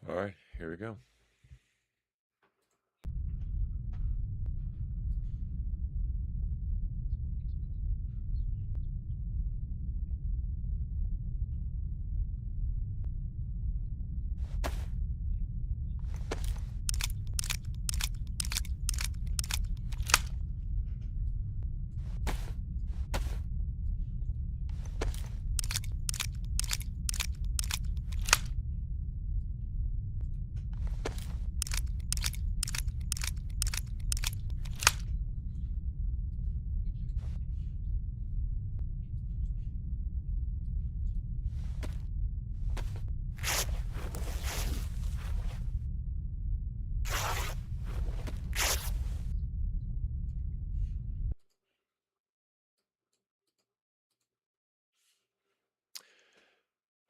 All right, here we go.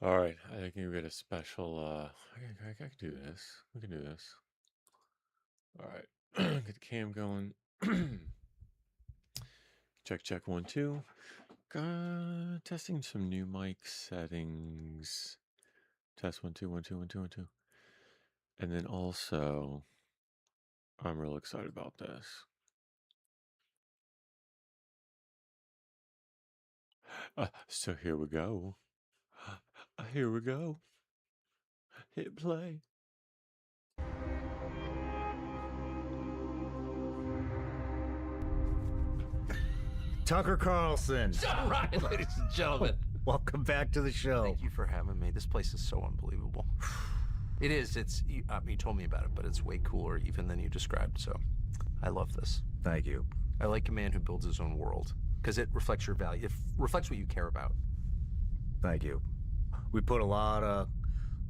All right, I think we get a special. I can do this. We can do this. All right, get the cam going. Check 1 2. Testing some new mic settings. Test 1 2 1 2 1 2 1 2. And then also, I'm real excited about this. So here we go. Here we go. Hit play. Tucker Carlson. All right, ladies and gentlemen. Welcome back to the show. Thank you for having me. This place is so unbelievable. It is. You told me about it, but it's way cooler even than you described. So I love this. Thank you. I like a man who builds his own world because it reflects your value. It reflects what you care about. Thank you. We put a lot of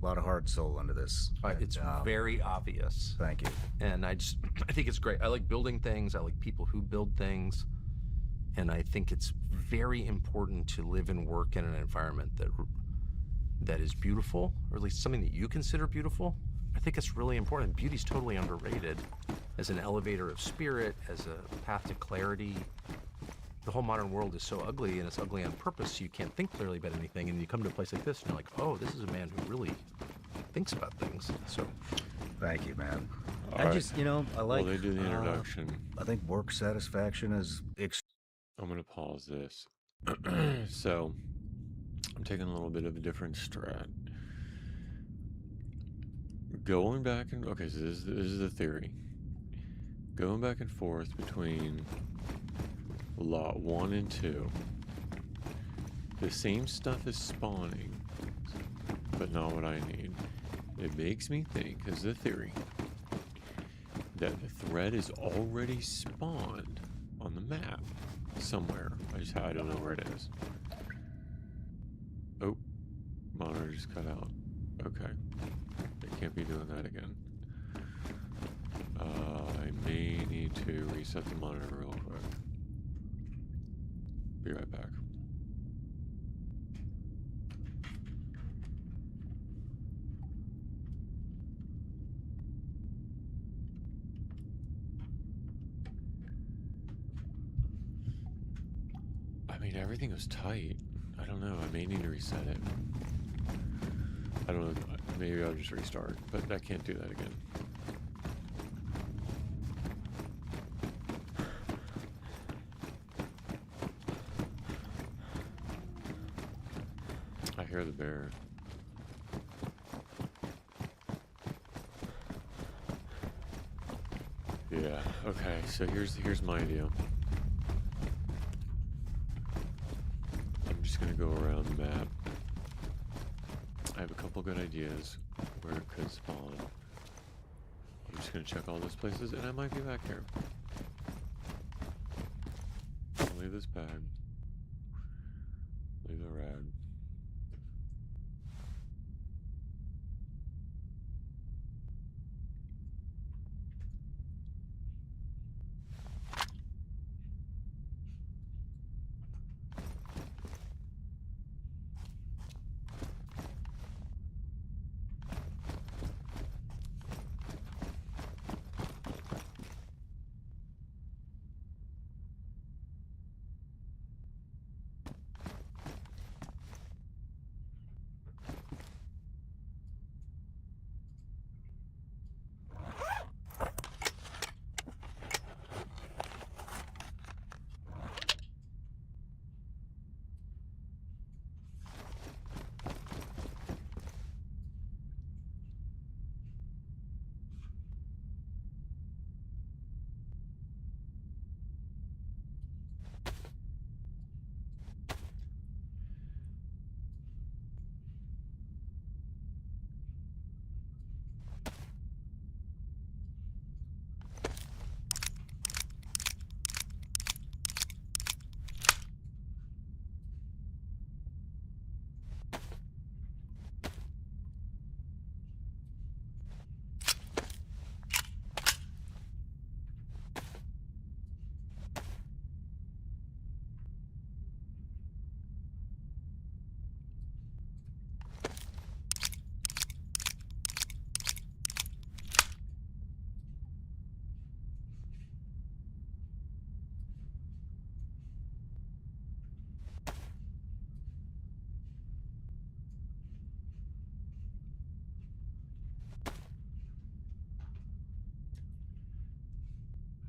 heart and soul into this. It's very obvious. Thank you. And I think it's great. I like building things. I like people who build things. And I think it's very important to live and work in an environment that is beautiful, or at least something that you consider beautiful. I think it's really important. Beauty's totally underrated as an elevator of spirit, as a path to clarity. The whole modern world is so ugly, and it's ugly on purpose, so you can't think clearly about anything. And you come to a place like this, and you're like, oh, this is a man who really thinks about things. So, thank you, man. All I right. just, I like. Well, they do the introduction. I think work satisfaction is. I'm going to pause this. So, I'm taking a little bit of a different strat. Going back and... Okay, so this is the theory. Going back and forth between lot 1 and 2. The same stuff is spawning, but not what I need. It makes me think, as the theory, that the thread is already spawned on the map. Somewhere. I don't know where it is. Oh, monitor just cut out. Okay. It can't be doing that again. I may need to reset the monitor real quick. Be right back. I mean, everything was tight. I don't know. I may need to reset it. I don't know. Maybe I'll just restart, but I can't do that again. I hear the bear. Yeah. Okay. So here's my idea. Just gonna go around the map. I have a couple good ideas where it could spawn. I'm just gonna check all those places, and I might be back here. I'll leave this bag. Leave the rad.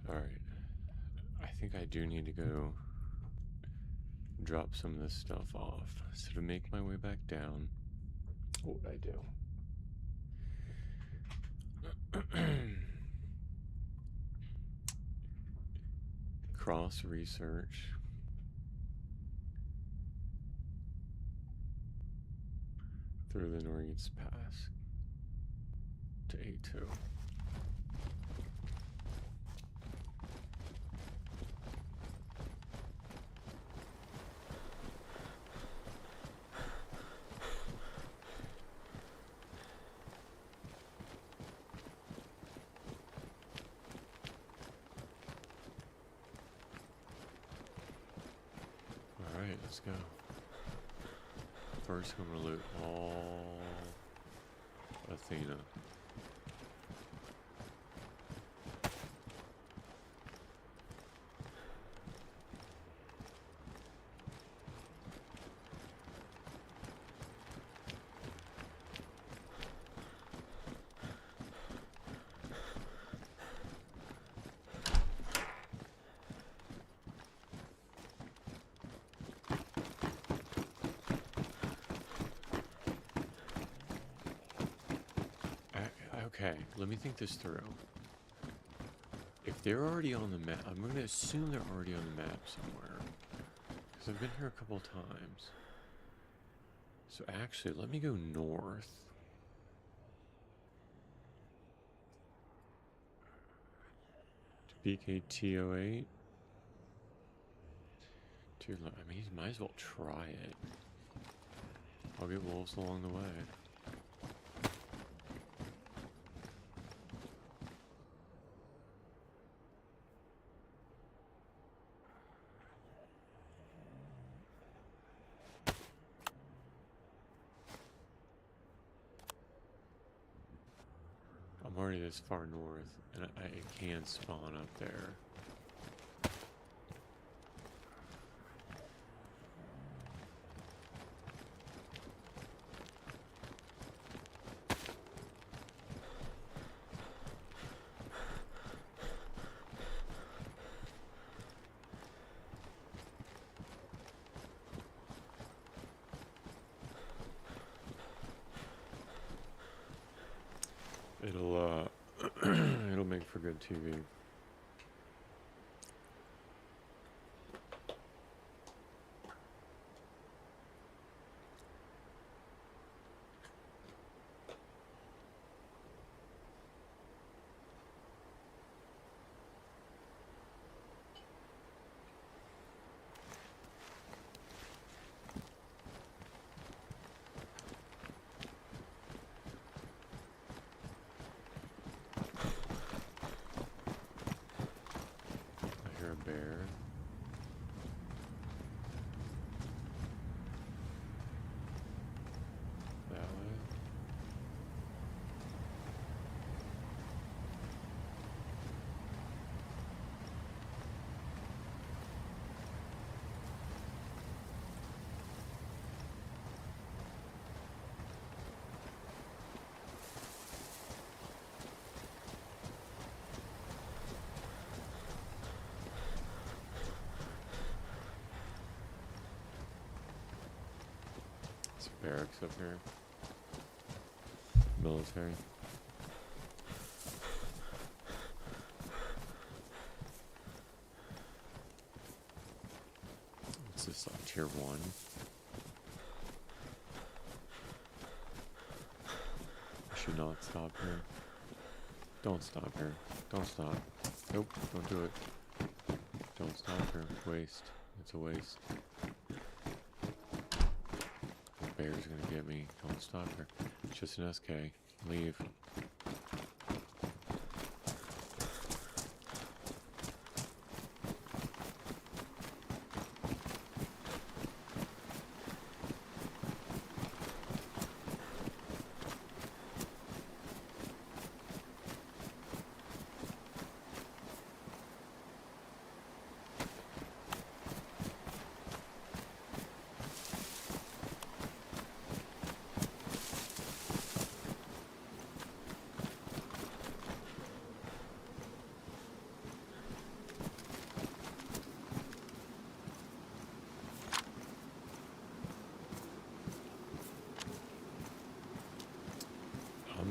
Alright. I think I do need to go drop some of this stuff off. So to make my way back down, what would I do? Cross research. Through the Norreeds Pass to A2. Alright, let's go. First, I'm gonna loot all Athena. Okay, let me think this through. If they're already on the map, I'm going to assume they're already on the map somewhere. Because I've been here a couple of times. So actually, let me go north. To BKT08. Dude, I mean, he might as well try it. I'll get wolves along the way. I'm already this far north, and I can spawn up there. It'll it'll make for good TV. I hear a bear. That way. It's barracks up here. Military. What's this, like tier 1? I should not stop here. Don't stop here. Don't stop. Nope, don't do it. Don't stop here. Waste. It's a waste. The bear's gonna get me. Don't stop here. It's just an SK. Leave.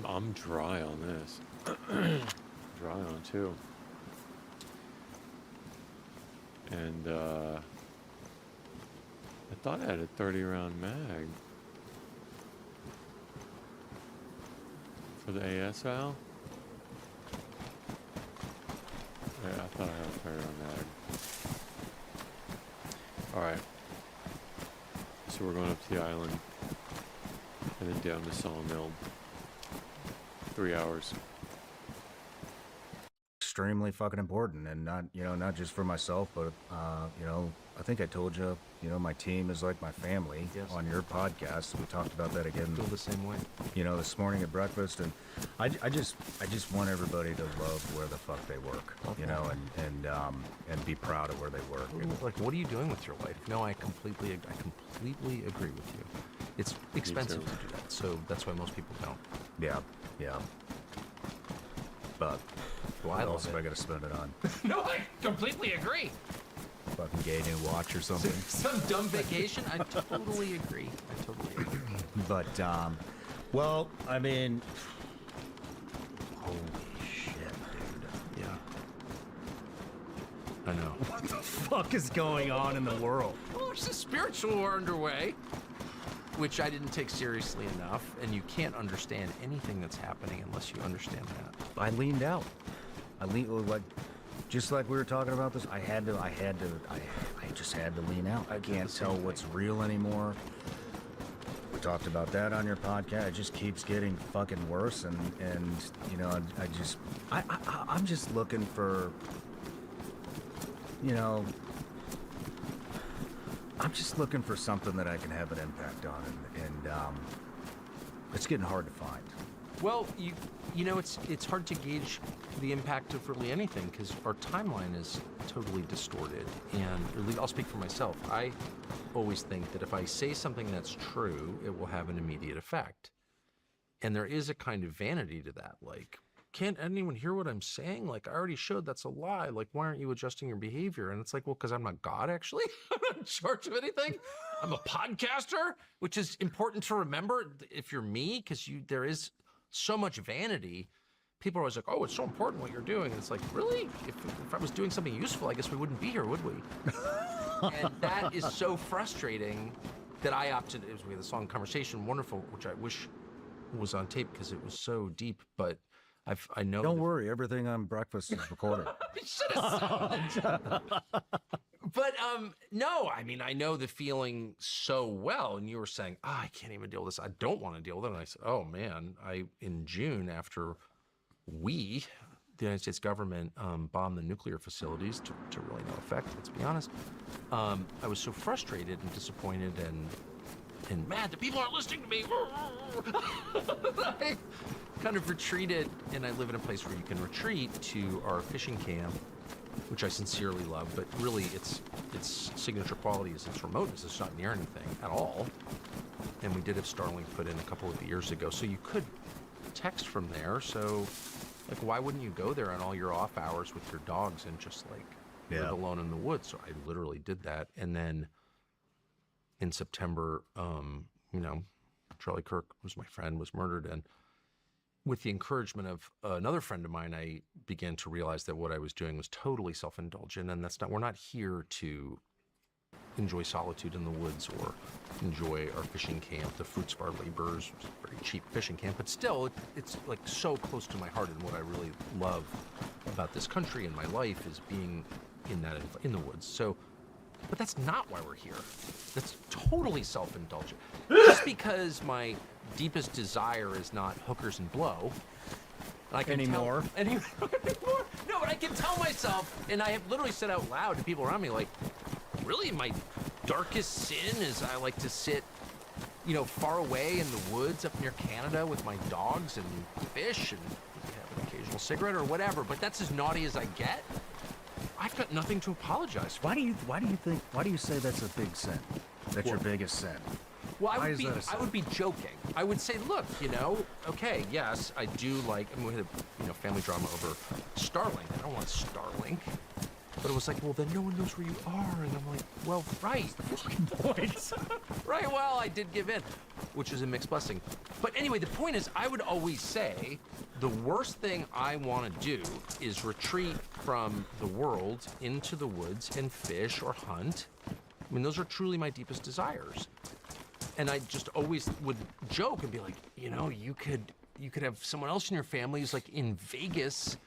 I'm dry on this. Dry on it too. And I thought I had a 30-round mag for the AS Val. Yeah, I thought I had a 30-round mag. All right. So we're going up to the island and then down to Sawmill. 3 hours. Extremely fucking important, and not just for myself, but I think I told you, my team is like my family. Yes. On your podcast. We talked about that again. Feel the same way. This morning at breakfast, and I just want everybody to love where the fuck they work, Okay. and be proud of where they work. Like, what are you doing with your life? No, I completely agree with you. It's expensive too. to do that, so that's why most people don't. Yeah. But Well, I what love else have it. I got to spend it on? No, I completely agree. Fucking gay new watch or something. Some dumb vacation. I totally agree. But well, I mean, holy shit, dude. Yeah. I know. What the fuck is going on in the world? Well, there's a spiritual war underway, which I didn't take seriously enough, and you can't understand anything that's happening unless you understand that. I leaned out. Just like we were talking about this. I just had to lean out. I I did can't the same tell thing. what's real anymore. We talked about that on your podcast. It just keeps getting fucking worse, and I'm just looking for, I'm just looking for something that I can have an impact on, and it's getting hard to find. Well, it's hard to gauge the impact of really anything because our timeline is totally distorted. And I'll speak for myself. I always think that if I say something that's true, it will have an immediate effect. And there is a kind of vanity to that. Like, can't anyone hear what I'm saying? Like, I already showed that's a lie. Like, why aren't you adjusting your behavior? And it's like, well, because I'm not God, actually. I'm not in charge of anything. I'm a podcaster, which is important to remember if you're me, because there is so much vanity. People are always like, oh, it's so important what you're doing. And it's like, really? If I was doing something useful, I guess we wouldn't be here, would we? And that is so frustrating that I opted. We had this long conversation, wonderful, which I wish was on tape because it was so deep. But I know. Don't worry, everything on breakfast is recorded. I should have said that. But no, I mean, I know the feeling so well. And you were saying, I can't even deal with this. I don't want to deal with it. And I said, oh man, in June, after the United States government, bombed the nuclear facilities to really no effect, let's be honest. I was so frustrated and disappointed and mad that people aren't listening to me. I kind of retreated, and I live in a place where you can retreat to our fishing camp, which I sincerely love, but really its signature quality is its remoteness. It's not near anything at all. And we did have Starlink put in a couple of years ago, so you could text from there. So, like, why wouldn't you go there on all your off hours with your dogs and just like live alone in the woods? So I literally did that, and then in September, Charlie Kirk was my friend, was murdered, and with the encouragement of another friend of mine, I began to realize that what I was doing was totally self-indulgent, and we're not here to enjoy solitude in the woods or enjoy our fishing camp, the fruits of our labors, which is a very cheap fishing camp, but still, it's like so close to my heart, and what I really love about this country and my life is being in the woods. So, but that's not why we're here. That's totally self-indulgent. Just because my deepest desire is not hookers and blow. And I can Anymore. Anymore. No, but I can tell myself, and I have literally said out loud to people around me, like, really, my darkest sin is I like to sit, far away in the woods up near Canada with my dogs and fish and have an occasional cigarette or whatever. But that's as naughty as I get. I've got nothing to apologize for. Why do you say that's a big sin? That's your biggest sin? Well, Why is that a sin? I would be joking. I would say, look, okay, yes, I do like, we had a family drama over Starlink. I don't want Starlink. But it was like, well, then no one knows where you are. And I'm like, well, right. Fucking point. Right, well, I did give in, which is a mixed blessing. But anyway, the point is, I would always say the worst thing I want to do is retreat from the world into the woods and fish or hunt. I mean, those are truly my deepest desires. And I just always would joke and be like, you know, you could have someone else in your family who's like in Vegas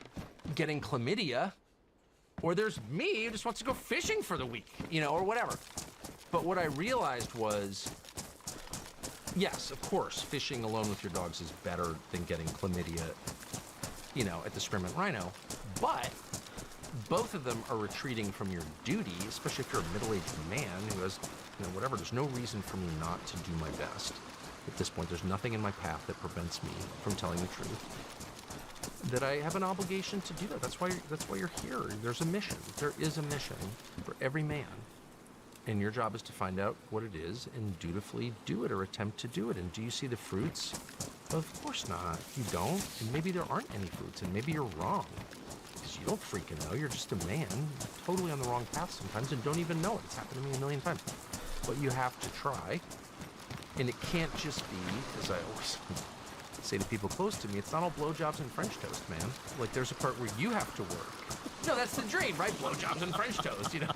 getting chlamydia, or there's me who just wants to go fishing for the week, you know, or whatever. But what I realized was, yes, of course, fishing alone with your dogs is better than getting chlamydia, you know, at the Spearmint Rhino. But both of them are retreating from your duty, especially if you're a middle-aged man who has, you know, whatever. There's no reason for me not to do my best. At this point, there's nothing in my path that prevents me from telling the truth. That I have an obligation to do that. That's why you're here. There's a mission. There is a mission for every man. And your job is to find out what it is and dutifully do it or attempt to do it. And do you see the fruits? Of course not. You don't. And maybe there aren't any fruits. And maybe you're wrong. Because you don't freaking know. You're just a man. Totally on the wrong path sometimes and don't even know it. It's happened to me a million times. But you have to try. And it can't just be, as I always say to people close to me, it's not all blowjobs and French toast, man. Like, there's a part where you have to work. No, that's the dream, right? Blowjobs and French toast, you know?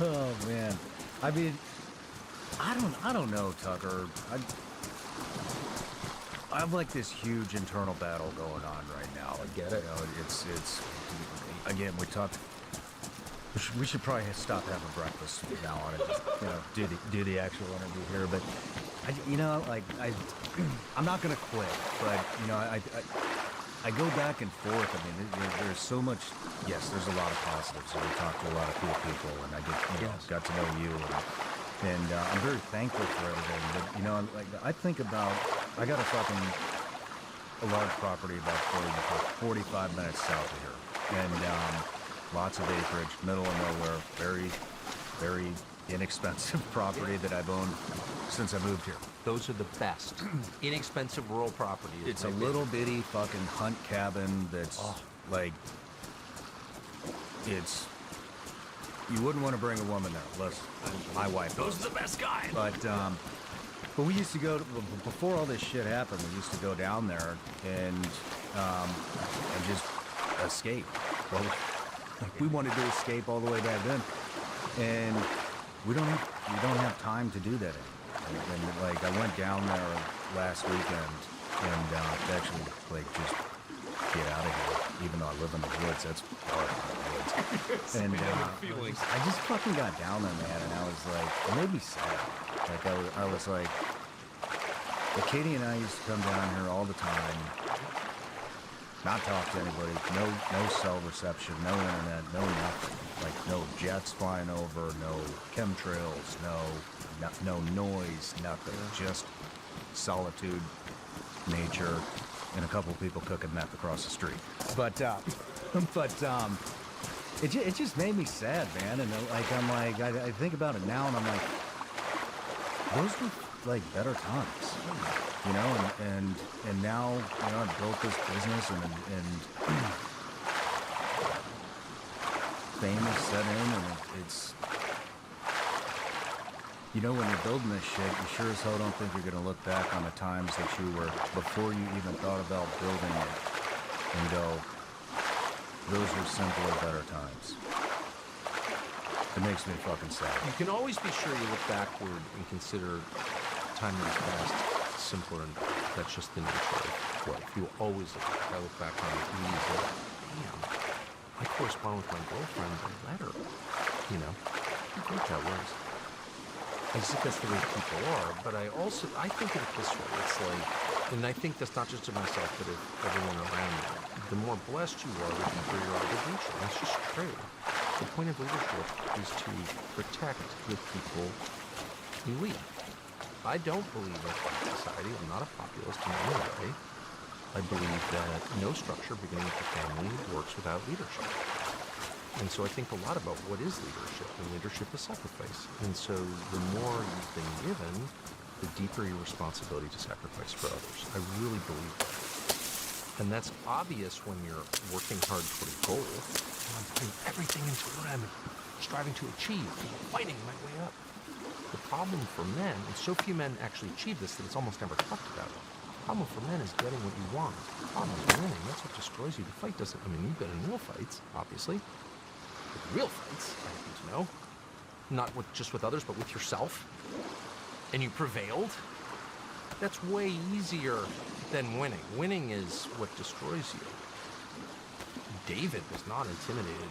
Oh man, I mean, I don't know, Tucker. I have like this huge internal battle going on right now. I get it. You know, it's again, we should probably stop having breakfast from now on and just, you know, do the actual interview here. But I'm not gonna quit. But you know, I go back and forth. I mean, there's so much. Yes, there's a lot of positives. And we talked to a lot of cool people, and I got to know you, and I'm very thankful for everything. But you know, I think about, I got a large property about 45 minutes south of here, and lots of acreage, middle of nowhere, very, very inexpensive property that I've owned since I moved here. Those are the best. Inexpensive rural property. It's a little bitty fucking hunt cabin that's like, you wouldn't want to bring a woman there unless my wife Those does. are the best guys. But we used to go, before all this shit happened, we used to go down there and just escape. Well, we wanted to escape all the way back then. And we don't have time to do that anymore. And like, I went down there last weekend and actually like just get out of here. Even though I live in the woods, that's far from the woods. And I just fucking got down there, man, and I was like, it made me sad. Like I was like, Katie and I used to come down here all the time, not talk to anybody, no cell reception, no internet, no nothing. Like no jets flying over, no chemtrails, no noise, nothing. Just solitude, nature, and a couple people cooking meth across the street. But it just made me sad, man. And like I think about it now, and I'm like, those were like better times, you know. And now, you know, I've built this business, and fame is set in, and it's, you know, when you're building this shit, you sure as hell don't think you're gonna look back on the times that you were, before you even thought about building it, and go, those were simpler, better times. It makes me fucking sad. You can always be sure you look backward and consider time that passed simpler, and that's just the nature of life. You will always look back. I look back on it and you go, damn, I correspond with my girlfriend by letter. You know, how great that was. I just think that's the way people are, but I think of it this way. It's like, and I think that's not just of myself, but of everyone around me. The more blessed you are, the deeper your obligation. That's just true. The point of leadership is to protect the people you lead. I don't believe in a society. I'm not a populist in any way. I believe that no structure beginning with the family works without leadership. And so I think a lot about what is leadership, and leadership is sacrifice. And so the more you've been given, the deeper your responsibility to sacrifice for others. I really believe that. And that's obvious when you're working hard toward a goal. And I'm putting everything into what I'm striving to achieve, fighting my way up. The problem for men, and so few men actually achieve this that it's almost never talked about. The problem for men is getting what you want. The problem is winning. That's what destroys you. The fight doesn't, I mean, you've been in real fights, obviously. But real fights, I happen to know. Not just with others, but with yourself. And you prevailed. That's way easier than winning. Winning is what destroys you. David was not intimidated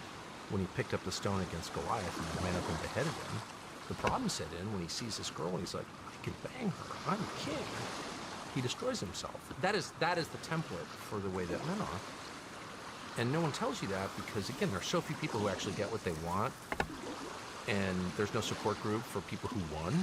when he picked up the stone against Goliath and ran up and beheaded him. The problem set in when he sees this girl and he's like, I can bang her. I'm king. He destroys himself. That is the template for the way that men are. And no one tells you that because, again, there are so few people who actually get what they want. And there's no support group for people who won.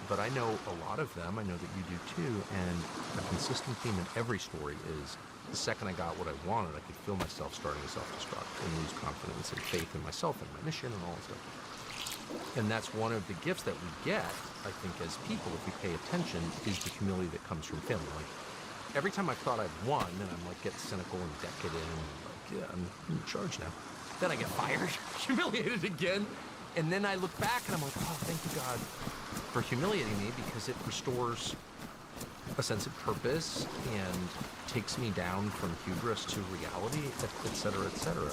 But I know a lot of them. I know that you do too. And a consistent theme in every story is the second I got what I wanted, I could feel myself starting to self-destruct and lose confidence and faith in myself and my mission and all that stuff. And that's one of the gifts that we get, I think, as people, if we pay attention, is the humility that comes from failing. Like, every time I thought I'd won, and I'm like, get cynical and decadent, and like, yeah, I'm in charge now. Then I get fired, humiliated again. And then I look back and I'm like, oh, thank you, God, for humiliating me, because it restores a sense of purpose and takes me down from hubris to reality, et cetera, et cetera.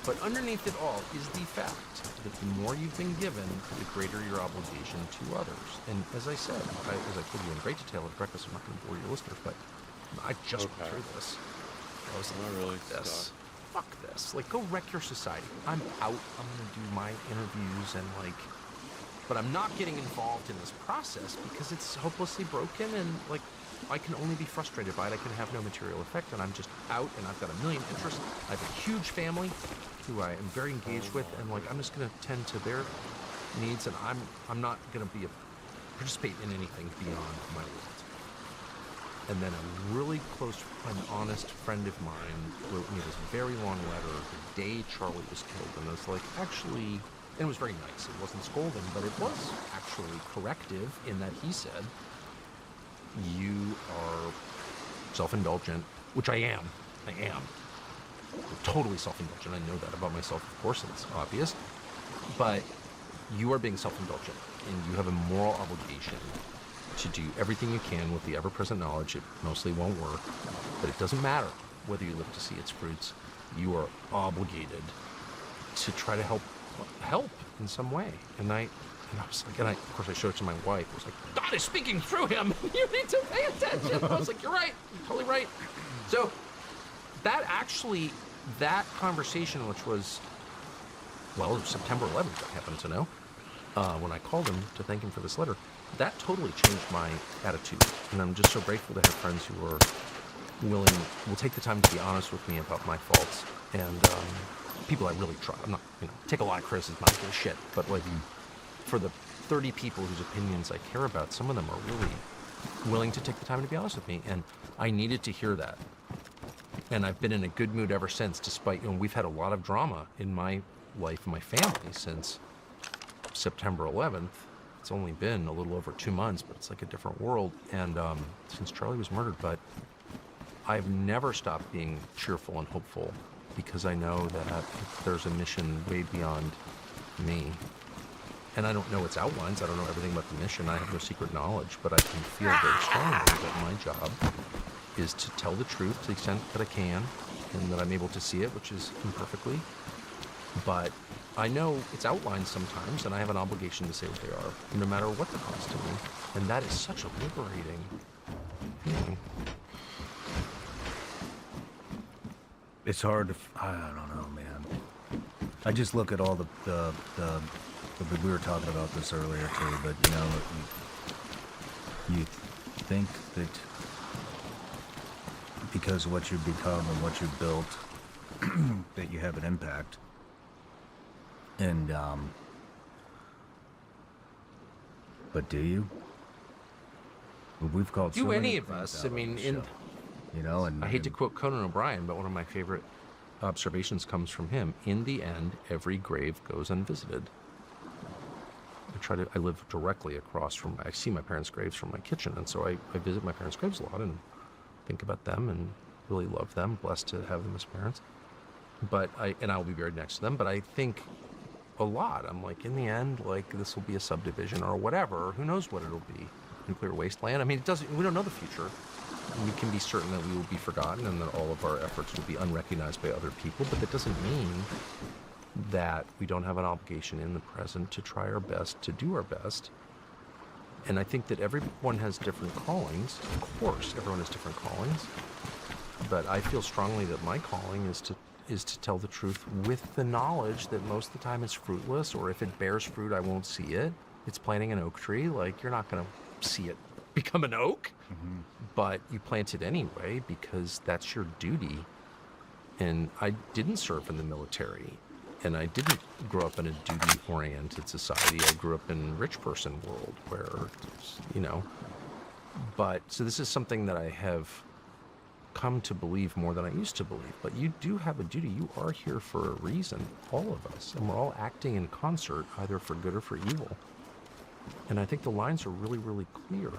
But underneath it all is the fact that the more you've been given, the greater your obligation to others. And as I said, as I told you in great detail at breakfast, I'm not going to bore your listeners, but I just went through this. I was like, Not really fuck this. Like, go wreck your society. I'm out. I'm going to do my interviews and like, but I'm not getting involved in this process because it's hopelessly broken and like, I can only be frustrated by it. I can have no material effect, and I'm just out, and I've got a million interests. I have a huge family who I am very engaged with, and like, I'm just going to tend to their needs, and I'm not going to participate in anything beyond my world. And then a really close and honest friend of mine wrote me this very long letter the day Charlie was killed, and I was like, actually, and it was very nice. It wasn't scolding, but it was actually corrective in that he said, you are self-indulgent, which I am. I'm totally self-indulgent. I know that about myself, of course, and it's obvious. But you are being self-indulgent, and you have a moral obligation to do everything you can with the ever-present knowledge. It mostly won't work, but it doesn't matter whether you live to see its fruits. You are obligated to try to help in some way. And I was like, of course I showed it to my wife. I was like, God is speaking through him. You need to pay attention. I was like, you're right. You're totally right. So that conversation, which was, well, it was September 11th, I happen to know, when I called him to thank him for this letter, that totally changed my attitude. And I'm just so grateful to have friends who are will take the time to be honest with me about my faults. And people I really trust. I'm not, take a lot of criticism, I don't give a shit. But like, for the 30 people whose opinions I care about, some of them are really willing to take the time to be honest with me. And I needed to hear that. And I've been in a good mood ever since, despite, we've had a lot of drama in my life and my family since September 11th. It's only been a little over 2 months, but it's like a different world. And since Charlie was murdered, but I've never stopped being cheerful and hopeful because I know that there's a mission way beyond me. And I don't know its outlines. I don't know everything about the mission. I have no secret knowledge, but I can feel very strongly that my job is to tell the truth to the extent that I can and that I'm able to see it, which is imperfectly. But I know its outlines sometimes, and I have an obligation to say what they are, no matter what the cost to me. And that is such a liberating feeling. It's hard to, I don't know, man. I just look at all the we were talking about this earlier too, but you think that because of what you've become and what you've built, that you have an impact. And, but do you? We've called Do any of us? I mean, and I hate to quote Conan O'Brien, but one of my favorite observations comes from him. In the end, every grave goes unvisited. I live directly across from, I see my parents' graves from my kitchen, and so I visit my parents' graves a lot and think about them, and really love them, blessed to have them as parents. But I will be buried next to them. But I think a lot. I'm like, in the end, like this will be a subdivision or whatever. Who knows what it'll be? Nuclear wasteland. I mean, it doesn't. We don't know the future. We can be certain that we will be forgotten and that all of our efforts will be unrecognized by other people. But that doesn't mean that we don't have an obligation in the present to try our best, to do our best. And I think that everyone has different callings. Of course, everyone has different callings. But I feel strongly that my calling is to tell the truth with the knowledge that most of the time it's fruitless, or if it bears fruit, I won't see it. It's planting an oak tree. Like, you're not going to see it become an oak, but you plant it anyway because that's your duty. And I didn't serve in the military, and I didn't grow up in a duty-oriented society. I grew up in rich person world where, you know, but so this is something that I have come to believe more than I used to believe. But you do have a duty. You are here for a reason, all of us, and we're all acting in concert, either for good or for evil. And I think the lines are really, really clear.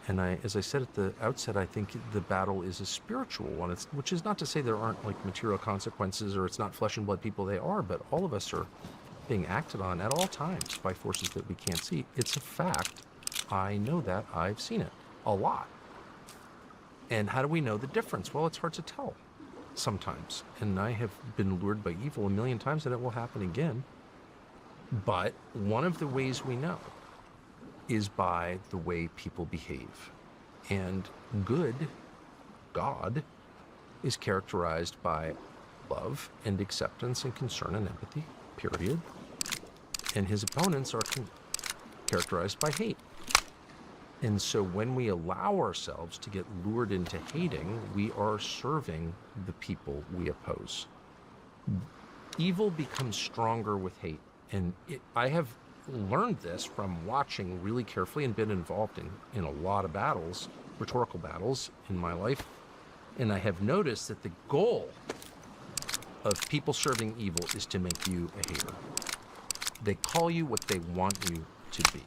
And as I said at the outset, I think the battle is a spiritual one, which is not to say there aren't like material consequences or it's not flesh and blood people, they are, but all of us are being acted on at all times by forces that we can't see. It's a fact. I know that. I've seen it a lot. And how do we know the difference? Well, it's hard to tell sometimes. And I have been lured by evil a million times, and it will happen again. But one of the ways we know is by the way people behave. And good, God, is characterized by love and acceptance and concern and empathy, period. And his opponents are characterized by hate. And so when we allow ourselves to get lured into hating, we are serving the people we oppose. Evil becomes stronger with hate. And I have learned this from watching really carefully and been involved in a lot of battles, rhetorical battles in my life. And I have noticed that the goal of people serving evil is to make you a hater. They call you what they want you to be.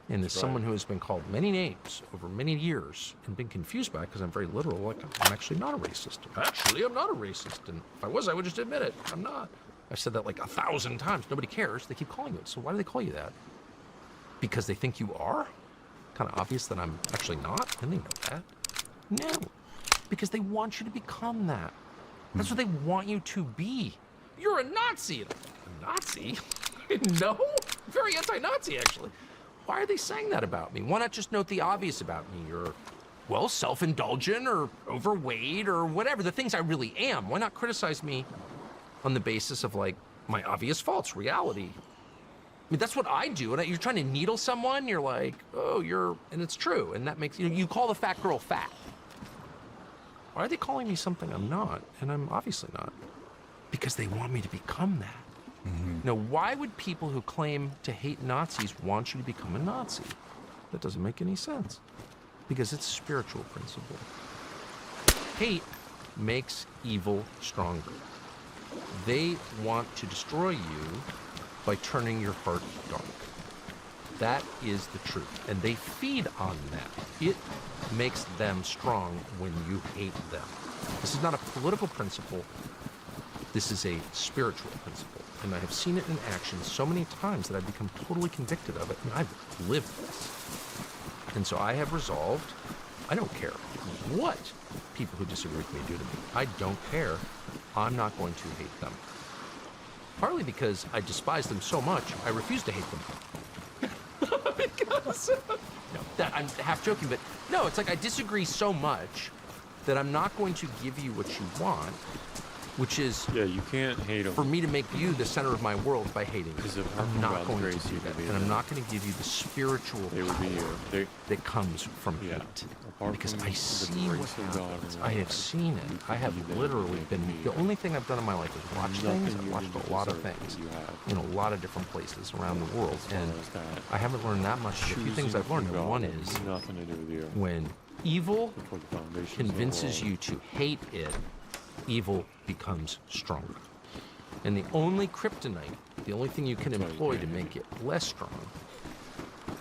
And as someone who has been called many names over many years and been confused by it because I'm very literal, like, I'm actually not a racist. Actually, I'm not a racist. And if I was, I would just admit it. I'm not. I've said that like 1,000 times. Nobody cares. They keep calling you it. So why do they call you that? Because they think you are? Kind of obvious that I'm actually not? And they know that. No. Because they want you to become that. That's what they want you to be. You're a Nazi. A Nazi? No? Very anti-Nazi, actually. Why are they saying that about me? Why not just note the obvious about me? You're, well, self-indulgent or overweight or whatever, the things I really am. Why not criticize me on the basis of, like, my obvious faults, reality? I mean, that's what I do. And you're trying to needle someone, you're like, oh, and it's true. And that makes, you call the fat girl fat. Why are they calling me something I'm not? And I'm obviously not. Because they want me to become that. Now, why would people who claim to hate Nazis want you to become a Nazi? That doesn't make any sense. Because it's a spiritual principle. Hate makes evil stronger. They want to destroy you by turning your heart dark. That is the truth. And they feed on that. It makes them strong when you hate them. This is not a political principle. This is a spiritual principle. And I have seen it in action so many times that I've become totally convicted of it. And I've lived this. And so I have resolved, I don't care what people who disagree with me do to me. I don't care. I'm not going to hate them. Partly because I despise them so much, I refuse to hate them. Because, no, I'm half joking, but no, it's like I disagree so much that I'm not going to give you what you want, which is, Yeah, you can't hate them. for me to make you the center of my world by hating you. Because if I'm not God's going to grace, do you that. could be And I'm them. not going to give you the spiritual They would be you. that comes from Yeah. hate. Apart Because from I the see what grace of God happens. in I your have life, seen you it. can I have be them, literally you been, can be the only thing I've done in my life is watch nothing things. I've you watched do a lot of deserve things that you have. in a lot of different places around the world. As far And as that. I haven't learned that much. The few things Choosing I've learned, God one has is nothing to do with you. when evil Before the foundations of the convinces world. you to hate it, evil becomes stronger. And the only kryptonite, the only thing you can That's why you employ to can't hate make it less strong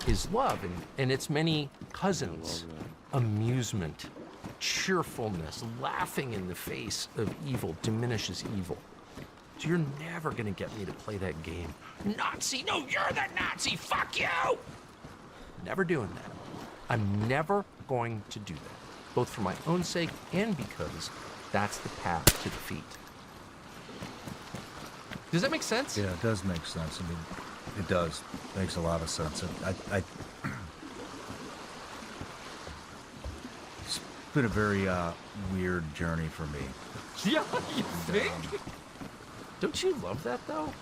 is love and its many cousins. that. Amusement, cheerfulness, laughing in the face of evil diminishes evil. So you're never gonna get me to play that game. Nazi, no, you're the Nazi, fuck you! Never doing that. I'm never going to do that, both for my own sake and because that's the path to defeat. Does that make sense? Yeah, it does make sense. I mean, it does. Makes a lot of sense. It's been a very weird journey for me. Yeah, you think? Don't you love that though?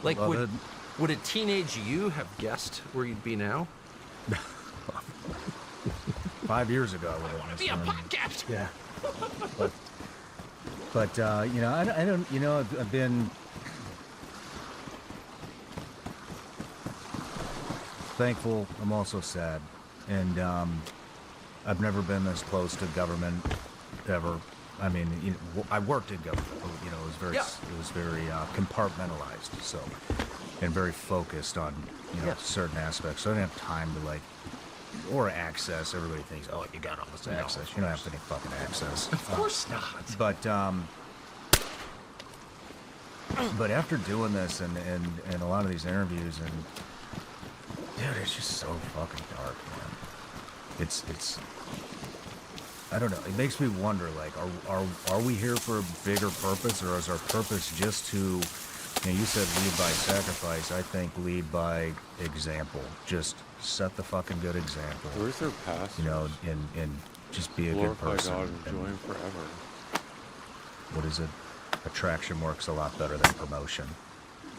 Like, Love would, it. would a teenage you have guessed where you'd be now? 5 years ago, I would have Be a podcast. Yeah. But you know, I don't. You know, I've been thankful. I'm also sad, and I've never been this close to government ever. I mean, you know, I worked in government. You know, it was very, Yeah. it was very compartmentalized. So, and very focused on Yeah. certain aspects. So I didn't have time to like. Or access. Everybody thinks, oh, you got all this No, access. of You don't have any fucking access. Of course not. But after doing this and a lot of these interviews and dude, it's just so fucking dark, man. It's I don't know. It makes me wonder, like, are we here for a bigger purpose, or is our purpose just to, you know, you said lead by sacrifice. I think lead by example. Just set the fucking good example. Where's their past? You know, and just be a good Glorify person. God and enjoy Him forever. What is it? Attraction works a lot better than promotion.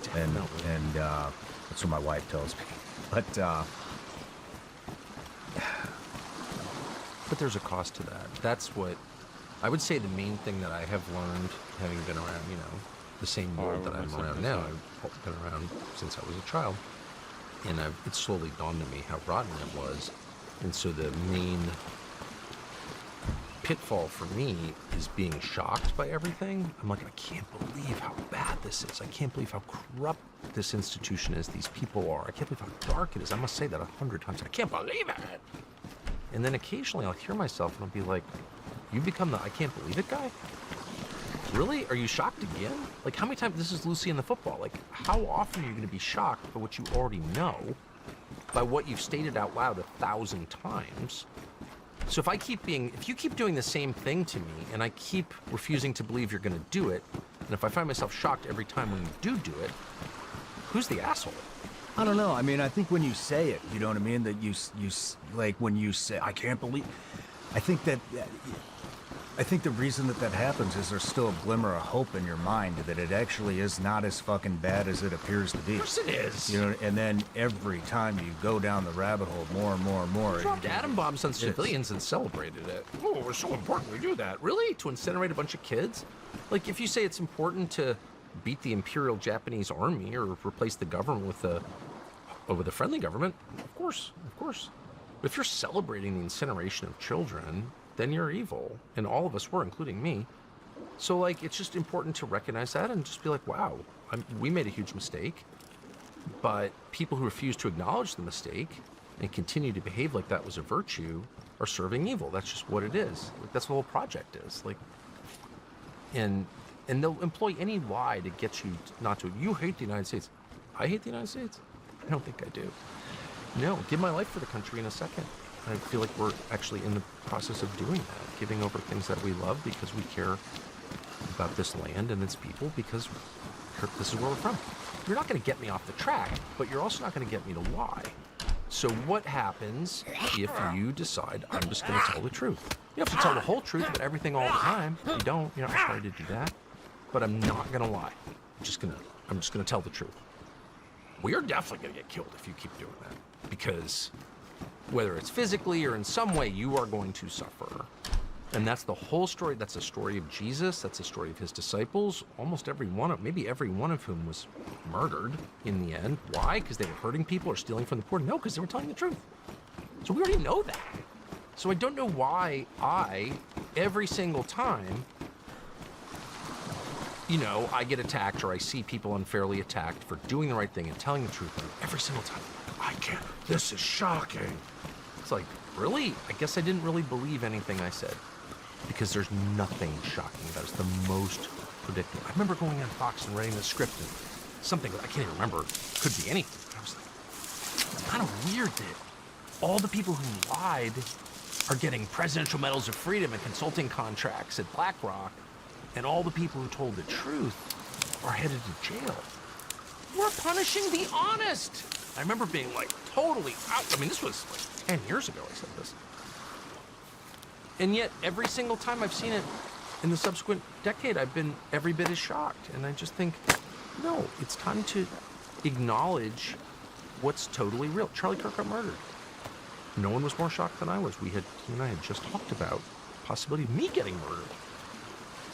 Definitely. And that's what my wife tells me. But there's a cost to that. That's what I would say the main thing that I have learned, having been around, you know, the same Oh, I world that would I'm myself around as now. well. I've been around since I was a child. And it slowly dawned on me how rotten it was. And so the main pitfall for me is being shocked by everything. I'm like, I can't believe how bad this is. I can't believe how corrupt this institution is, these people are. I can't believe how dark it is. I must say that 100 times. I can't believe it. And then occasionally I'll hear myself and I'll be like, you become the I can't believe it guy? Really? Are you shocked again? Like, how many times, this is Lucy in the football, like, how often are you going to be shocked by what you already know, by what you've stated out loud 1,000 times? So if you keep doing the same thing to me, and I keep refusing to believe you're going to do it, and if I find myself shocked every time when you do it, who's the asshole? I don't know. I mean, I think when you say it, you know what I mean? That you like when you say, I can't believe. I think the reason that happens is there's still a glimmer of hope in your mind that it actually is not as fucking bad as it appears to be. Of course it is. You know, and then every time you go down the rabbit hole more and more and more. Dropped atom bombs on civilians and celebrated it. Oh, it was so important we do that. Really? To incinerate a bunch of kids? Like, if you say it's important to beat the Imperial Japanese Army or replace the government with a friendly government, of course. But if you're celebrating the incineration of children, then you're evil. And all of us were, including me. So, like, it's just important to recognize that and just be like, wow, we made a huge mistake. But people who refuse to acknowledge the mistake and continue to behave like that was a virtue are serving evil. That's just what it is. Like, that's what the whole project is. Like, and they'll employ any lie to get you not to. You hate the United States. I hate the United States? I don't think I do. No, give my life for the country in a second. I feel like we're actually in the process of doing that, giving over things that we love because we care about this land and its people, because this is where we're from. You're not going to get me off the track, but you're also not going to get me to lie. So what happens if you decide I'm just going to tell the truth? You have to tell the whole truth about everything all the time. If you don't, you're not required to do that. But I'm not going to lie. I'm just going to tell the truth. Well, you're definitely going to get killed if you keep doing that, because whether it's physically or in some way, you are going to suffer. And that's the whole story. That's a story of Jesus. That's a story of his disciples. Maybe every one of whom was murdered in the end. Why? Because they were hurting people or stealing from the poor? No, because they were telling the truth. So we already know that. So I don't know why every single time, you know, I get attacked or I see people unfairly attacked for doing the right thing and telling the truth, and every single time, I can't, this is shocking. It's like, really? I guess I didn't really believe anything I said. because there's nothing shocking about it. It's the most predictable. I remember going on Fox and writing the script and something that I can't even remember, could be anything. But I was like, it's kind of weird that all the people who lied are getting presidential medals of freedom and consulting contracts at BlackRock, and all the people who told the truth are headed to jail. We're punishing the honest. I remember being like totally out. I mean, this was like 10 years ago I said this. And yet every single time I've seen it in the subsequent decade, I've been every bit as shocked. And I just think, no, it's time to acknowledge what's totally real. Charlie Kirk got murdered. No one was more shocked than I was. He and I had just talked about the possibility of me getting murdered.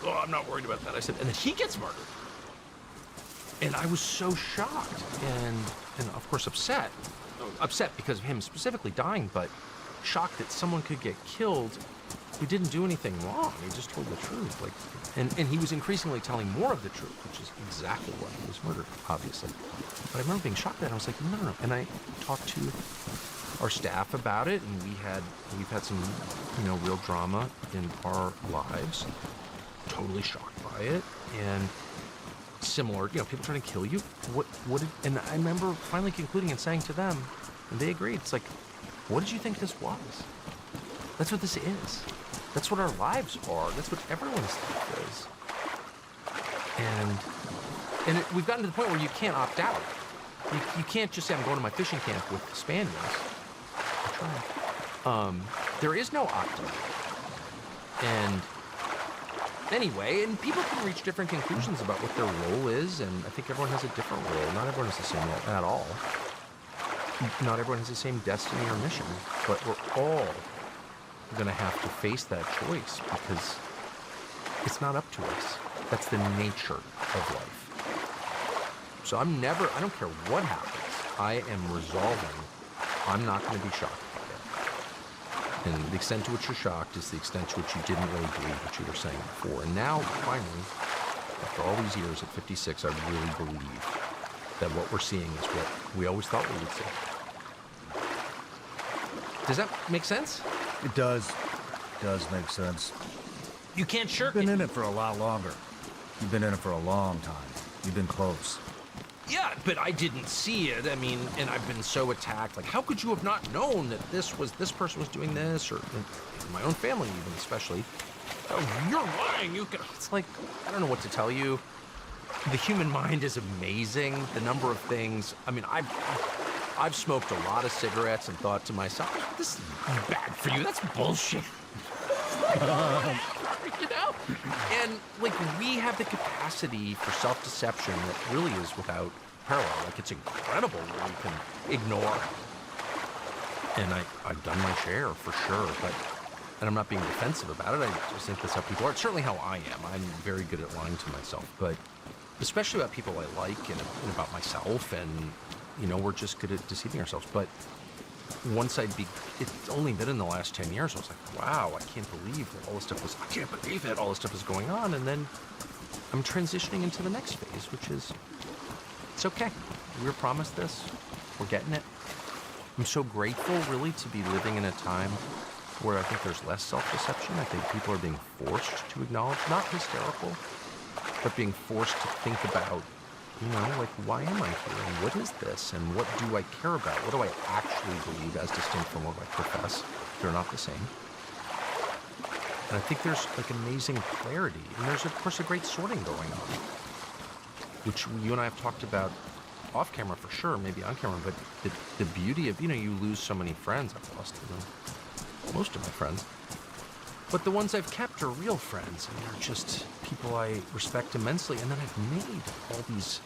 Oh, I'm not worried about that. I said, and then he gets murdered. And I was so shocked and of course upset. Upset because of him specifically dying, but shocked that someone could get killed who didn't do anything wrong. He just told the truth. Like, and he was increasingly telling more of the truth, which is exactly why he was murdered, obviously. But I remember being shocked at it. I was like, no. And I talked to our staff about it, and we've had some, real drama in our lives. Totally shocked by it, and similar, people trying to kill you. And I remember finally concluding and saying to them, and they agreed. It's like, what did you think this was? That's what this is. That's what our lives are. That's what everyone's life is. And we've gotten to the point where you can't opt out. You can't just say, I'm going to my fishing camp with Spaniards. I tried. There is no opt-out. And anyway, and people can reach different conclusions about what their role is, and I think everyone has a different role. Not everyone has the same role at all. Not everyone has the same destiny or mission, but we're all going to have to face that choice because it's not up to us. That's the nature of life. So I don't care what happens, I am resolving, I'm not going to be shocked by it. And the extent to which you're shocked is the extent to which you didn't really believe what you were saying before. And now, finally, after all these years at 56, I really believe that what we're seeing is what we always thought we would see. Does that make sense? It does. It does make sense. You can't shirk You've it. been in it for a lot longer. You've been in it for a long time. You've been close. Yeah, but I didn't see it. I mean, and I've been so attacked. Like, how could you have not known that this person was doing this, or in my own family even, especially? Oh, you're lying. It's like, I don't know what to tell you. The human mind is amazing. The number of things. I mean, I've smoked a lot of cigarettes and thought to myself, this is bad for you. That's bullshit. And like, we have the capacity for self-deception that really is without parallel. Like, it's incredible what we can ignore. And I've done my share for sure, and I'm not being defensive about it. I just think that's how people are. It's certainly how I am. I'm very good at lying to myself, but especially about people I like and about myself, and we're just good at deceiving ourselves. But once it's only been in the last 10 years, I was like, wow, I can't believe that I can't believe that all this stuff is going on. And then I'm transitioning into the next phase, which is, it's okay. We were promised this. We're getting it. I'm so grateful, really, to be living in a time where I think there's less self-deception. I think people are being forced to acknowledge, not hysterical, but being forced to think about, like, why am I here? And what is this? And what do I care about? What do I actually believe as distinct from what I profess? They're not the same. And I think there's, like, amazing clarity. And there's, of course, a great sorting going on, which you and I have talked about off camera for sure, maybe on camera, but the beauty of, you lose so many friends. I've lost, most of my friends. But the ones I've kept are real friends, and they're just people I respect immensely. And then I've made all these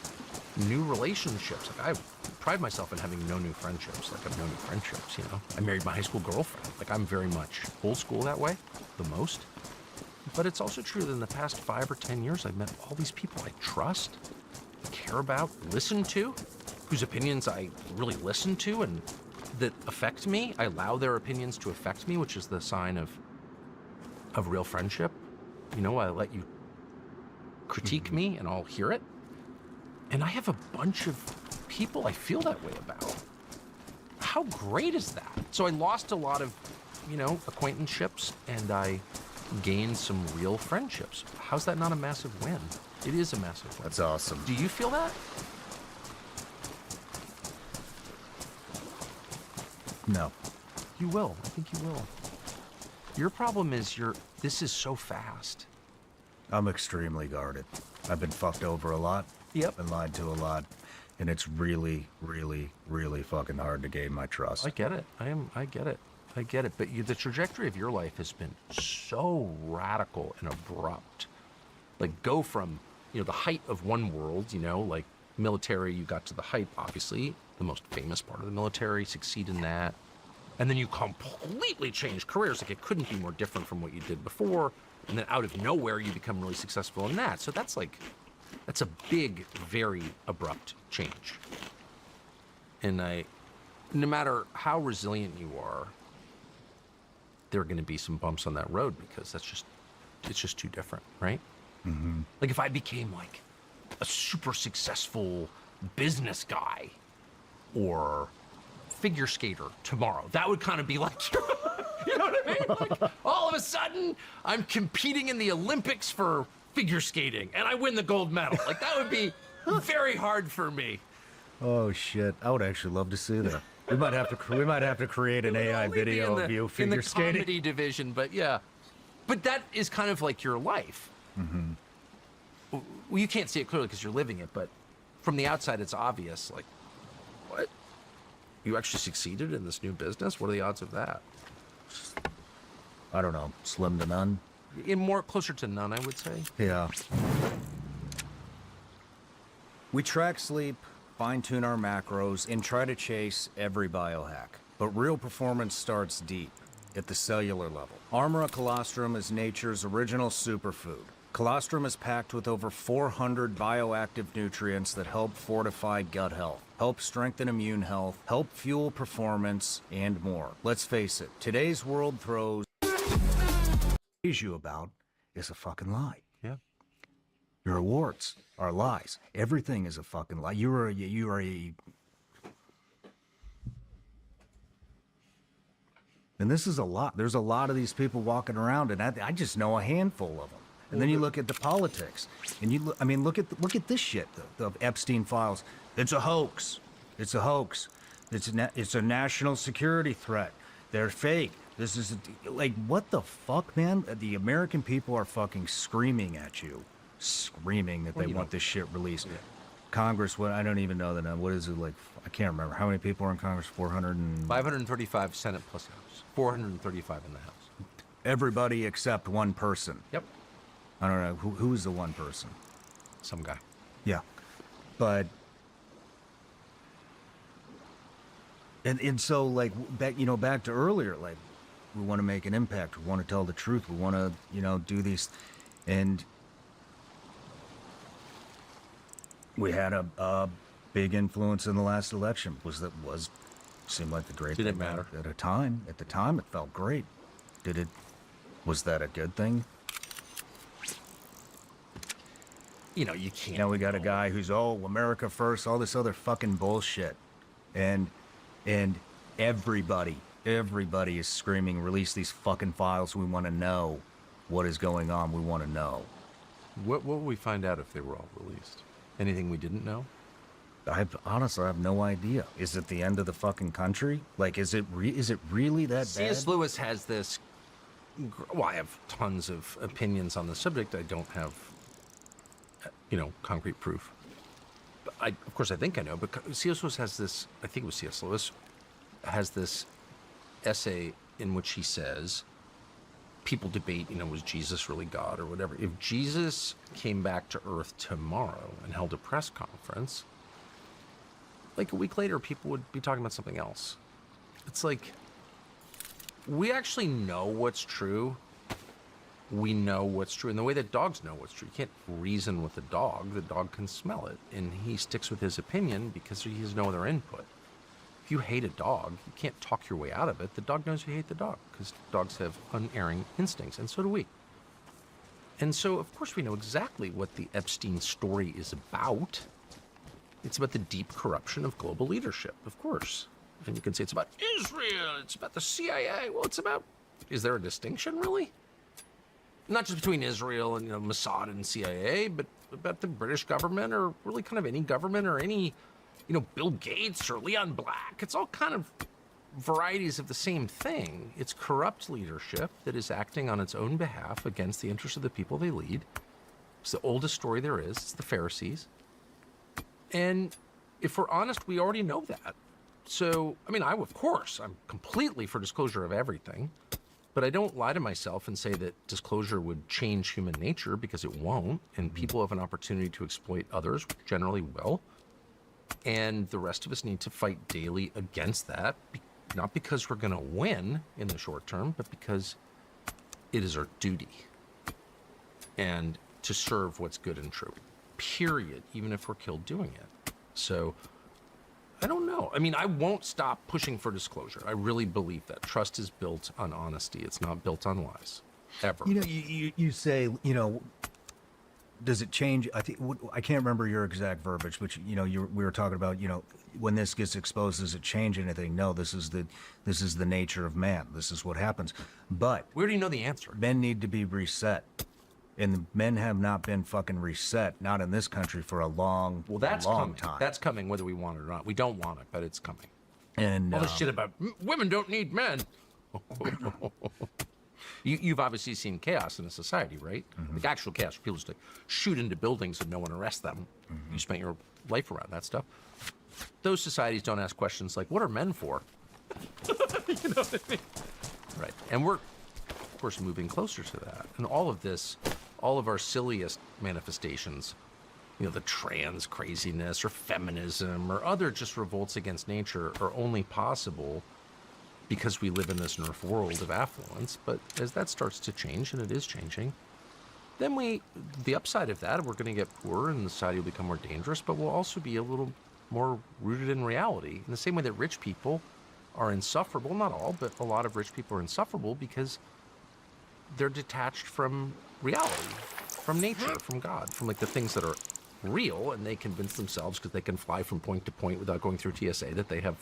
new relationships. Like, I pride myself in having no new friendships. Like, I've no new friendships, I married my high school girlfriend. Like, I'm very much old school that way, the most. But it's also true that in the past 5 or 10 years, I've met all these people I trust, care about, listen to, whose opinions I really listen to and that affect me. I allow their opinions to affect me, which is the sign of real friendship. I let you critique me and I'll hear it. And I have a bunch of people I feel that way about. How great is that? So I lost a lot of, acquaintanceships, and I gain some real friendships. How's that not a massive win? It is a massive win. That's awesome. Do you feel that? No. You will. I think you will. Your problem is this is so fast. I'm extremely guarded. I've been fucked over a lot. Yep. Been lied to a lot. And it's really, really, really fucking hard to gain my trust. I get it. I get it. I get it. But the trajectory of your life has been so radical and abrupt. Like, go from, the height of one world, like military, you got to the height, obviously, the most famous part of the military, succeed in that. And then you completely change careers. Like, it couldn't be more different from what you did before. And then out of nowhere, you become really successful in that. So that's a big, very abrupt change. And no matter how resilient you are, there are going to be some bumps on that road because it's just too different, right? Mm-hmm. Like, if I became like a super successful business guy or figure skater tomorrow, that would kind of be like, you know what I mean? Like, all of a sudden, I'm competing in the Olympics for figure skating and I win the gold medal. Like, that would be very hard for me. Oh shit! I would actually love to see that. We might have to create an AI Only be video of you figure in the skating. comedy division, but yeah. But that is kind of like your life. Mm-hmm. Well, you can't see it clearly because you're living it, but from the outside, it's obvious. Like, what? You actually succeeded in this new business? What are the odds of that? I don't know. Slim to none. Closer to none, I would say. Yeah. We track sleep, fine-tune our macros, and try to chase every biohack. But real performance starts deep, at the cellular level. Armora colostrum is nature's original superfood. Colostrum is packed with over 400 bioactive nutrients that help fortify gut health, help strengthen immune health, help fuel performance, and more. Let's face it, today's world throws you about is a fucking lie. Yeah. Your awards are lies. Everything is a fucking lie. You are a. And this is a lot. There's a lot of these people walking around, and I just know a handful of them. And then you look at the politics, and look at this shit, the Epstein files. It's a hoax. It's a hoax. It's a national security threat. They're fake. This is like, what the fuck, man? The American people are fucking screaming at you, screaming that they want this shit released. Yeah. Congress, I don't even know the number. What is it, like? I can't remember. How many people are in Congress? 535 Senate plus House. 435 in the House. Everybody except one person. Yep. I don't know who is the one person. Some guy. Yeah, but and so, like, back to earlier, like, we want to make an impact. We want to tell the truth. We want to do these, and we had a big influence in the last election. Seemed like the great thing. Did it thing matter? at the time it felt great. Was that a good thing? You can't. Now we got a guy who's, America first, all this other fucking bullshit. And everybody is screaming, release these fucking files. We want to know what is going on. We want to know. What will we find out if they were all released? Anything we didn't know? Honestly, I have no idea. Is it the end of the fucking country? Like, is it really that bad? C.S. Lewis has this. Well, I have tons of opinions on the subject. I don't have, concrete proof. But of course, I think I know. But C.S. Lewis has this. I think it was C.S. Lewis has this essay in which he says, people debate, was Jesus really God or whatever. If Jesus came back to Earth tomorrow and held a press conference, like a week later, people would be talking about something else. It's like, we actually know what's true. We know what's true. And the way that dogs know what's true, you can't reason with a dog. The dog can smell it. And he sticks with his opinion because he has no other input. If you hate a dog, you can't talk your way out of it. The dog knows you hate the dog because dogs have unerring instincts, and so do we. And so, of course, we know exactly what the Epstein story is about. It's about the deep corruption of global leadership, of course. And you can say it's about Israel, it's about the CIA. Well, it's about, is there a distinction, really? not just between Israel and Mossad and CIA, but about the British government, or really kind of any government, or any Bill Gates or Leon Black. It's all kind of varieties of the same thing. It's corrupt leadership that is acting on its own behalf against the interests of the people they lead. It's the oldest story there is. It's the Pharisees. And if we're honest, we already know that. So, I mean, of course, I'm completely for disclosure of everything, but I don't lie to myself and say that disclosure would change human nature, because it won't. And people have an opportunity to exploit others, generally will. And the rest of us need to fight daily against that, not because we're going to win in the short term, but because it is our duty and to serve what's good and true, period, even if we're killed doing it. So I don't know. I mean, I won't stop pushing for disclosure. I really believe that. Trust is built on honesty. It's not built on lies, ever. You say, does it change? I can't remember your exact verbiage, but we were talking about, when this gets exposed, does it change anything? No, this is the nature of man. This is what happens. But we already know the answer. Men need to be reset, and men have not been fucking reset, not in this country, for a long coming. time. That's coming, whether we want it or not. We don't want it, but it's coming. And all this shit about women don't need men. You've obviously seen chaos in a society, right? Mm-hmm. Like actual chaos, where people just shoot into buildings and no one arrests them. Mm-hmm. You spent your life around that stuff. Those societies don't ask questions like, what are men for? You know what I mean? Right. And we're, of course, moving closer to that. And all of this, all of our silliest manifestations, the trans craziness or feminism or other just revolts against nature, are only possible because we live in this nerf world of affluence. But as that starts to change, and it is changing, then the upside of that, we're going to get poorer and society will become more dangerous, but we'll also be a little more rooted in reality. In the same way that rich people are insufferable, not all, but a lot of rich people are insufferable because they're detached from reality, from nature, from God, from the things that are real, and they convince themselves, because they can fly from point to point without going through TSA, that they have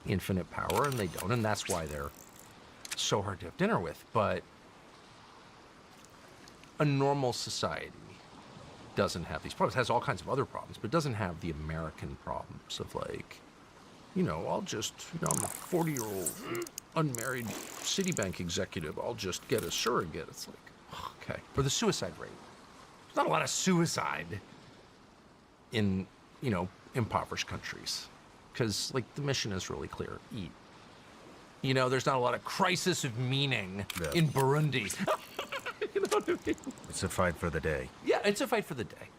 infinite power, and they don't, and that's why they're so hard to have dinner with. But a normal society doesn't have these problems. It has all kinds of other problems, but doesn't have the American problems of I'm a 40-year-old unmarried Citibank executive. I'll just get a surrogate. It's okay. Or the suicide rate. There's not a lot of suicide in, impoverished countries, because the mission is really clear: eat. There's not a lot of crisis of meaning in Burundi. You know what I mean? It's a fight for the day. Yeah, it's a fight for the day.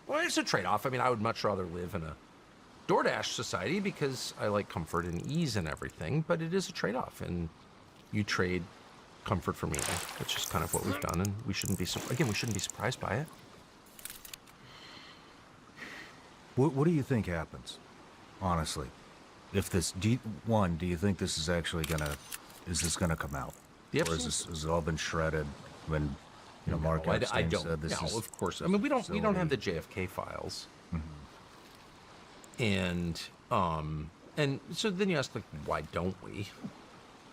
Well, it's a trade-off. I mean, I would much rather live in a DoorDash society because I like comfort and ease and everything, but it is a trade-off, and you trade comfort for meaning. That's just kind of what we've done, and we shouldn't be surprised by it. What do you think happens, honestly? If this, do you think this is actually is this gonna come out? Yep. Or has it all been shredded when, Mark Epstein said this is... No, of course. I mean, we don't have the JFK files. Mm-hmm. And so then you ask, why don't we?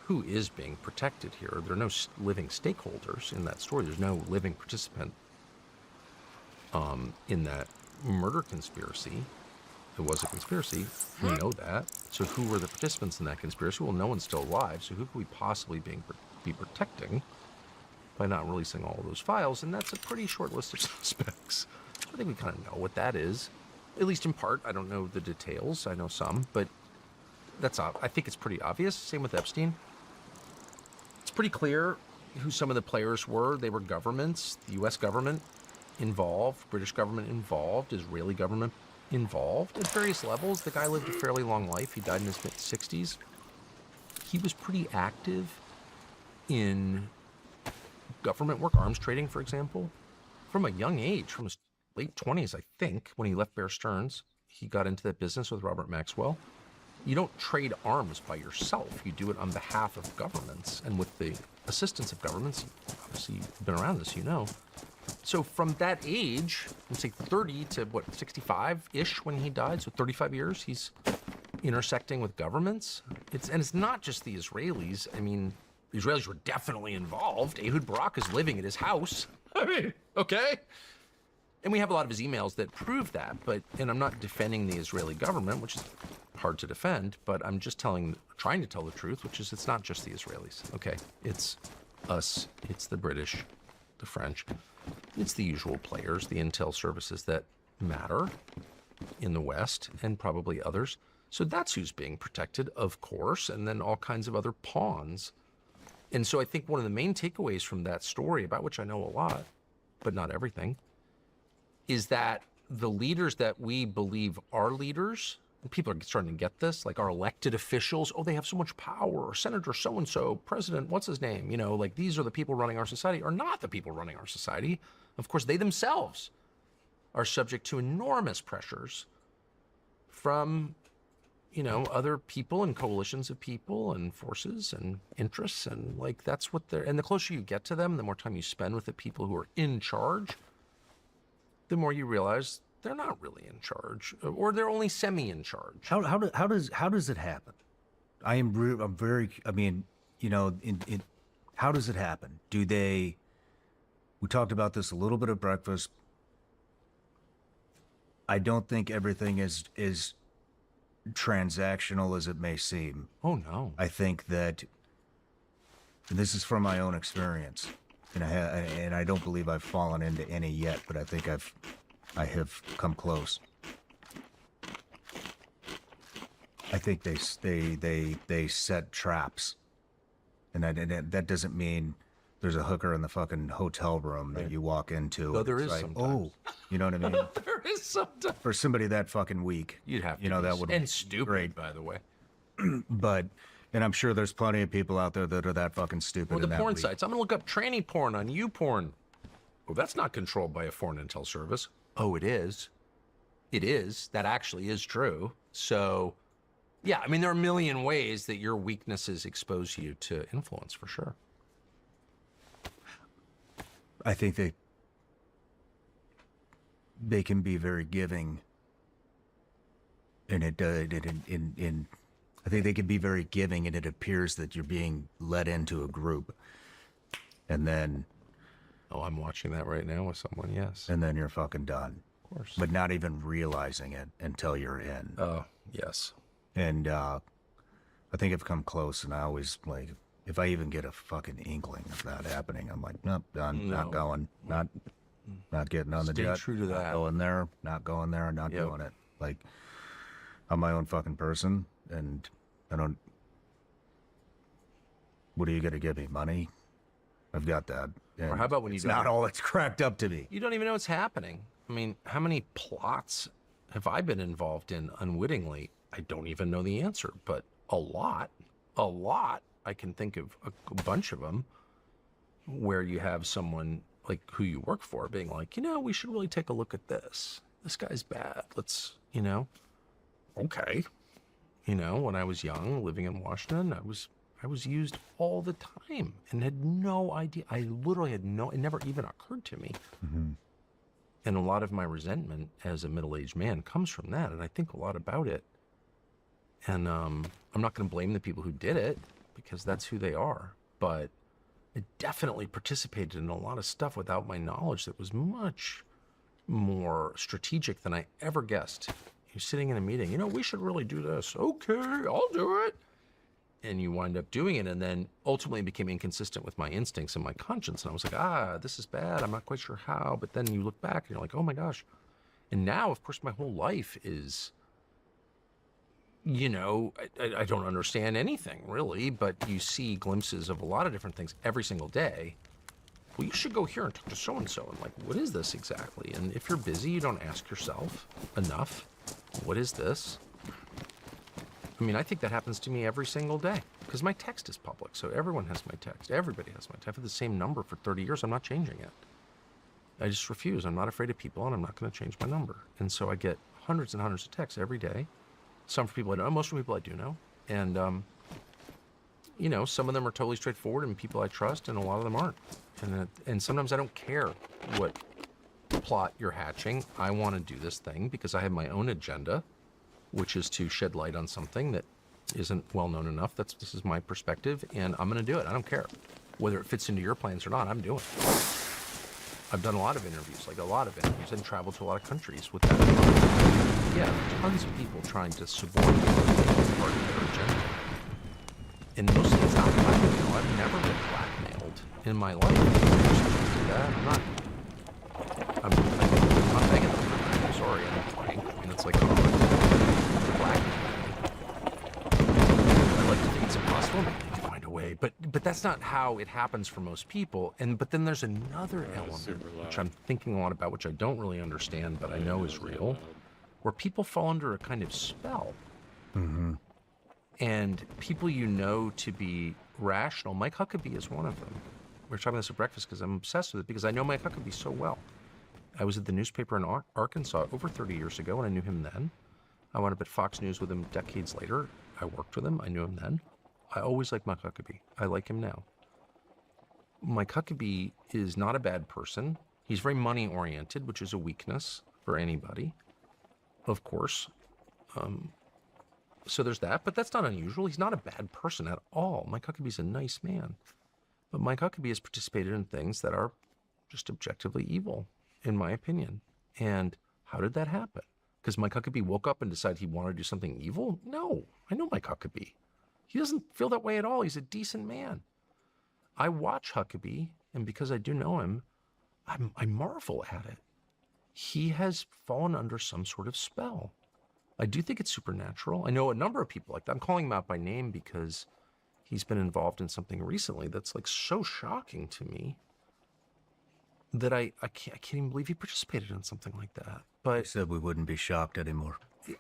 Who is being protected here? There are no living stakeholders in that story. There's no living participant in that murder conspiracy. It was a conspiracy. We know that. So who were the participants in that conspiracy? Well, no one's still alive. So who could we possibly be protecting by not releasing all of those files? And that's a pretty short list of suspects. So I think we kind of know what that is, at least in part. I don't know the details. I know some, but I think it's pretty obvious. Same with Epstein. It's pretty clear who some of the players were. They were governments, the U.S. government involved, British government involved, Israeli government involved at various levels. The guy lived a fairly long life. He died in his mid-60s. He was pretty active in government work, arms trading, for example, from a young age, from his late 20s, I think, when he left Bear Stearns. He got into that business with Robert Maxwell. You don't trade arms by yourself. You do it on behalf of governments and with the assistance of governments. Obviously, you've been around this, So from that age, let's say 30 to 65-ish when he died, so 35 years, he's intersecting with governments. It's not just the Israelis. I mean, The Israelis were definitely involved. Ehud Barak is living at his house. I mean, okay. And we have a lot of his emails that prove that, and I'm not defending the Israeli government, which is hard to defend, but I'm just trying to tell the truth, which is it's not just the Israelis, okay? It's us, it's the British, the French, it's the usual players, the intel services that matter in the West and probably others. So that's who's being protected, of course, and then all kinds of other pawns. And so I think one of the main takeaways from that story, about which I know a lot, but not everything, is that the leaders that we believe are leaders, and people are starting to get this, like our elected officials, oh, they have so much power, or Senator so-and-so, President, what's his name? You know, like these are the people running our society, are not the people running our society. Of course, they themselves are subject to enormous pressures from, you know, other people and coalitions of people and forces and interests. And like, that's what they're, and the closer you get to them, the more time you spend with the people who are in charge, the more you realize they're not really in charge, or they're only semi in charge. How does it happen? I'm very, I mean, you know, how does it happen? We talked about this a little bit at breakfast. I don't think everything is transactional as it may seem. Oh no. I think that, and this is from my own experience, and I don't believe I've fallen into any yet, but I think I have come close. I think they set traps, and that doesn't mean there's a hooker in the fucking hotel room that you walk into. No, there it's is like, sometimes. oh, you know what I mean? There is sometimes. For somebody that fucking weak, You'd have to, you know, be that would and be stupid, great. by the way. But, and I'm sure there's plenty of people out there that are that fucking stupid. Or the and that porn weak. sites. I'm gonna look up tranny porn on YouPorn. Well, that's not controlled by a foreign intel service. Oh, it is. It is. That actually is true. So, yeah, I mean, there are a million ways that your weaknesses expose you to influence, for sure. I think they can be very giving, and I think they can be very giving, and it appears that you're being led into a group, and then Oh, I'm watching that right now with someone, yes. you're fucking done. Of course. But not even realizing it until you're in. Oh, yes. And I think I've come close, and I always, like, if I even get a fucking inkling of that happening, I'm like, nope, done, not going, not getting on the Stay jet. true to that. Not going there, not going there, not Yep. doing it. Like, I'm my own fucking person, and I don't. What are you gonna give me? Money? I've got that. Or how about when you it's don't- not all it's cracked up to be? You don't even know what's happening. I mean, how many plots have I been involved in unwittingly? I don't even know the answer, but a lot. I can think of a bunch of them where you have someone like who you work for being like, you know, we should really take a look at this. This guy's bad. Let's, you know, okay. You know, when I was young, living in Washington, I was used all the time and had no idea. I literally had it never even occurred to me. Mm-hmm. And a lot of my resentment as a middle-aged man comes from that. And I think a lot about it. And I'm not going to blame the people who did it because that's who they are. But I definitely participated in a lot of stuff without my knowledge that was much more strategic than I ever guessed. You're sitting in a meeting, you know, we should really do this. Okay, I'll do it. And you wind up doing it, and then ultimately became inconsistent with my instincts and my conscience. And I was like, this is bad. I'm not quite sure how. But then you look back and you're like, oh my gosh. And now, of course, my whole life is, you know, I don't understand anything really, but you see glimpses of a lot of different things every single day. Well, you should go here and talk to so-and-so. And like, what is this exactly? And if you're busy, you don't ask yourself enough, what is this? I mean, I think that happens to me every single day because my text is public. So everyone has my text. Everybody has my text. I've had the same number for 30 years. I'm not changing it. I just refuse. I'm not afraid of people, and I'm not going to change my number. And so I get hundreds and hundreds of texts every day. Some from people I know, most from people I do know. And, you know, some of them are totally straightforward and people I trust, and a lot of them aren't. And sometimes I don't care what plot you're hatching. I want to do this thing because I have my own agenda, which is to shed light on something that isn't well known enough. This is my perspective, and I'm going to do it. I don't care whether it fits into your plans or not. I'm doing it. I've done a lot of interviews, and traveled to a lot of countries with that. Yeah, tons of people trying to subordinate part of their agenda. And mostly it's not blackmail. I've never been blackmailed in my life. I'm not begging them. I'm sorry, I'm playing. I mean, it's like, oh, blackmail. I'd like to think it's impossible. Maybe they can find a way, but that's not how it happens for most people. But then there's another element which I'm thinking a lot about, which I don't really understand, but I know is real, where people fall under a kind of spell. Mm-hmm. And people you know to be rational, Mike Huckabee is one of them. We were talking about this at breakfast because I'm obsessed with it, because I know Mike Huckabee so well. I was at the newspaper in Arkansas over 30 years ago, and I knew him then. I wound up at Fox News with him decades later. I worked with him. I knew him then. I always liked Mike Huckabee. I like him now. Mike Huckabee is not a bad person. He's very money-oriented, which is a weakness for anybody, of course. So there's that, but that's not unusual. He's not a bad person at all. Mike Huckabee's a nice man. But Mike Huckabee has participated in things that are just objectively evil, in my opinion. And how did that happen? Because Mike Huckabee woke up and decided he wanted to do something evil? No, I know Mike Huckabee. He doesn't feel that way at all. He's a decent man. I watch Huckabee, and because I do know him, I marvel at it. He has fallen under some sort of spell. I do think it's supernatural. I know a number of people like that. I'm calling him out by name because he's been involved in something recently that's like so shocking to me that I can't even believe he participated in something like that. But I said we wouldn't be shocked anymore.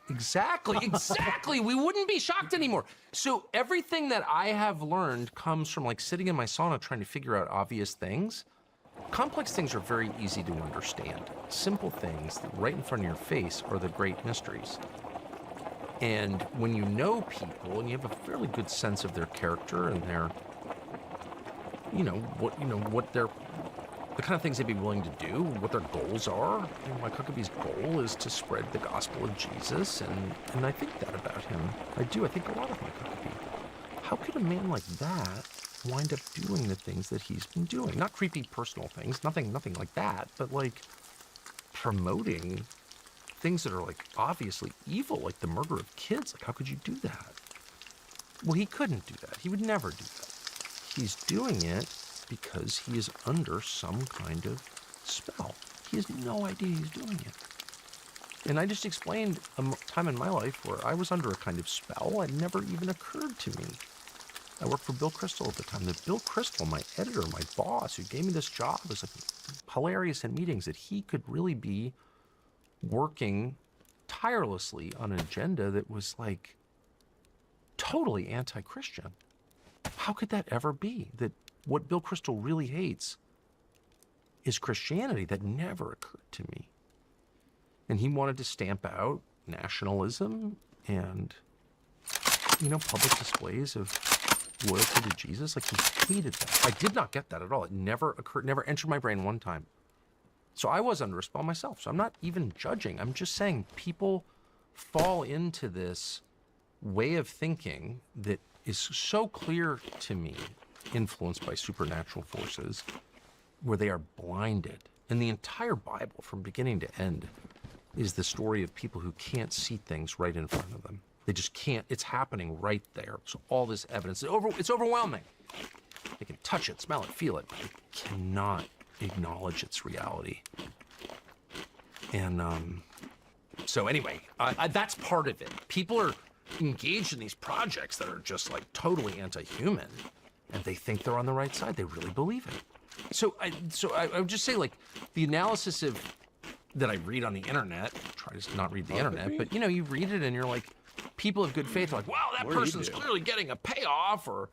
Exactly. We wouldn't be shocked anymore. So everything that I have learned comes from like sitting in my sauna trying to figure out obvious things. Complex things are very easy to understand. Simple things right in front of your face are the great mysteries. And when you know people and you have a fairly good sense of their character and their, what they're, the kind of things they'd be willing to do, what their goals are. Mike Huckabee's goal is to spread the gospel of Jesus, and I think that about him. I do. I think a lot of Mike Huckabee. How could a man like that wind up doing the things that he's been doing? Not creepy personal things, nothing like that, but like promoting things that are like obviously evil, like the murder of kids. Like, how could you do that? Well, he couldn't do that. He would never do that. He's doing it because he is under some kind of spell. He has no idea he's doing it. And I just explained a time in my life where I was under a kind of spell. It never even occurred to me. I worked for Bill Kristol at the time. That Bill Kristol, my editor, my boss, who gave me this job, was hilarious in meetings that he could really be working tirelessly on an agenda that was like totally anti-Christian. How could that ever be? That what Bill Kristol really hates is Christianity. That never occurred to me. And he wanted to stamp out nationalism and, public displays of loyalty to Jesus. Like, he hated that. I did not get that at all. It never occurred, never entered my brain one time. So I was under a spell myself. So I'm not even judging. I'm just saying people fall into this way of thinking that is so clear to me, influenced by supernatural forces, where they are blinded. And the entire Bible, from beginning to end, is the story of people who can't see things right in front of them. They just can't. It's happening right there. So all this evidence, it's overwhelming. They can touch it, smell it, feel it, but they cannot acknowledge its reality. And so anyway, that's part of it. People are engaged in these projects that are just like totally anti-human, and they think they're on the right side. They really believe it. So I would just say, like, the analysis of that I read on the internet, try to not read the internet, but you read it and you're like, people of good faith are like, wow, that person's clearly getting a payoff, or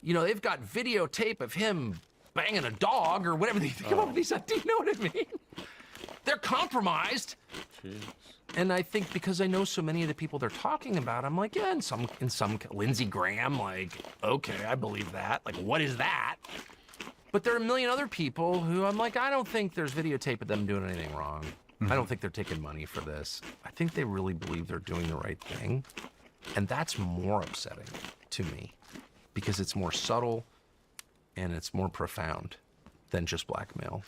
they've got videotape of him banging a dog or whatever they come up with these. Do you know what I mean? They're compromised. Jeez. And I think because I know so many of the people they're talking about, I'm like, yeah, in some Lindsey Graham, like, okay, I believe that. Like, what is that? But there are a million other people who I'm like, I don't think there's videotape of them doing anything wrong. I don't think they're taking money for this. I think they really believe they're doing the right thing. And that's more upsetting to me because it's more subtle and it's more profound than just blackmail.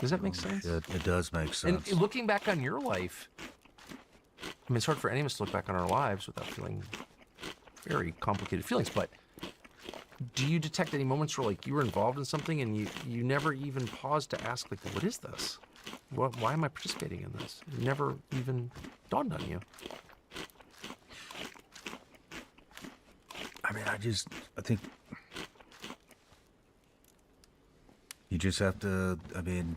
Does that make sense? It does make sense. And looking back on your life, I mean, it's hard for any of us to look back on our lives without feeling very complicated feelings, but do you detect any moments where like you were involved in something and you never even paused to ask like, what is this? Why am I participating in this? It never even dawned on you. I mean, I think you just have to, I mean,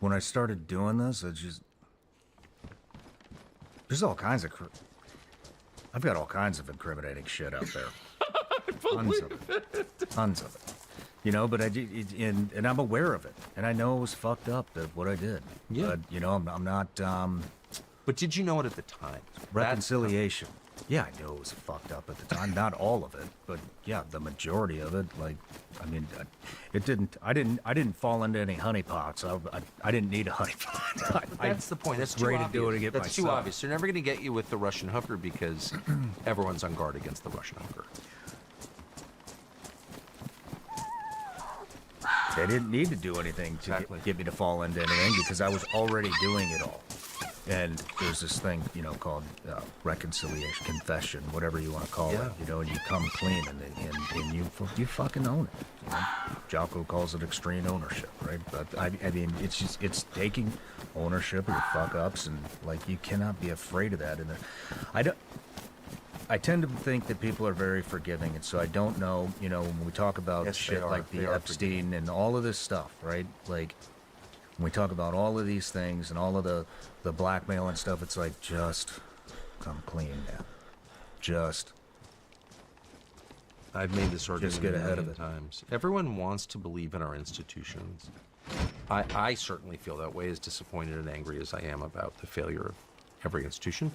when I started doing this, there's all kinds of, I've got all kinds of incriminating shit out there. Tons of it. You know, but and I'm aware of it, and I know it was fucked up that what I did. Yeah. But you know, I'm not But did you know it at the time? reconciliation. Yeah, I knew it was fucked up at the time. Not all of it, but yeah, the majority of it. Like, I mean, it didn't. I didn't fall into any honeypots. I didn't need a honeypot. That's the point. That's too ready obvious. to do it again That's too myself. obvious. They're never going to get you with the Russian hooker because everyone's on guard against the Russian hooker. They didn't need to do anything to Exactly. get me to fall into anything because I was already doing it all. And there's this thing, you know, called reconciliation, confession, whatever you want to call Yeah. it. You know, and you come clean and you fucking own it. You know? Jocko calls it extreme ownership, right? But I mean, it's taking ownership of your fuck ups, and like you cannot be afraid of that. And I tend to think that people are very forgiving, and so I don't know, you know, when we talk about Yes, they shit are. like They the are Epstein and all of this stuff, right? Like, when we talk about all of these things and all of the blackmail and stuff, it's like, just come clean, man. Just I've made this argument get a ahead of million it. times. Everyone wants to believe in our institutions. I certainly feel that way, as disappointed and angry as I am about the failure of every institution.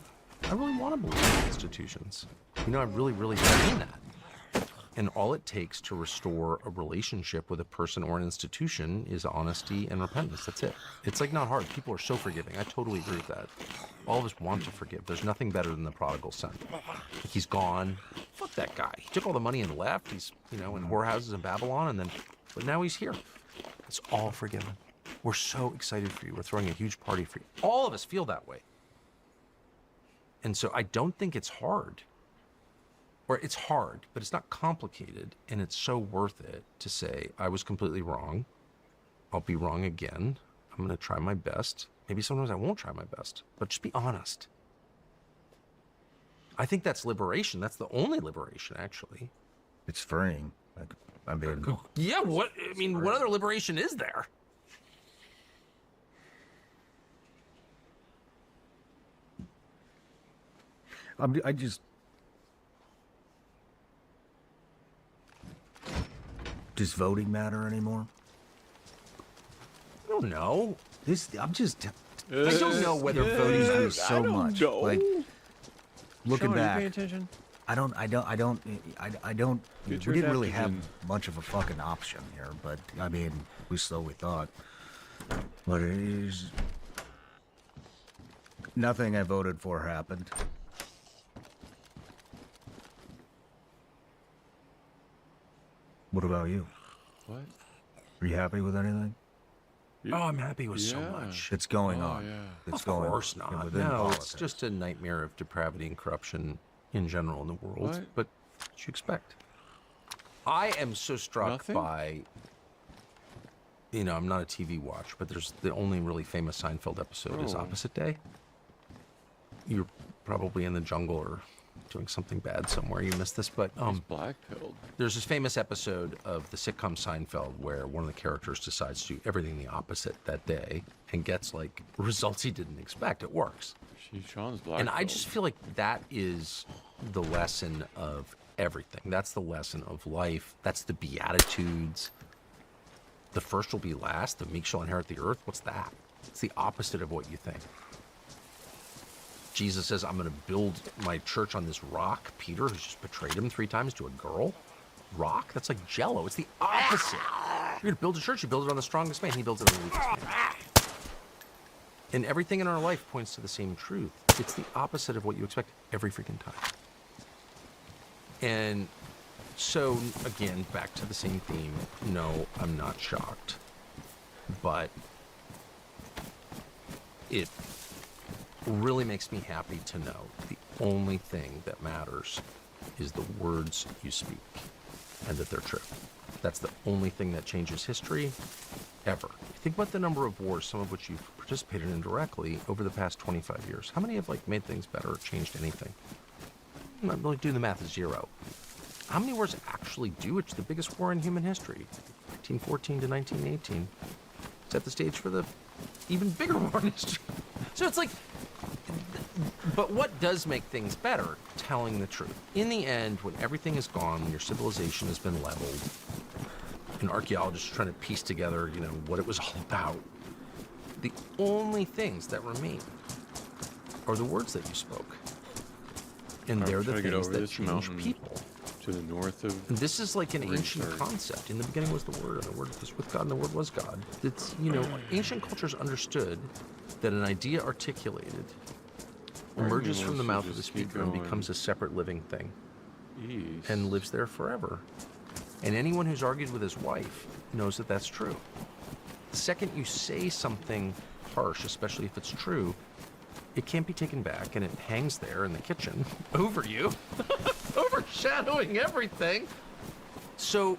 I really want to believe in institutions. You know, I really, really mean that. And all it takes to restore a relationship with a person or an institution is honesty and repentance. That's it. It's like not hard. People are so forgiving. I totally agree with that. All of us want to forgive. There's nothing better than the prodigal son. Like, he's gone. Fuck that guy. He took all the money and left. He's, you know, in whorehouses in Babylon, but now he's here. It's all forgiven. We're so excited for you. We're throwing a huge party for you. All of us feel that way. And so I don't think it's hard. Or it's hard, but it's not complicated, and it's so worth it to say, I was completely wrong. I'll be wrong again. I'm going to try my best. Maybe sometimes I won't try my best, but just be honest. I think that's liberation. That's the only liberation, actually. it's freeing. Like, I mean, Yeah, what other liberation is there? I just. Does voting matter anymore? I don't know. I'm just. I don't know whether voting Voting's matters. so much. Like, looking Sean, are you back, paying attention? I don't. We Get your didn't really have adaptogen. much of a fucking option here, but I mean, we so we thought. But it is. Nothing I voted for happened. What about you? What? Are you happy with anything Oh, I'm happy with so Yeah. much. that's going Oh, on? yeah. That's Of going course on not. within No, politics. it's just a nightmare of depravity and corruption in general in the world. What? But what you expect? I am so struck Nothing? by, you know, I'm not a TV watch, but there's the only really famous Seinfeld episode is Oh. Opposite Day. You're probably in the jungle or doing something bad somewhere. You missed this, but He's black-pilled. there's this famous episode of the sitcom Seinfeld where one of the characters decides to do everything the opposite that day and gets like results he didn't expect. It works. Sean's black. And I just feel like that is the lesson of everything. That's the lesson of life. That's the Beatitudes. The first will be last. The meek shall inherit the earth. What's that? It's the opposite of what you think. Jesus says, I'm going to build my church on this rock. Peter, who's just betrayed him 3 times to a girl. Rock? That's like Jello. It's the opposite. You're going to build a church. You build it on the strongest man. He builds it on the weakest man. And everything in our life points to the same truth. It's the opposite of what you expect every freaking time. And so, again, back to the same theme. No, I'm not shocked. But it really makes me happy to know the only thing that matters is the words you speak and that they're true. That's the only thing that changes history ever. Think about the number of wars, some of which you've participated in directly over the past 25 years. How many have like made things better or changed anything? I'm not really doing the math, is 0. How many wars actually do? It's the biggest war in human history, 1914 to 1918. Set the stage for the even bigger war in history. So it's like, but what does make things better? Telling the truth. In the end, when everything is gone, when your civilization has been leveled, an archaeologist is trying to piece together, what it was all about, the only things that remain are the words that you spoke. And they're the things that change people. To the north of... And this is like an ancient concept. In the beginning was the Word, and the Word was with God, and the Word was God. It's, ancient cultures understood that an idea articulated emerges from the mouth of the speaker and becomes a separate living thing. East. And lives there forever. And anyone who's argued with his wife knows that that's true. The second you say something harsh, especially if it's true, it can't be taken back, and it hangs there in the kitchen over you, overshadowing everything. So,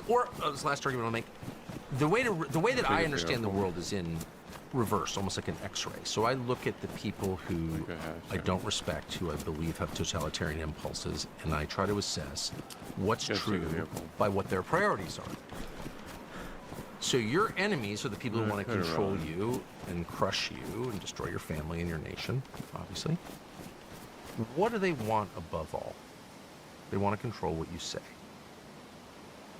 or this last argument I'll make, the way that I understand the world is in reverse, almost like an X-ray. So I look at the people who I don't respect, who I believe have totalitarian impulses, and I try to assess what's true by what their priorities are. So your enemies are the people who want to control you and crush you and destroy your family and your nation, obviously. What do they want above all? They want to control what you say.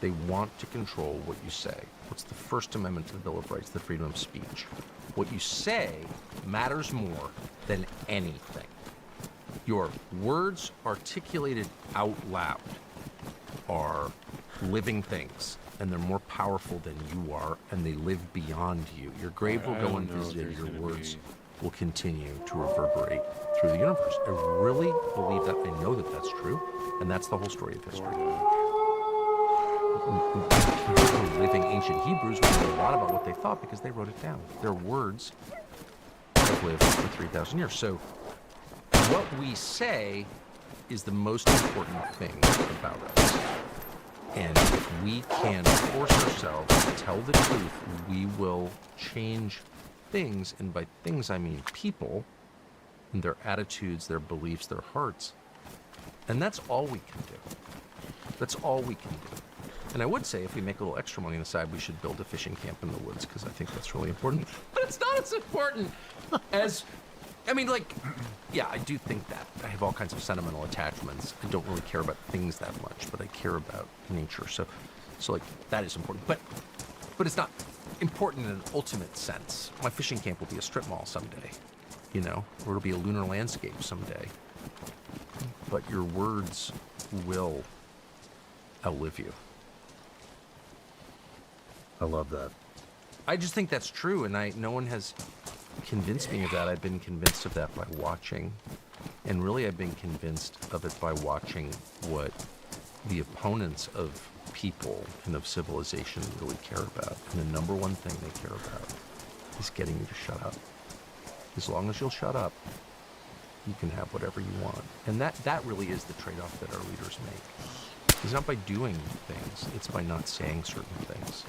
They want to control what you say. What's the First Amendment to the Bill of Rights, the freedom of speech? What you say matters more than anything. Your words articulated out loud are living things, and they're more powerful than you are, and they live beyond you. Your grave will go unvisited, your words will continue to reverberate through the universe. I really believe that. I know that that's true, and that's the whole story of history. Living ancient Hebrews, we know a lot about what they thought because they wrote it down. Their words have lived for 3,000 years. So what we say is the most important thing about us. And if we can force ourselves to tell the truth, we will change things. And by things, I mean people, and their attitudes, their beliefs, their hearts. And that's all we can do. That's all we can do. And I would say if we make a little extra money on the side, we should build a fishing camp in the woods, because I think that's really important. But it's not as important as... yeah, I do think that. I have all kinds of sentimental attachments. I don't really care about things that much, but I care about nature. So that is important. But it's not important in an ultimate sense. My fishing camp will be a strip mall someday, or it'll be a lunar landscape someday. But your words will outlive you. I love that. I just think that's true, and no one has convinced me of that. I've been convinced of that by watching, and really I've been convinced of it by watching what the opponents of people and of civilization really care about. And the number one thing they care about is getting you to shut up. As long as you'll shut up, you can have whatever you want. And that really is the trade-off that our leaders make. It's not by doing things, it's by not saying certain things.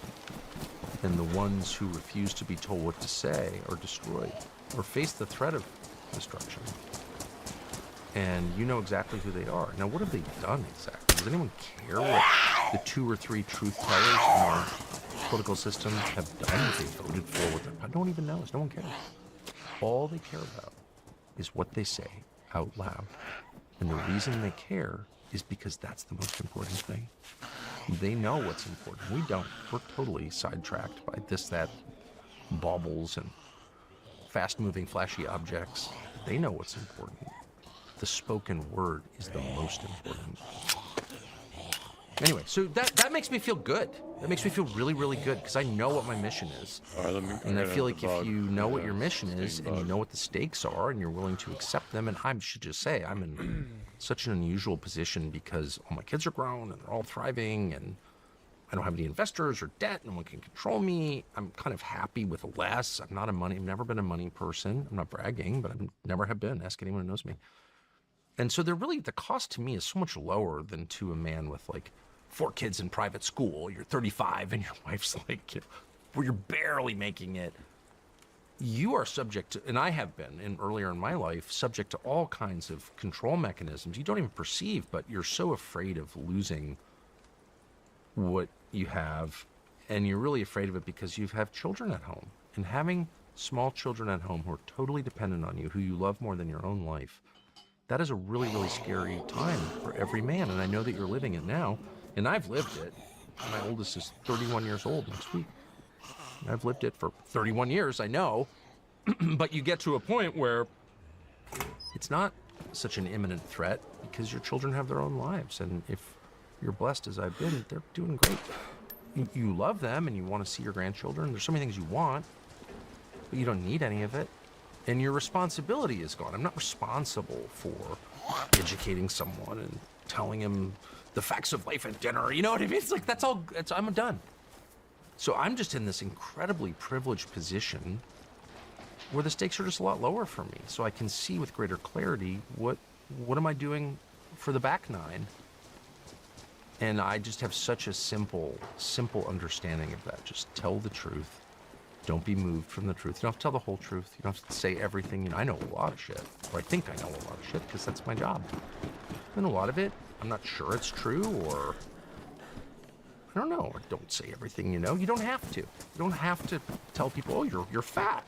And the ones who refuse to be told what to say are destroyed or face the threat of destruction. And you know exactly who they are. Now, what have they done exactly? Does anyone care what the 2 or 3 truth tellers in our political system have done, what they voted for, what they... No one even knows. No one cares. All they care about is what they say out loud. And the reason they care is because that's the most important thing. They know what's important. We don't. We're totally sidetracked by this, that, baubles and fast-moving, flashy objects. They know what's important. The spoken word is the most important. Anyway, so that makes me feel good. That makes me feel really, really good because I know what my mission is. All right, And I feel like if bug. you know what Yeah, your mission is sting and you bug. know what the stakes are and you're willing to accept them, and I should just say I'm in such an unusual position because all my kids are grown and they're all thriving and I don't have any investors or debt. No one can control me. I'm kind of happy with less. I've never been a money person. I'm not bragging, but I never have been. Ask anyone who knows me. And so the cost to me is so much lower than to a man with like 4 kids in private school. You're 35 and your wife's like, where you're barely making it. You are subject to, and I have been earlier in my life, subject to all kinds of control mechanisms you don't even perceive, but you're so afraid of losing what you have. And you're really afraid of it because you have children at home. And having small children at home who are totally dependent on you, who you love more than your own life, that is a really, really scary time for every man. And I know that you're living it now. And I've lived it. My oldest is 31 years old next week. I've lived it for 31 years, I know. But you get to a point where it's not such an imminent threat because your children have their own lives. And if you're blessed as I've been, they're doing great. You love them and you want to see your grandchildren. There's so many things you want, but you don't need any of it. And your responsibility is gone. I'm not responsible for educating someone and telling him the facts of life at dinner. You know what I mean? It's like, I'm done. So I'm just in this incredibly privileged position where the stakes are just a lot lower for me. So I can see with greater clarity, what am I doing for the back nine? And I just have such a simple understanding of that. Just tell the truth. Don't be moved from the truth. You don't have to tell the whole truth. You don't have to say everything. You know, I know a lot of shit, or I think I know a lot of shit because that's my job. And a lot of it, I'm not sure it's true, or I don't know. Or don't say everything you know. You don't have to. You don't have to tell people, oh, you're fat.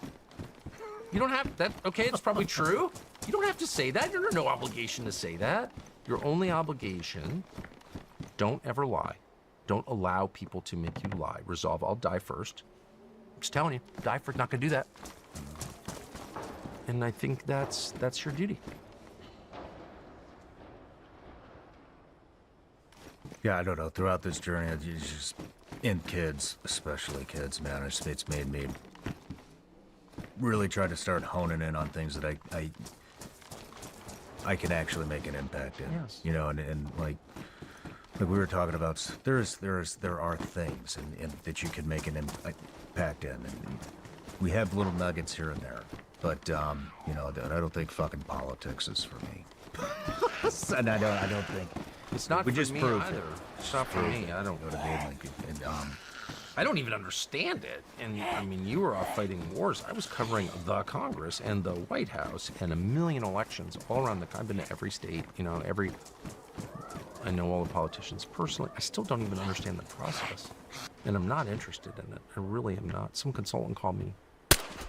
You don't have that. Okay, it's probably true. You don't have to say that. You're under no obligation to say that. Your only obligation, don't ever lie. Don't allow people to make you lie. Resolve, I'll die first. Just telling you, die for not gonna do that. And I think that's your duty. Yeah, I don't know. Throughout this journey, it's just in kids, especially kids, man, it's made me really try to start honing in on things that I can actually make an impact in. Yes. You know, and like we were talking about, there are things and that you can make an impact in, and we have little nuggets here and there, but you know, I don't think fucking politics is for me. And I don't think It's not we for just me proved either. it. It's not for me. I don't. You know what I mean? Like, and, I don't even understand it. And I mean, you were off fighting wars. I was covering the Congress and the White House and a million elections all around I've been to every state. You know, I know all the politicians personally. I still don't even understand the process, and I'm not interested in it. I really am not. Some consultant called me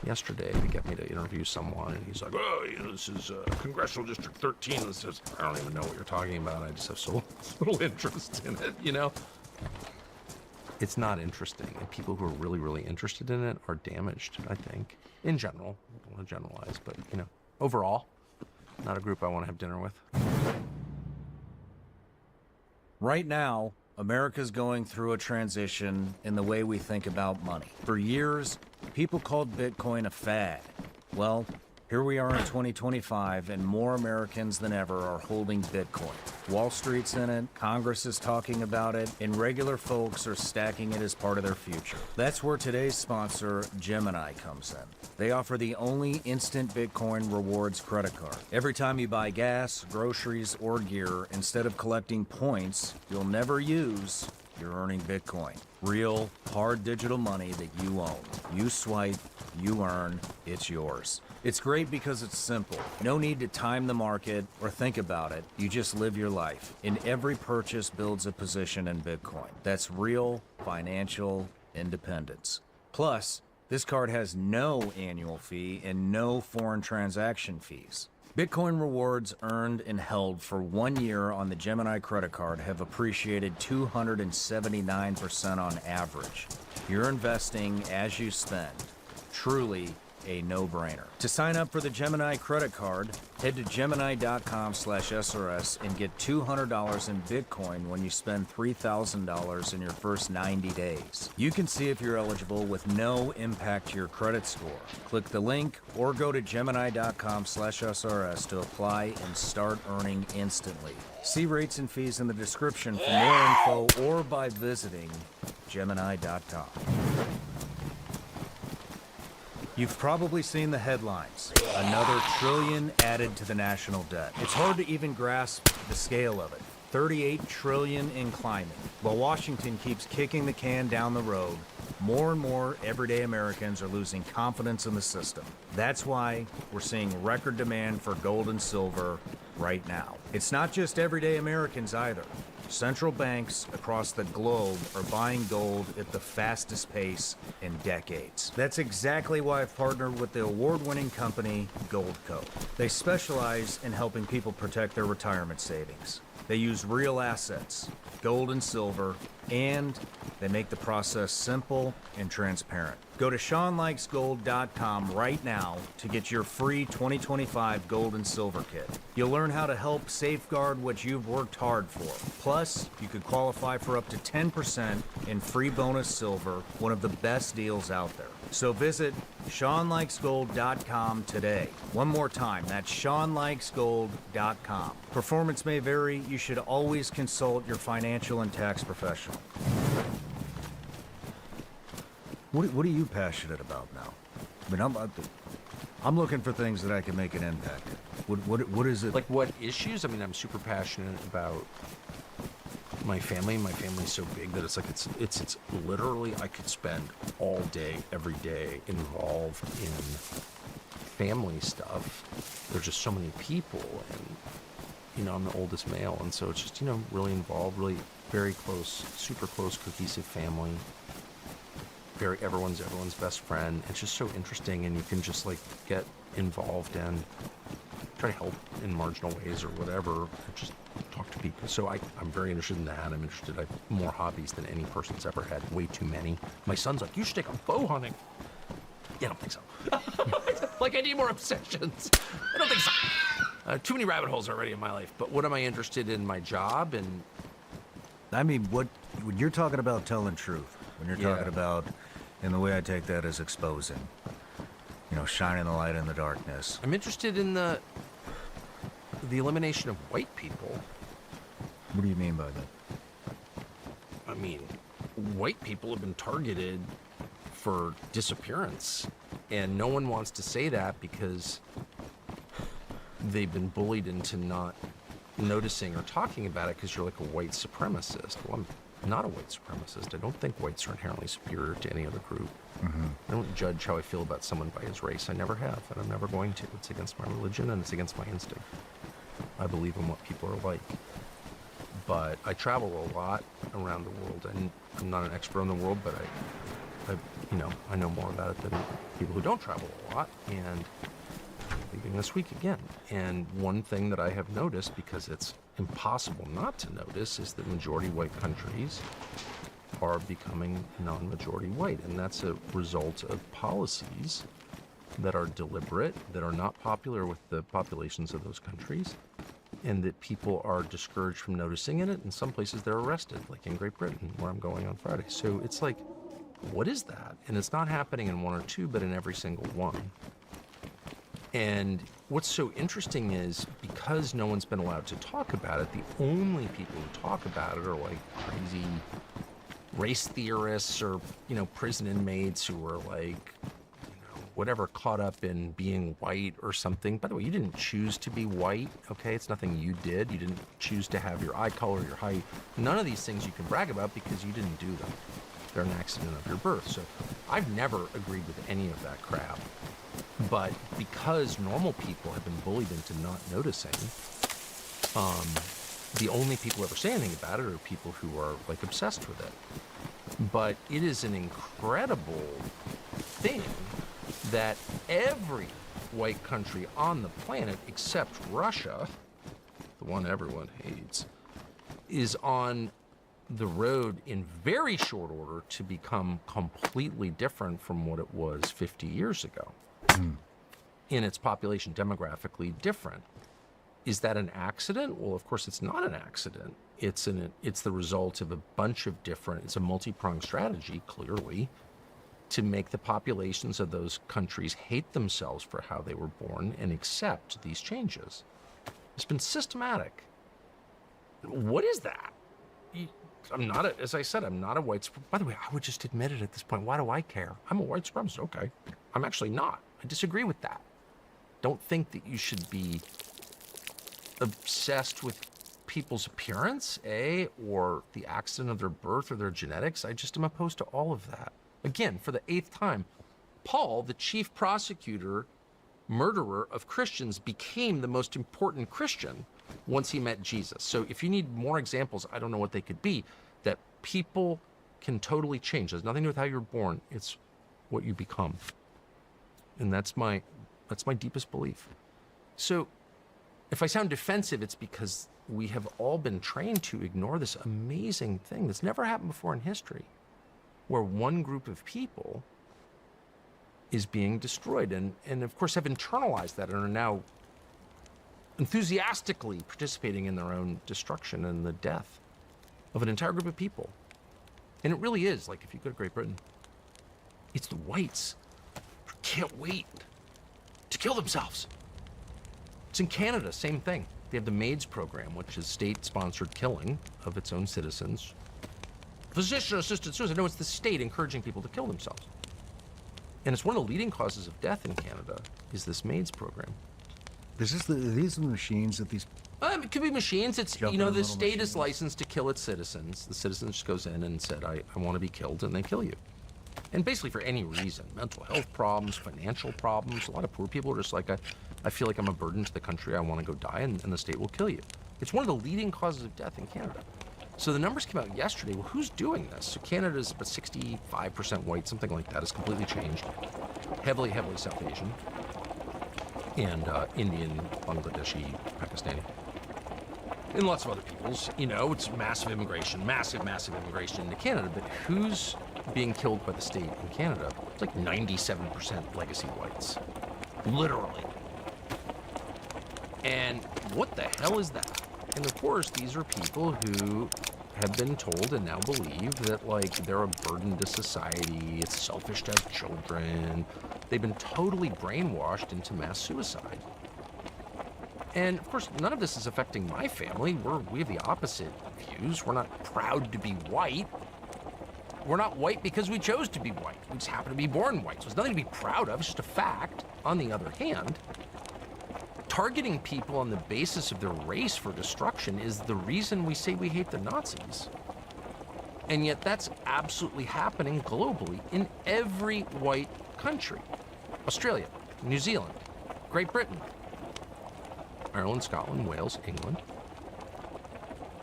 yesterday to get me to interview someone, and he's like, "Oh, you know, this is Congressional District 13." This is, I don't even know what you're talking about. I just have so little interest in it, you know. It's not interesting, and people who are really, really interested in it are damaged, I think, in general. I don't want to generalize, but, you know, overall, not a group I want to have dinner with. Right now, America's going through a transition in the way we think about money. For years, people called Bitcoin a fad. Well, here we are in 2025, and more Americans than ever are holding Bitcoin. Wall Street's in it, Congress is talking about it, and regular folks are stacking it as part of their future. That's where today's sponsor, Gemini, comes in. They offer the only instant Bitcoin rewards credit card. Every time you buy gas, groceries, or gear, instead of collecting points you'll never use, you're earning Bitcoin. Real, hard digital money that you own. You swipe, you earn, it's yours. It's great because it's simple. No need to time the market or think about it. You just live your life. And every purchase builds a position in Bitcoin. That's real financial independence. Plus, this card has no annual fee and no foreign transaction fees. Bitcoin rewards earned and held for 1 year on the Gemini credit card have appreciated 279% on average. You're investing as you spend. Truly, a no-brainer. To sign up for the Gemini credit card, head to Gemini.com/SRS and get $200 in Bitcoin when you spend $3,000 in your first 90 days. You can see if you're eligible with no impact to your credit score. Click the link or go to Gemini.com/SRS to apply and start earning instantly. See rates and fees in the description for more info or by visiting Gemini.com. You've probably seen the headlines. Another trillion added to the national debt. It's hard to even grasp the scale of it. 38 trillion in climbing. While Washington keeps kicking the can down the road, more and more everyday Americans are losing confidence in the system. That's why we're seeing record demand for gold and silver right now. It's not just everyday Americans either. Central banks across the globe are buying gold at the fastest pace in decades. That's exactly why I've partnered with the award-winning company Goldco. They specialize in helping people protect their retirement savings. They use real assets, gold and silver, and they make the process simple and transparent. Go to SeanLikesGold.com right now to get your free 2025 gold and silver kit. You'll learn how to help safeguard what you've worked hard for. Plus, you could qualify for up to 10% in free bonus silver, one of the best deals out there. So visit SeanLikesGold.com today. One more time, that's SeanLikesGold.com. Performance may vary. You should always consult your financial and tax professional. What are you passionate about now? I mean, I'm looking for things that I can make an impact in. What is it? Like what issues? I mean, I'm super passionate about my family. My family's so big that it's literally I could spend all day, every day involved in family stuff. There's just so many people, and I'm the oldest male, and so it's just really involved, really very close, super close, cohesive family. Everyone's best friend. It's just so interesting, and you can just like get involved and try to help in marginal ways or whatever, or just talk to people. So I'm very interested in that. I'm interested. I have more hobbies than any person's ever had, way too many. My son's like, you should take up bow hunting. Yeah, I don't think so. Like, I need more obsessions. I don't think so. Too many rabbit holes already in my life. But what am I interested in my job? And I mean, when you're talking about telling truth, when you're talking about, and the way I take that is exposing, shining the light in the darkness. I'm interested in the elimination of white people. What do you mean by that? I mean, white people have been targeted for disappearance, and no one wants to say that because they've been bullied into not noticing or talking about it because you're like a white supremacist. Well, I'm not a white supremacist. I don't think whites are inherently superior to any other group. Mm-hmm. I don't judge how I feel about someone by his race. I never have, and I'm never going to. It's against my religion, and it's against my instinct. I believe in what people are like. But I travel a lot around the world, and I'm not an expert on the world, but I know more about it than people who don't travel a lot, and I'm leaving this week again. And one thing that I have noticed, because it's impossible not to notice, is that majority white countries are becoming non-majority white, and that's a result of policies that are deliberate, that are not popular with the populations of those countries, and that people are discouraged from noticing in it. In some places they're arrested, like in Great Britain, where I'm going on Friday. So it's like, what is that? And it's not happening in one or two, but in every single one. And what's so interesting is, because no one's been allowed to talk about it, the only people who talk about it are like crazy race theorists or, prison inmates who are like, whatever, caught up in being white or something. By the way, you didn't choose to be white, okay? It's nothing you did. You didn't choose to have your eye color, your height. None of these things you can brag about because you didn't do them. They're an accident of your birth. So I've never agreed with any of that crap. But because normal people have been bullied into not noticing, the only people ever say anything about it are people who are like obsessed with it. But it is an incredible thing that every white country on the planet, except Russia, the one everyone hates, is on the road in very short order to become completely different from what it was 50 years ago in its population, demographically different. Is that an accident? Well, of course, it's not an accident. It's the result of a bunch of different, it's a multi-pronged strategy, clearly, to make the populations of those countries hate themselves for how they were born and accept these changes. It's been systematic. What is that? I'm not, as I said, I'm not a white supremacist. By the way, I would just admit it at this point. Why do I care? I'm a white supremacist. Okay. I'm actually not. I disagree with that. Don't think that you should be obsessed with people's appearance, or the accident of their birth or their genetics. I just am opposed to all of that. Again, for the 8th time, Paul, the chief prosecutor, murderer of Christians, became the most important Christian once he met Jesus. So if you need more examples, I don't know what they could be, that people can totally change. It has nothing to do with how you're born. It's what you become. And that's my deepest belief. So if I sound defensive, it's because we have all been trained to ignore this amazing thing that's never happened before in history, where one group of people is being destroyed, and of course have internalized that and are now enthusiastically participating in their own destruction and the death of an entire group of people. And it really is, like, if you go to Great Britain, it's the whites who can't wait to kill themselves. It's in Canada, same thing. They have the MAIDS program, which is state-sponsored killing of its own citizens. Physician-assisted suicide. No, it's the state encouraging people to kill themselves. And it's one of the leading causes of death in Canada is this MAIDS program. These are the machines that these... It could be machines. It's, Jumping you know, in the little state machines. is licensed to kill its citizens. The citizen just goes in and said, I want to be killed, and they kill you. And basically for any reason, mental health problems, financial problems. A lot of poor people are just like, I feel like I'm a burden to the country. I want to go die, and the state will kill you. It's one of the leading causes of death in Canada. So the numbers came out yesterday. Well, who's doing this? So Canada's about 65% white, something like that. It's completely changed. Heavily, heavily South Asian. And Indian, Bangladeshi, Pakistani. And lots of other peoples. You know, it's massive immigration, massive, massive immigration into Canada. But who's being killed by the state in Canada? It's like 97% legacy whites. Literally. And what the hell is that? And of course, these are people who have been told and now believe that, like, they're a burden to society. It's selfish to have children. They've been totally brainwashed into mass suicide. And of course, none of this is affecting my family. We have the opposite views. We're not proud to be white. We're not white because we chose to be white. We just happen to be born white. So it's nothing to be proud of. It's just a fact. On the other hand, targeting people on the basis of their race for destruction is the reason we say we hate the Nazis. And yet that's absolutely happening globally in every white country. Australia, New Zealand, Great Britain, Ireland, Scotland, Wales, England,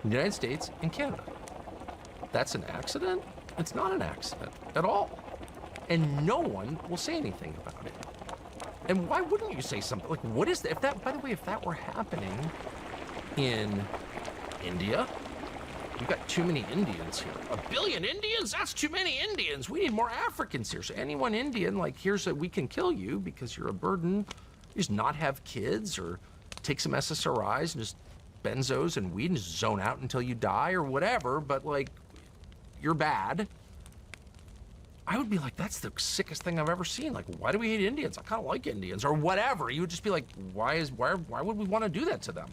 the United States, and Canada. That's an accident? It's not an accident at all. And no one will say anything about it. And why wouldn't you say something? Like, what is that? If that, by the way, if that were happening in India, we've got too many Indians here. 1 billion Indians? That's too many Indians. We need more Africans here. So anyone Indian, like, here's that we can kill you because you're a burden. You just not have kids or take some SSRIs and just benzos and weed and just zone out until you die or whatever. But, like, you're bad. I would be like, that's the sickest thing I've ever seen. Like, why do we hate Indians? I kind of like Indians or whatever. You would just be like, why would we want to do that to them?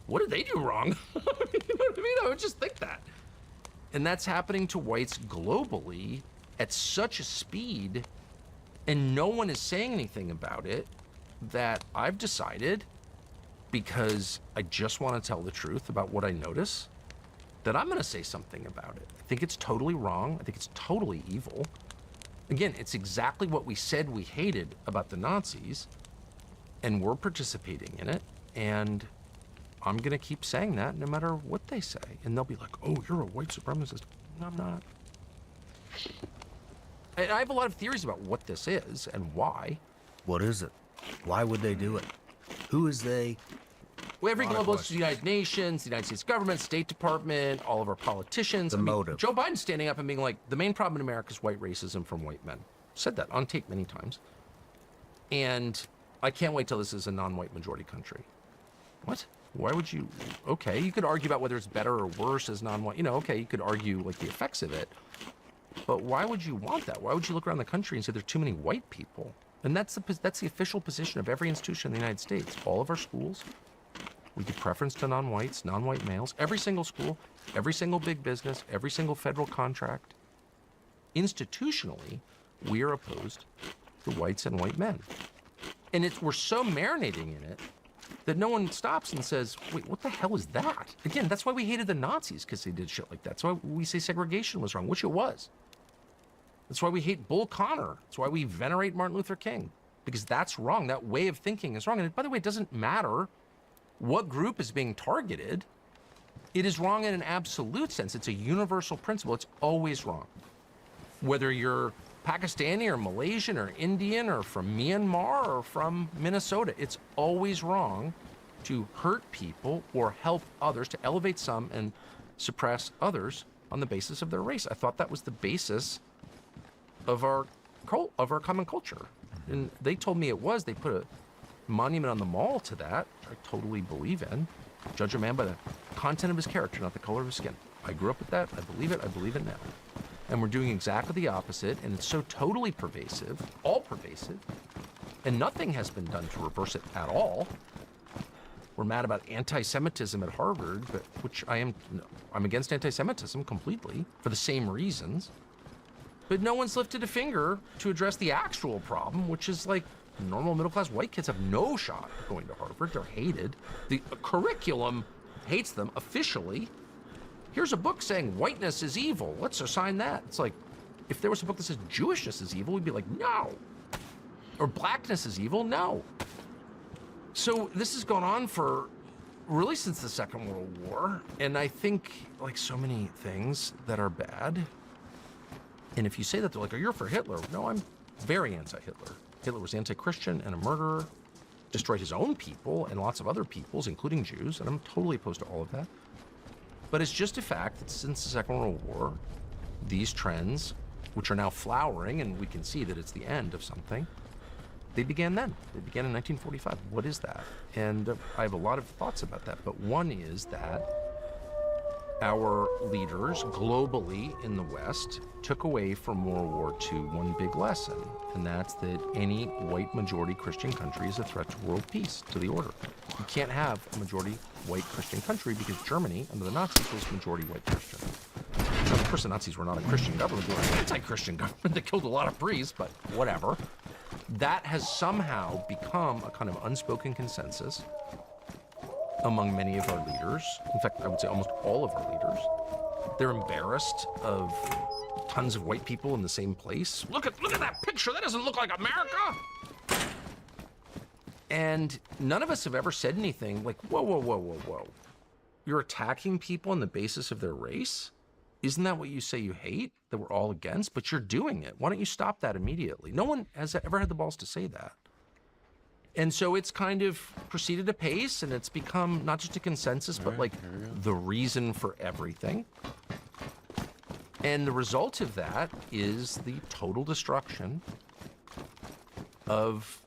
What did they do wrong? You know what I mean? I would just think that. And that's happening to whites globally at such a speed, and no one is saying anything about it, that I've decided, because I just want to tell the truth about what I notice, that I'm going to say something about it. I think it's totally wrong. I think it's totally evil. Again, it's exactly what we said we hated about the Nazis, and we're participating in it, and I'm going to keep saying that no matter what they say. And they'll be like, oh, you're a white supremacist. No, I'm not. And I have a lot of theories about what this is and why. What is it? Why would they do it? Who is they? Well, every Lot of global questions. the United Nations, the United States government, State Department, all of our politicians. The motive. Joe Biden's standing up and being like, the main problem in America is white racism from white men. Said that on tape many times. And I can't wait till this is a non-white majority country. What? Why would you? Okay, you could argue about whether it's better or worse as non-white. Okay, you could argue like the effects of it. But why would you want that? Why would you look around the country and say there's too many white people? And that's the official position of every institution in the United States. All of our schools, we give preference to non-whites, non-white males. Every single school, every single big business, every single federal contract. Institutionally, we are opposed to whites and white men. And we're so marinating in it that no one stops and says, wait, what the hell is that? Again, that's why we hated the Nazis, because they did shit like that. That's why we say segregation was wrong, which it was. That's why we hate Bull Connor. That's why we venerate Martin Luther King, because that's wrong. That way of thinking is wrong. And by the way, it doesn't matter what group is being targeted. It is wrong in an absolute sense. It's a universal principle. It's always wrong. Whether you're Pakistani or Malaysian or Indian or from Myanmar or from Minnesota, it's always wrong to hurt people or help others, to elevate some and suppress others on the basis of their race. I thought that was the basis of our common culture. And they told me it was. They put a monument on the mall to that, which I totally believe in. Judge a man by the content of his character, not the color of his skin. I grew up with that. I believe it. I believe it now. And we're doing exactly the opposite, and it's so totally pervasive, all pervasive, and nothing has been done to reverse it at all. We're mad about anti-Semitism at Harvard, but I'm against anti-Semitism completely for the same reasons. But no one's lifted a finger to address the actual problem, which is like normal middle-class white kids have no shot at going to Harvard. They're hated. The curriculum hates them officially. Here's a book saying whiteness is evil. Let's assign that. It's like, if there was a book that says Jewishness is evil, we'd be like, no. Or blackness is evil, no. So this has gone on for really since the Second World War. And I think, like so many things that are bad, and if you say that, they're like, oh, you're for Hitler. No, I'm very anti-Hitler. Hitler was anti-Christian and a murderer, destroyed his own people and lots of other peoples, including Jews, and I'm totally opposed to all of that. But it's just a fact that since the Second World War, these trends, which are now flowering, and we can see that it's the end of something, they began then. They began in 1945. What is that? And I have a lot of thoughts about that, but one is that our leaders globally in the West took away from World War II one big lesson, and that's that any white majority Christian country is a threat to world peace, to the order. You can't have a majority white Christian country because Germany, under the Nazis, was majority white Christian. Now, of course, the Nazis were not a Christian government, they were an anti-Christian government that killed a lot of priests, but whatever. That has somehow become a kind of unspoken consensus among many of our leaders. In fact, I would say almost all of our leaders. They're embarrassed of tons of white people in the same place. Look at that picture. That doesn't look like America. And none of us have ever said anything like, whoa, whoa, whoa, whoa, whoa. You're attacking people on the basis of their race? Isn't that what you say you hate, that we're all against? But you're doing it. Why don't you stop that immediately? No one has ever had the balls to say that. And so it's kind of proceeded apace, and it's become not just a consensus, but like the reason for everything. And the result of that is the total destruction of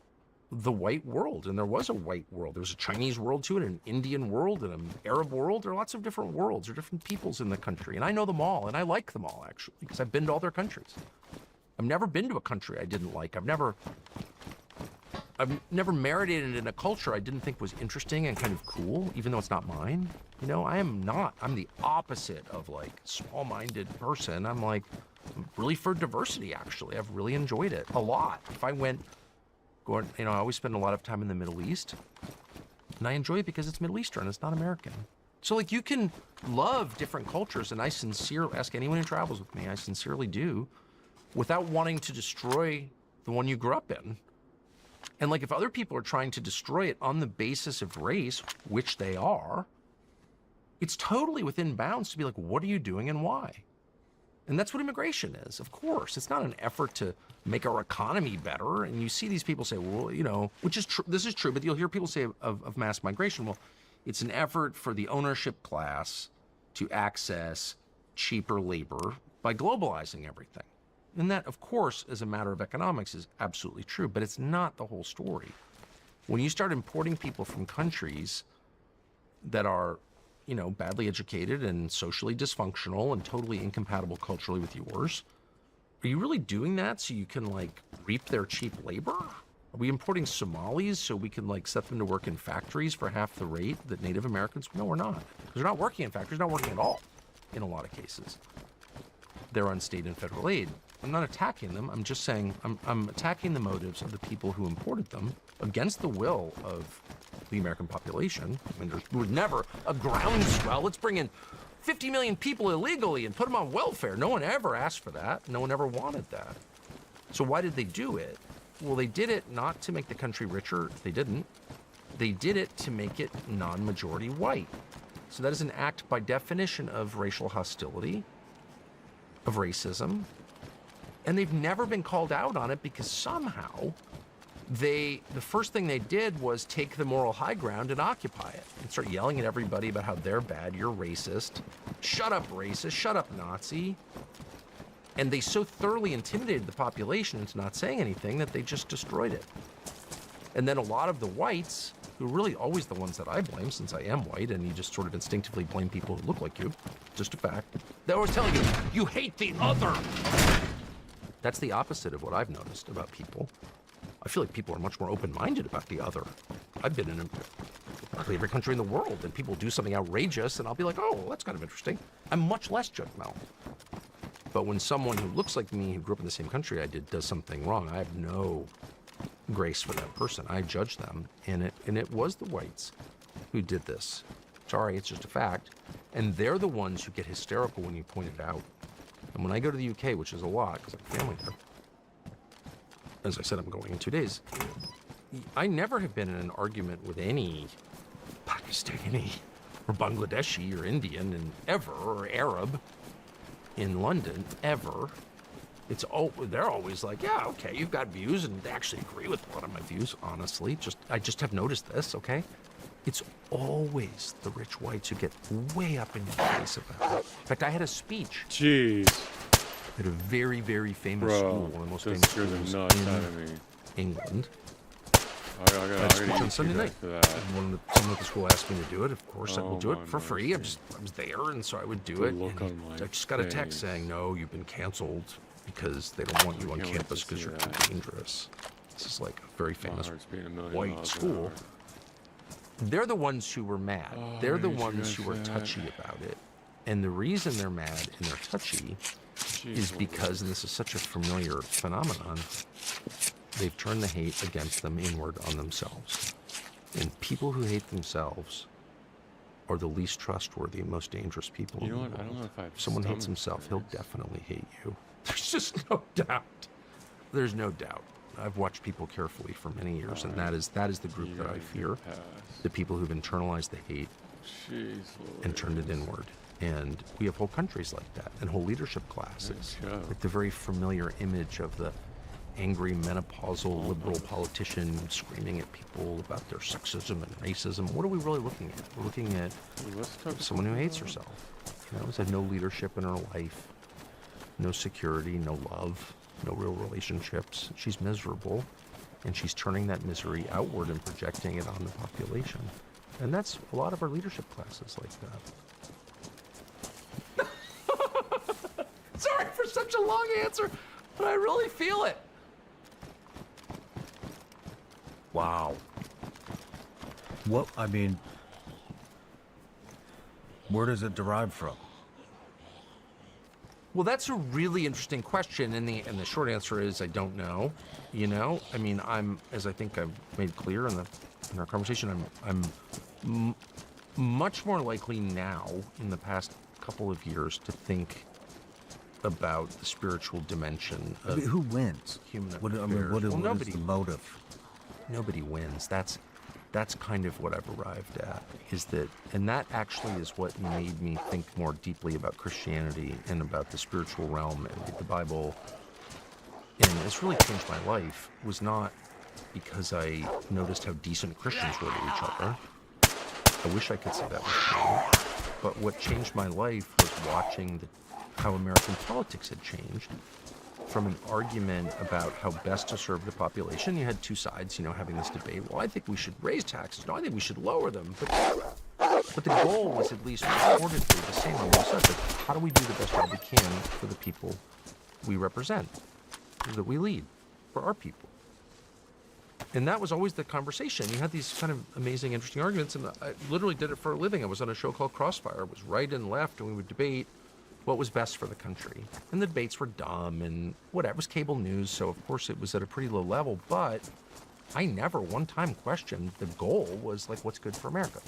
the white world. And there was a white world. There was a Chinese world too, and an Indian world, and an Arab world. There are lots of different worlds or different peoples in the country. And I know them all, and I like them all, actually, because I've been to all their countries. I've never been to a country I didn't like. I've never marinated in a culture I didn't think was interesting and kind of cool, even though it's not mine. You know, I'm the opposite of like small-minded person. I'm really for diversity, actually. I've really enjoyed it a lot. If I went, I always spend a lot of time in the Middle East, and I enjoy it because it's Middle Eastern, it's not American. So like you can love different cultures, and I sincerely, ask anyone who travels with me, I sincerely do, without wanting to destroy the one you grew up in. And like if other people are trying to destroy it on the basis of race, which they are, it's totally within bounds to be like, what are you doing and why? And that's what immigration is, of course. It's not an effort to make our economy better. And you see these people say, well, which is true, this is true, but you'll hear people say of mass migration, well, It's an effort for the ownership class to access cheaper labor by globalizing everything. And that, of course, as a matter of economics, is absolutely true, but it's not the whole story. When you start importing people from countries that are, you know, badly educated and socially dysfunctional and totally incompatible culturally with yours, are you really doing that so you can, like, reap their cheap labor? Are we importing Somalis so we can, like, set them to work in factories for half the rate that Native Americans? No, we're not. Because they're not working in factories, not working at all in a lot of cases. They're on state and federal aid. I'm not attacking them. I'm just saying I'm attacking the motives of the people who imported them against the will of the American population. I mean, there was never a groundswell. Let's bring in 50 million people illegally and put them on welfare. No one ever asked for that. No one ever wanted that. So why did they do it? Well, they did it not to make the country richer. They didn't. They did it to make it non-majority white. So that is an act by definition of racial hostility, of racism. And they've never been called out on it because somehow the first thing they did was take the moral high ground and occupy it and start yelling at everybody about how they're bad, you're racist, shut up racist, shut up Nazi. And they so thoroughly intimidated the population into not saying anything that they just destroyed it. And then a lot of the whites, who are really always the ones that I blame since I am white, and you just sort of instinctively blame people who look like you, just a fact, they're always telling you, you hate the other. That's the opposite of what I've noticed about people. I feel like people are much more open-minded about the other. I've been in practically every country in the world, and people do something outrageous, and I'll be like, oh, well, that's kind of interesting. I'm much less judgmental. But when someone who looks like me, who grew up in the same country I did, does something wrong, I have no grace for that person. I judge them, and it was the whites who did this. Sorry, it's just a fact. And they're the ones who get hysterical when you point it out. And when I go to the UK, which is a lot, because I have family there, as I said, I'm going in 2 days, I never have been in an argument with any Pakistani or Bangladeshi or Indian and ever, or Arab in London, ever. They're always like, yeah, okay, you've got views, and they actually agree with a lot of my views, honestly. I just have noticed this, okay? It's always the rich whites who get way up in your face about it. In fact, I had a speech Jeez. at a very, very famous Bro, school, one of the most just famous scared the schools nuts out in of me. England. I I had a gotta speech eat on Sunday you night. for that. And someone at the school asked me to do it. Of course, I will Oh do it my for free. I mercy. was there, and so I would do The it. look And on my I just got a text face. saying, no, you've been canceled because they don't want you on can't wait campus to because see you're that. too dangerous. This is like a very My famous heart's beating a million white miles an school. hour. They're the ones who were mad. Oh, They're the did you ones guys who were say that? touchy about it. And the reason they're mad and they're touchy Jeez, is Lord. because, and this is such a familiar phenomenon, they've turned the hate against them inward on themselves. And people who hate themselves are the least trustworthy and most dangerous people You in know the what? I world. don't know if I have If someone hates stomach himself, for he'll this. definitely hate you. There's just no doubt. There's no doubt. I've watched people carefully for many years, and that is the group You that I gotta fear. get past. The people who've internalized the hate Jeez, and turned it inward. And we have whole countries like that, and whole leadership classes. Yeah. Like the very familiar image of the angry menopausal liberal politician screaming at people about their sexism and racism. What are we really looking at? We're looking at Let's talk someone who about hates that. herself. You know, has had no leadership in her life, no security, no love, no real relationships. She's miserable, and she's turning that misery outward and projecting it on the population. And that's a lot of our leadership classes like that. Sorry for such a long answer, but I really feel it. Wow. I mean, where does it derive from? Well, that's a really interesting question, and the short answer is I don't know. You know, I mean, as I think I've made clear in our conversation, I'm much more likely now in the past couple of years to think about the spiritual dimension I mean, of who wins? human What affairs. Well, is nobody the motive? Nobody wins. That's kind of what I've arrived at, is that, and that actually is what made me think more deeply about Christianity and about the spiritual realm and the Bible. And it's really changed my life, was not because I noticed how decent Christians were to each other. I wish I could say that was true. But what changed my life was watching how American politics had changed from an argument about how best to serve the population. You had two sides, having this debate. Well, I think we should raise taxes. No, I think we should lower them. But the goal was at least reportedly the same on both sides. Like, how do we do the best job we can for the people we represent, that we lead, for our people? And that was always the conversation. You had these kind of amazing, interesting arguments, and I literally did it for a living. I was on a show called Crossfire. It was right and left, and we would debate what was best for the country. And the debates were dumb and whatever. It was cable news, so of course it was at a pretty low level, but I never one time questioned the goal was like, what's good for America?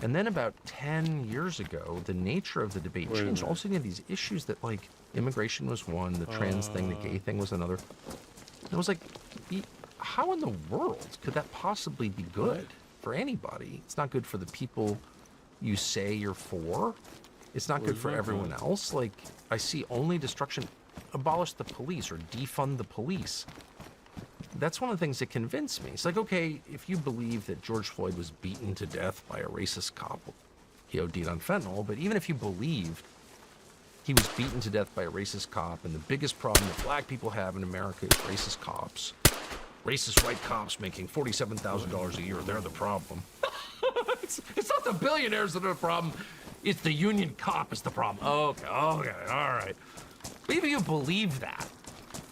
And then about 10 years ago, the nature of the debate changed. All of a sudden you had these issues that like immigration was one, the trans thing, the gay thing was another. And I was like, how in the world could that possibly be good for anybody? It's not good for the people you say you're for. It's not good for everyone else. Like, I see only destruction. Abolish the police or defund the police. That's one of the things that convinced me. It's like, okay, if you believe that George Floyd was beaten to death by a racist cop, he OD'd on fentanyl, but even if you believed he was beaten to death by a racist cop, and the biggest problem that black people have in America is racist cops. Racist white cops making $47,000 a year, they're the problem. It's not the billionaires that are the problem. It's the union cop is the problem. Okay, all right. Maybe you believe that.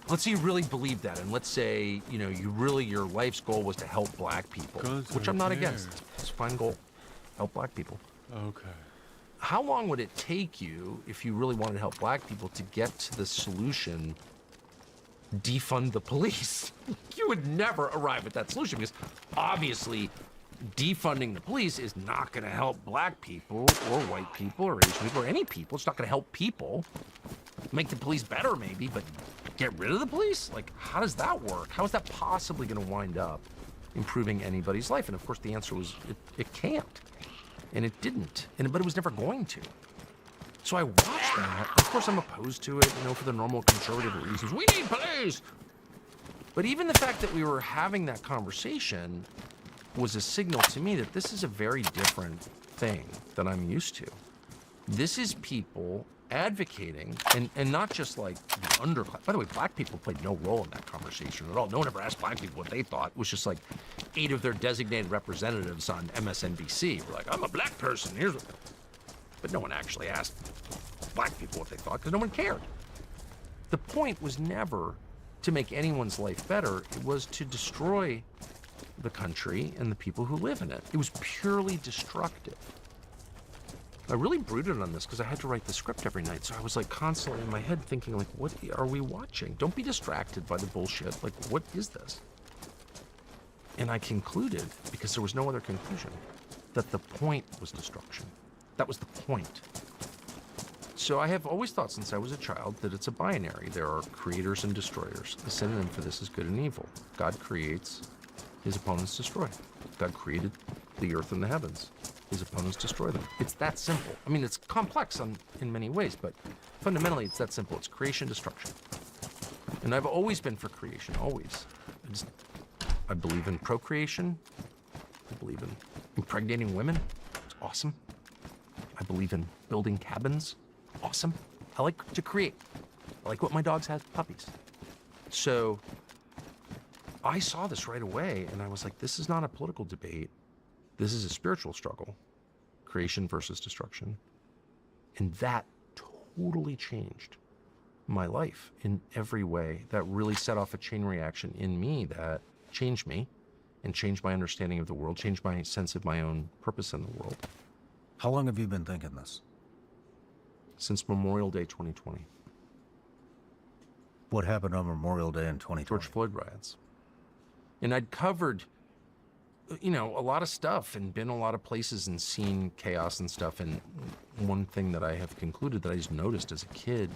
Let's say you really believe that, and let's say, your life's goal was to help black people, which I'm not against. It's a fine goal. Help black people. Okay. How long would it take you, if you really wanted to help black people, to get to the solution, defund the police? You would never arrive at that solution, because obviously defunding the police is not going to help black people or white people or Asian people or any people. It's not going to help people. Make the police better, maybe, but get rid of the police? Like, how does that work? How is that possibly going to wind up improving anybody's life? And of course, the answer was it can't. And it didn't. But it was never going to. So I watched that. Of course, I'm opposed to it, for the normal conservative reasons. We need police! But even the fact that we were having that conversation was a signal to me that this is a very different thing than I'm used to. This is people advocating, and not just like the underclass. By the way, black people played no role in that conversation at all. No one ever asked black people what they thought. It was just like 8 of their designated representatives on MSNBC were like, I'm a black person, here's what... But no one actually asked black people what they thought, because no one cared. The point was never to make anyone's life better. It was to destroy the country and the people who live in it. It was purely destructive. I really brooded on this because I had to write the script every night, so I was like constantly in my head thinking, like, what are we watching? Don't be distracted by the bullshit. Like, what is this? And I concluded, because there was no other conclusion, that the point was destruction. That was the point. So I have always thought since I was a child that it's a binary. There are creators and destroyers. The synonym for this is good and evil. God creates, his opponents destroy. God created the earth and the heavens. His opponents destroy them. It's that simple. I mean, it's complex in many ways, but fundamentally it's that simple. It's creation, destruction. And I've always been for creation, always. I believe in procreation. I believe in impregnating women. It's awesome. I believe in building cabins. Awesome. I like to create. I like what my dogs have, puppies. So I saw this right away, and I was like, this is not a political debate. This is a spiritual struggle, creation versus destruction. And that totally changed my life in every way. That really set off a chain reaction in me that changed me and changed my understanding of the world, changed my sense of my own purpose in the world. How long have you been thinking this? Since Memorial Day 2020. What happened on Memorial Day in 2020? George Floyd riots. And I'd covered a lot of stuff and been a lot of places and seen chaos and stuff. And one thing that I have concluded that I just noticed as a kid,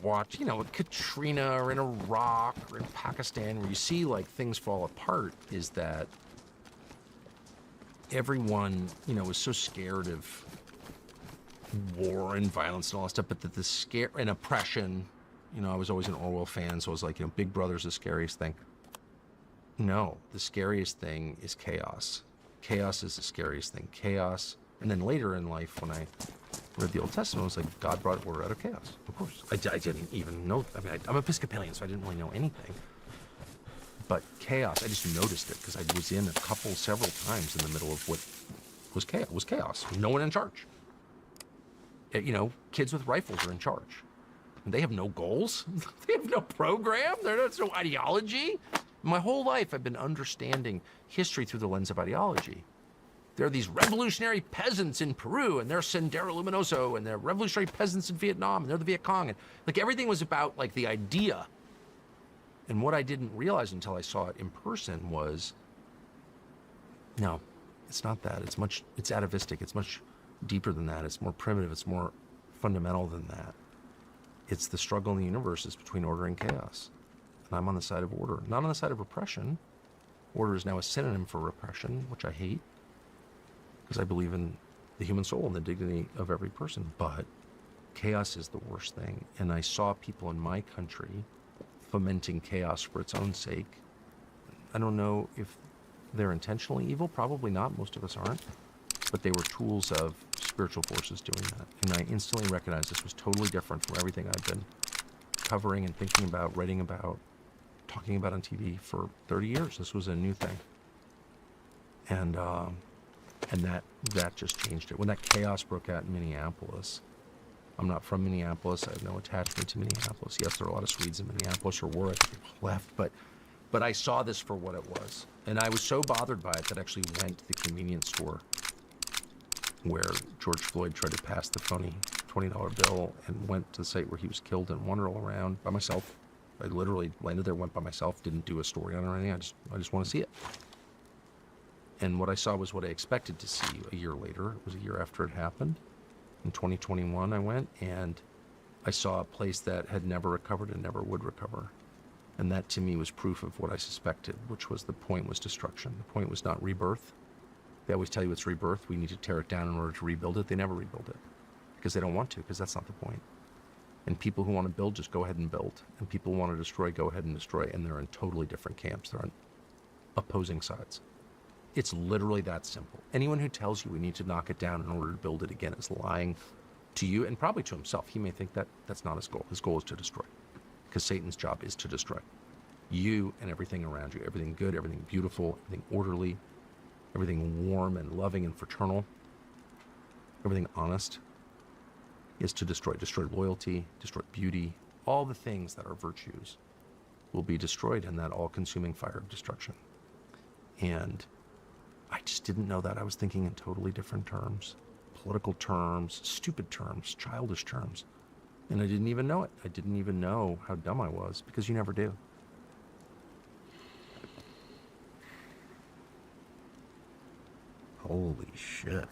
watch, Katrina or in Iraq or in Pakistan, where you see like things fall apart, is that everyone, was so scared of war and violence and all that stuff, but that the scare and oppression, I was always an Orwell fan, so I was like, Big Brother's the scariest thing. No, the scariest thing is chaos. Chaos is the scariest thing. Chaos. And then later in life, when I read the Old Testament, I was like, God brought order out of chaos. Of course. I didn't even know. I mean, I'm Episcopalian, so I didn't really know anything. But chaos, I just noticed it because I was in several times in the middle of what was chaos. No one in charge. Kids with rifles are in charge. And they have no goals. They have no program. There's no ideology. My whole life, I've been understanding history through the lens of ideology. There are these revolutionary peasants in Peru, and they're Sendero Luminoso, and they're revolutionary peasants in Vietnam, and they're the Viet Cong. And like everything was about like the idea. And what I didn't realize until I saw it in person was, no, it's not that. It's atavistic. It's much deeper than that. It's more primitive. It's more fundamental than that. It's the struggle in the universe is between order and chaos. And I'm on the side of order, not on the side of repression. Order is now a synonym for repression, which I hate, because I believe in the human soul and the dignity of every person. But chaos is the worst thing. And I saw people in my country fomenting chaos for its own sake. I don't know if they're intentionally evil, probably not, most of us aren't, but they were tools of spiritual forces doing that. And I instantly recognized this was totally different from everything I've been covering and thinking about, writing about, talking about on TV for 30 years. This was a new thing. And that just changed it. When that chaos broke out in Minneapolis, I'm not from Minneapolis. I have no attachment to Minneapolis. Yes, there are a lot of Swedes in Minneapolis, or were if people left, but I saw this for what it was. And I was so bothered by it that I actually went to the convenience store where George Floyd tried to pass the phony $20 bill and went to the site where he was killed and wandered all around by myself. I literally landed there, went by myself, didn't do a story on it or anything. I just want to see it. And what I saw was what I expected to see a year later. It was a year after it happened. In 2021, I went and I saw a place that had never recovered and never would recover. And that to me was proof of what I suspected, which was the point was destruction. The point was not rebirth. They always tell you it's rebirth. We need to tear it down in order to rebuild it. They never rebuild it because they don't want to, because that's not the point. And people who want to build, just go ahead and build. And people who want to destroy, go ahead and destroy. And they're in totally different camps. They're on opposing sides. It's literally that simple. Anyone who tells you we need to knock it down in order to build it again is lying to you and probably to himself. He may think that that's not his goal. His goal is to destroy, because Satan's job is to destroy you and everything around you, everything good, everything beautiful, everything orderly, everything warm and loving and fraternal, everything honest is to destroy. Destroy loyalty, destroy beauty, all the things that are virtues will be destroyed in that all-consuming fire of destruction. And I just didn't know that. I was thinking in totally different terms, political terms, stupid terms, childish terms. And I didn't even know it. I didn't even know how dumb I was, because you never do. Holy shit.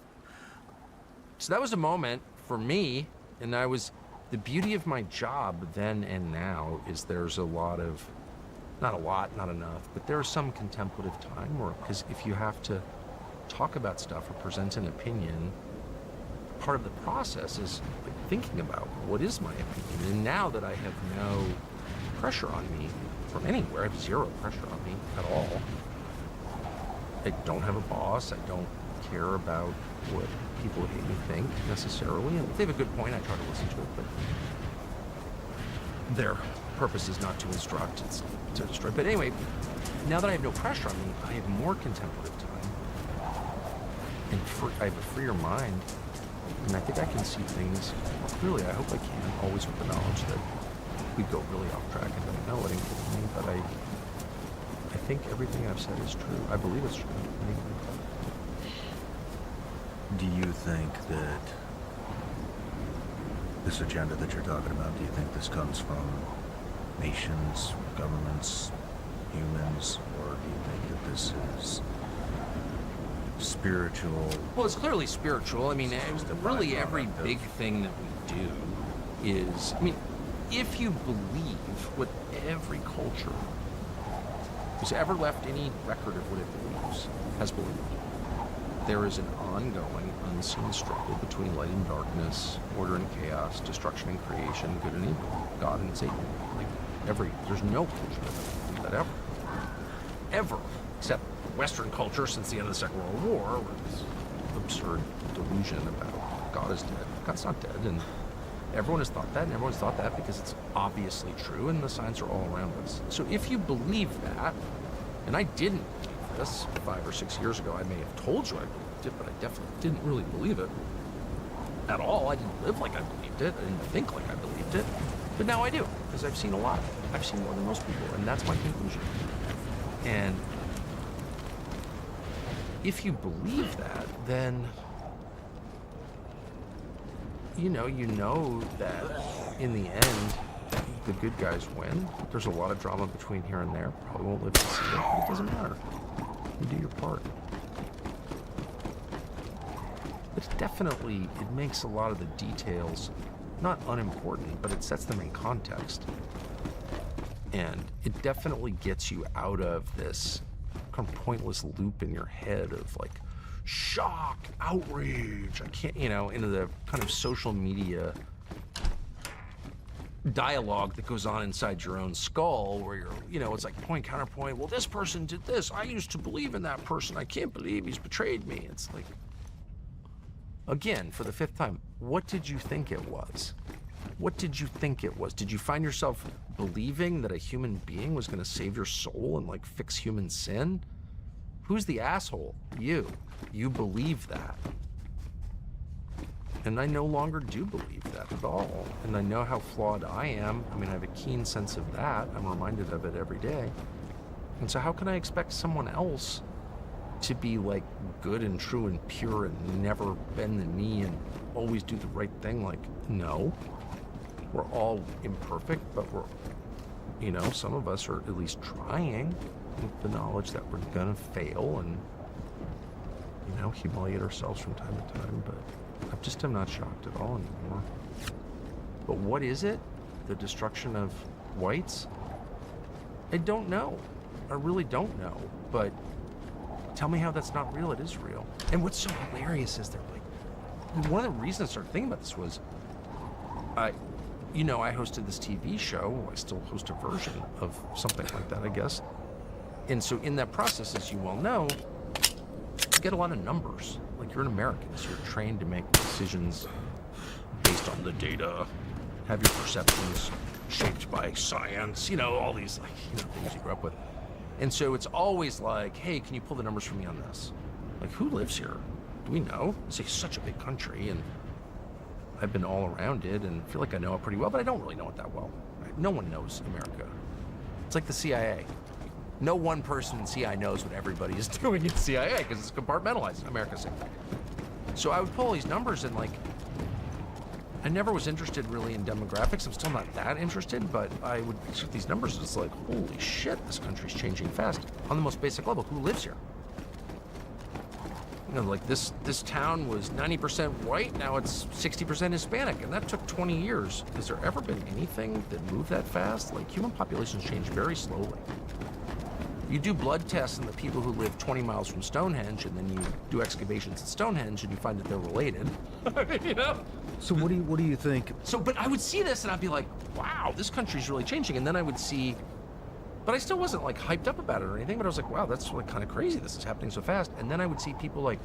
So that was a moment for me, and the beauty of my job then and now is there's a lot of, not a lot, not enough, but there's some contemplative time where, because if you have to talk about stuff or present an opinion, part of the process is like thinking about what is my opinion. And now that I have no pressure on me from anywhere, I have zero pressure on me at all. I don't have a boss. I don't care about what people hate me think necessarily. And if they have a good point, I try to listen to it, but their purpose is not to instruct, it's to destroy. But anyway, now that I have no pressure on me, I have more contemplative time. And I have a freer mind. And I think I can see things more clearly. I hope I can, always with the knowledge that we go really off track and don't know anything to me. But I think everything I've said is true. I believe it's true. Do you think that this agenda that you're talking about, do you think this comes from nations, governments, humans, or do you think that this is spiritual? Well, it's clearly spiritual. I mean, really every big thing that we do is, I mean, if you believe what every culture who's ever left any record of what it believes has believed, there is an ongoing, unseen struggle between light and darkness, order and chaos, destruction and creation, good and evil, God and Satan. Like there's no culture that ever. except Western culture since the end of the Second World War, with this absurd delusion about God is dead. God's not dead, and everyone has thought that, and everyone's thought that because it's obviously true, and the signs are all around us. So if you believe that, and I didn't believe this 5 or 6 years ago, I may have told you I believed it, but I definitely didn't really believe it at all. I didn't live like I believed it. I didn't think like I believed it. But now I do, because I've seen a lot. I've seen more than most people, and that's my conclusion. And if you believe that, then you know that in the end, the good guys win. There's a lot of drama between here and there. Probably won't live to see it, but it doesn't matter. You do your part. But definitely, it makes a lot of the details not unimportant, but it sets them in context. And it definitely gets you out of this kind of pointless loop in your head of like shock, outrage, I can't, into the kind of social media dialogue that goes on inside your own skull where you're, it's like point, counterpoint. Well, this person did this. I used to believe in that person. I can't believe he's betrayed me. It's like, again, for the 5th time, what did you think it was? What did you think it was? Did you find yourself believing that a human being was going to save your soul and like fix human sin? Who's the asshole? You. You believe that. And I no longer do believe that at all. And I know how flawed I am. I mean, I have a keen sense of that. I'm reminded of it every day. And so how can I expect someone else to be like good and true and pure and never bend the knee and always do the right thing? Like, no. We're all imperfect, but we're, some of us are at least trying with the knowledge that we're gonna fail and, humiliate ourselves from time to time. But I just am not shocked at all anymore. But what is it? The destruction of whites? I don't know. I really don't know. But tell me how that's not real. It is real. And what's so hilarious is they're like, one of the reasons I started thinking about this was, I hosted this TV show. I still host a version of something like that, I guess. And so in that process, as you well know, you get a lot of numbers. Like, you're an American, so you're trained to make decisions based on the data, have your perceptions shaped by science, all these things you grew up with. And so it's always like, hey, can you pull the numbers for me on this? Like, who lives here? Do we know? It's such a big country, and I've been all around it and feel like I know it pretty well, but I don't really know it that well. Right? No one knows America. It's like the CIA. No one person in CIA knows what everybody is doing in CIA because it's compartmentalized. America's same thing. So I would pull all these numbers and I never was interested really in demographics. I'm still not that interested, but I would look at these numbers and it's like, holy shit, this country's changing fast. On the most basic level, who lives here? Like this town was 90% white, now it's 60% Hispanic, and that took 20 years. Has there ever been anything that moved that fast? Like, human populations change very slowly. You do blood tests on the people who live 20 miles from Stonehenge, and then you do excavations at Stonehenge, and you find that they're related. So what do you think? So, but I would see this, and I'd be like, wow, this country's really changing. And then I would see, but I still wasn't like hyped up about it or anything, but I was like, wow, that's like kind of crazy. This is happening so fast. And then I would see people like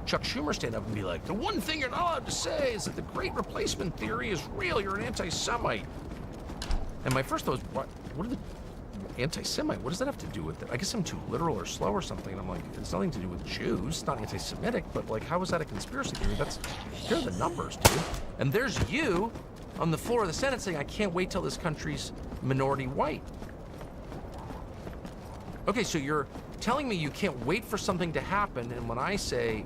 Chuck Schumer stand up and be like, the one thing you're not allowed to say is that the Great Replacement Theory is real. You're an anti-Semite. And my first thought was, what are the anti-Semite? What does that have to do with it? I guess I'm too literal or slow or something. And I'm like, it's nothing to do with Jews. It's not anti-Semitic, but like, how is that a conspiracy theory? Here are the numbers, dude. And there's you on the floor of the Senate saying, I can't wait till this country's minority white. Okay, so you're telling me you can't wait for something to happen, and when I say,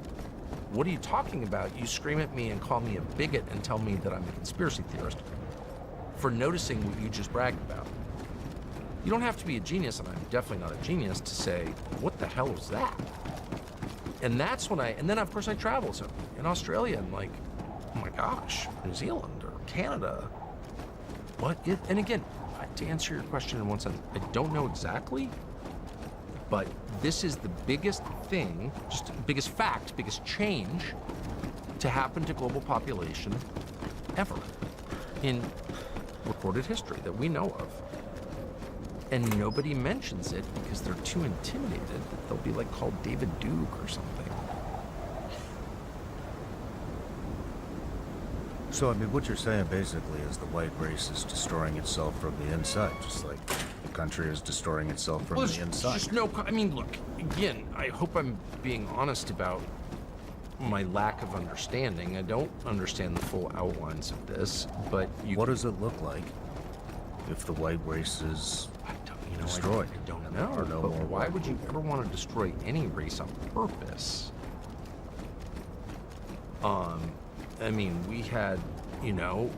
what are you talking about? You scream at me and call me a bigot and tell me that I'm a conspiracy theorist for noticing what you just bragged about. You don't have to be a genius, and I'm definitely not a genius, to say, what the hell is that? And that's when and then of course I travel, so in Australia, and like, oh my gosh, New Zealand or Canada. And again, to answer your question in one sentence, I don't know exactly, but this is the biggest thing, just biggest fact, biggest change to happen to global population ever in recorded history that we know of. And nobody mentions it because they're too intimidated that they'll be like called David Duke or something. So, I mean, what you're saying basically is the white race is destroying itself from the inside, just like the country is destroying itself from Well, the there's inside. just no. I mean, look. Again, I hope I'm being honest about my lack of understanding. I don't understand the full outlines of this, but you. What does it look like if the white race is I don't, you know, destroyed? I don't and there know. are no But more why white would you people? ever want to destroy any race on purpose? I mean, we had, you know,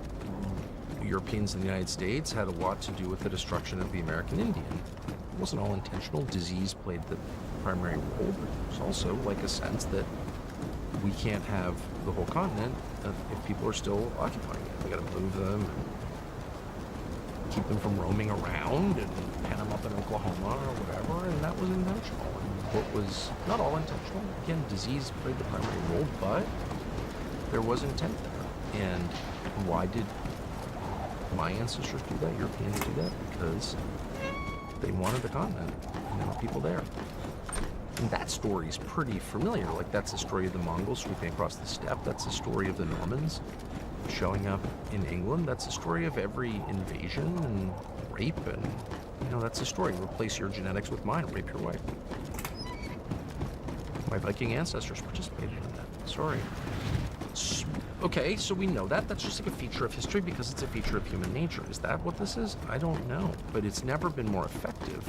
Europeans in the United States had a lot to do with the destruction of the American Indian. It wasn't all intentional. Disease played the primary role, but there's also like a sense that we can't have the whole continent if people are still occupying it. We got to move them and keep them from roaming around and pen them up in Oklahoma or whatever, and that was intentional. And what was not all intentional, again, disease played the primary role, but there was intent there. And why did my ancestors do that, Europeans do that? Because they wanted the continent, and there were people there. And that story is pretty familiar. Like, that's the story of the Mongols sweeping across the steppe. That's the story of the Normans showing up in England. That's the story of every invasion and rape. And, you know, that's the story. Replace your genetics with mine, rape your wife. My Viking ancestors participated in that. Sorry. Okay, so we know that. That's just like a feature of history because it's a feature of human nature. Is that what this is? I don't know. But it's never been more effective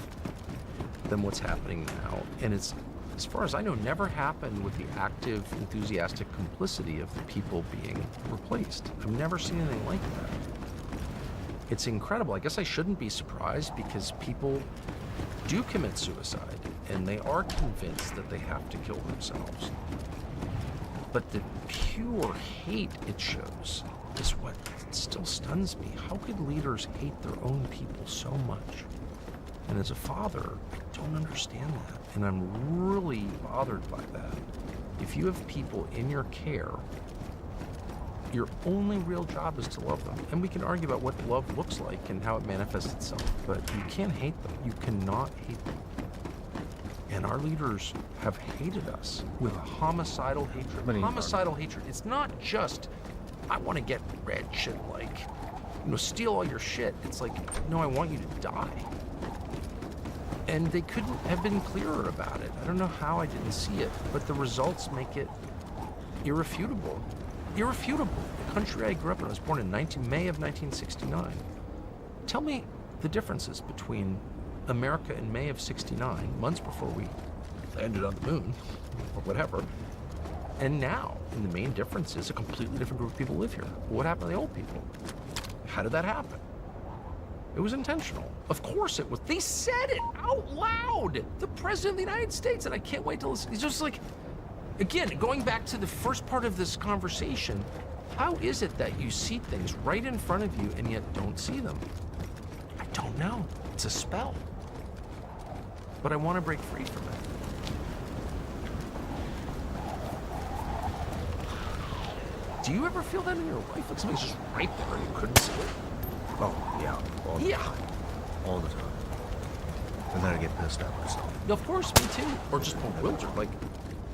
than what's happening now. And it's, as far as I know, never happened with the active, enthusiastic complicity of the people being replaced. I've never seen anything like that. It's incredible. I guess I shouldn't be surprised because people do commit suicide and they are convinced that they have to kill themselves. But the pure hate it shows is what still stuns me. How could leaders hate their own people so much? And as a father, I don't understand that. And I'm really bothered by that. If you have people in your care, your only real job is to love them. And we can argue about what love looks like and how it manifests itself, but you can't hate them. You cannot hate them. And our leaders have hated us with homicidal hatred. Many Homicidal hatred. It's not just, I want to get rich and like, you know, steal all your shit. It's like, no, I want you to die. And they couldn't have been clearer about it. I don't know how I didn't see it, but the results make it irrefutable. Irrefutable. The country I grew up in, I was born in May of 1969. Tell me the differences between America in May of 69, months before we landed on the moon, or whatever, and now. And the main difference is a completely different group of people live here. What happened to the old people? How did that happen? It was intentional. Of course it was. They said it out loud. The President of the United States, and I can't wait to listen. It's just like, again, going back to the first part of this conversation, how is it that you see things right in front of you and yet don't see them? I don't know. It's a spell. But I want to break free from it. Do you ever feel that in your life? Like something's just right there and you couldn't see it? Oh, yeah. All the Yeah. time. All the time. And then I get pissed at myself. Of course, me too. Or just bewildered. Like,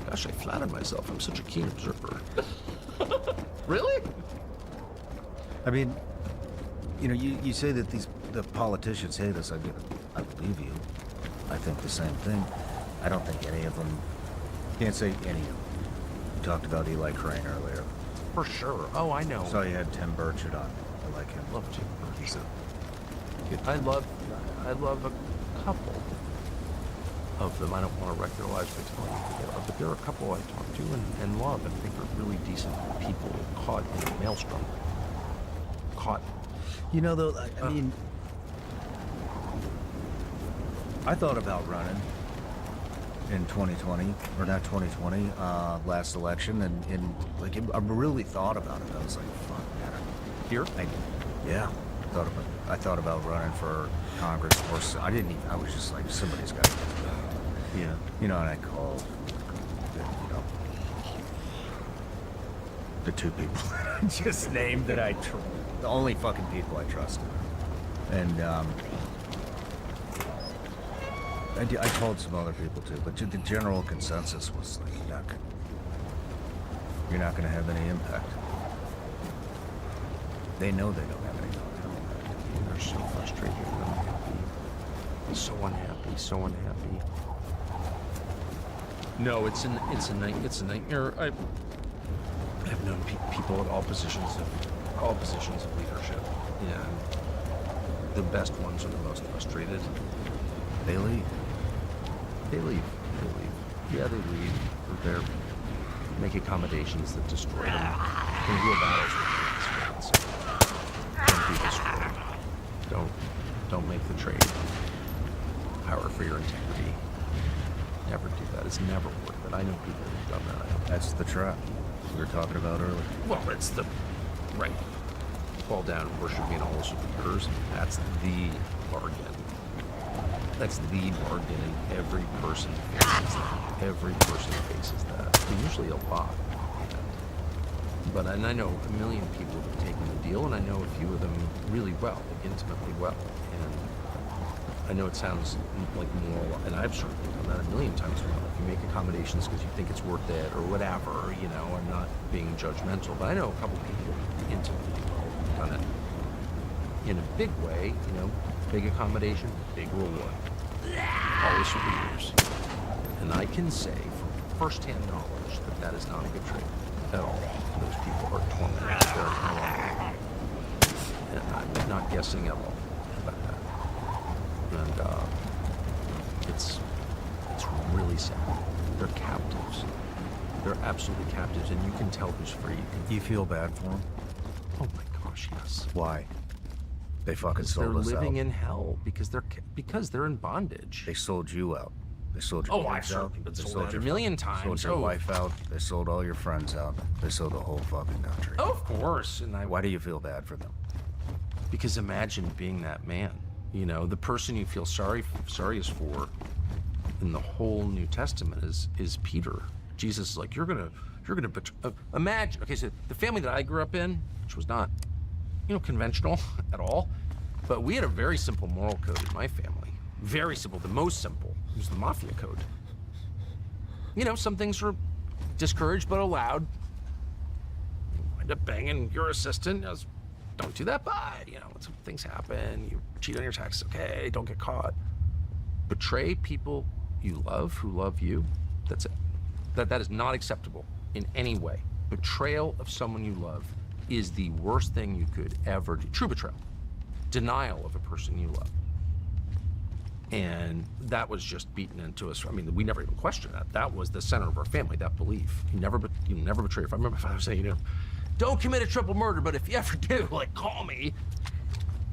gosh, I flattered myself. I'm such a keen observer. Really? I mean, you know, you say that the politicians hate us. I believe you. I think the same thing. I don't think any of them, can't say any of them. You talked about Eli Crane earlier. For sure. Oh, I know. Saw you had Tim Burchett on. I like him. Love to. He's a good. I love a couple of them. I don't want to wreck their lives by telling you who they are, but there are a couple I talk to and love and think are really decent people caught in a maelstrom. Caught. You know, though, I mean, I thought about running in 2020, or not 2020, last election, and like, I really thought about it. I was like, fuck, man. Here? Yeah. I thought about running for Congress, or I didn't even, I was just like, somebody's got to do that. Yeah. You know, and I called, you know, the two people that I just named that I the only fucking people I trusted. And I told some other people too, but the general consensus was like, you're not gonna have any impact. They know they don't have any impact. They're so frustrated and unhappy. So unhappy. No, it's a nightmare. I've known people at all positions of leadership, and the best ones are the most frustrated. They leave. They leave. Yeah, they leave. Or they make accommodations that destroy them. In real battles with them. Don't be destroyed. Don't make the trade. Power for your integrity. Never do that. It's never worth it. I know people who've done that. That's the trap we were talking about earlier. Well, it's the right. Fall down and worship being all superiors. That's the bargain. That's the bargain, and every person faces that. Every person faces that. Usually a lot. But and I know a million people have taken the deal, and I know a few of them really well, like intimately well. And I know it sounds like moral, and I've certainly done that a million times. If you make accommodations because you think it's worth it or whatever, I'm not being judgmental, but I know a couple people intimately well who've done it in a big way, big accommodation, big reward. Always for years. And I can say from first-hand knowledge that is not a good trade at all. Those people are tormented. They're no longer. And I'm not guessing at all about that. And it's really sad. They're captives. They're absolutely captives, and you can tell who's free. You feel bad for them? Oh my gosh, yes. Why? They fucking sold us out. They're living in hell because they're in bondage. They sold you out. They sold your I've kids certainly out. been They sold out a your million fucking- times. Sold your wife out. They sold all your friends out. They sold the whole fucking country. Oh, of course. And Why do you feel bad for them? Because imagine being that man. The person you feel sorriest for in the whole New Testament is Peter. Jesus is like, you're gonna imagine. Okay, so the family that I grew up in, which was not, conventional at all, but we had a very simple moral code in my family. Very simple. The most simple was the mafia code. Some things were discouraged but allowed. You wind up banging your assistant. Don't do that, but some things happen. You cheat on your taxes. Okay, don't get caught. Betray people you love who love you. That's it. That is not acceptable in any way. Betrayal of someone you love is the worst thing you could ever do. True betrayal. Denial of a person you love. And that was just beaten into us. I mean, we never even questioned that. That was the center of our family, that belief. You never betray. If I remember my father saying, don't commit a triple murder, but if you ever do, call me.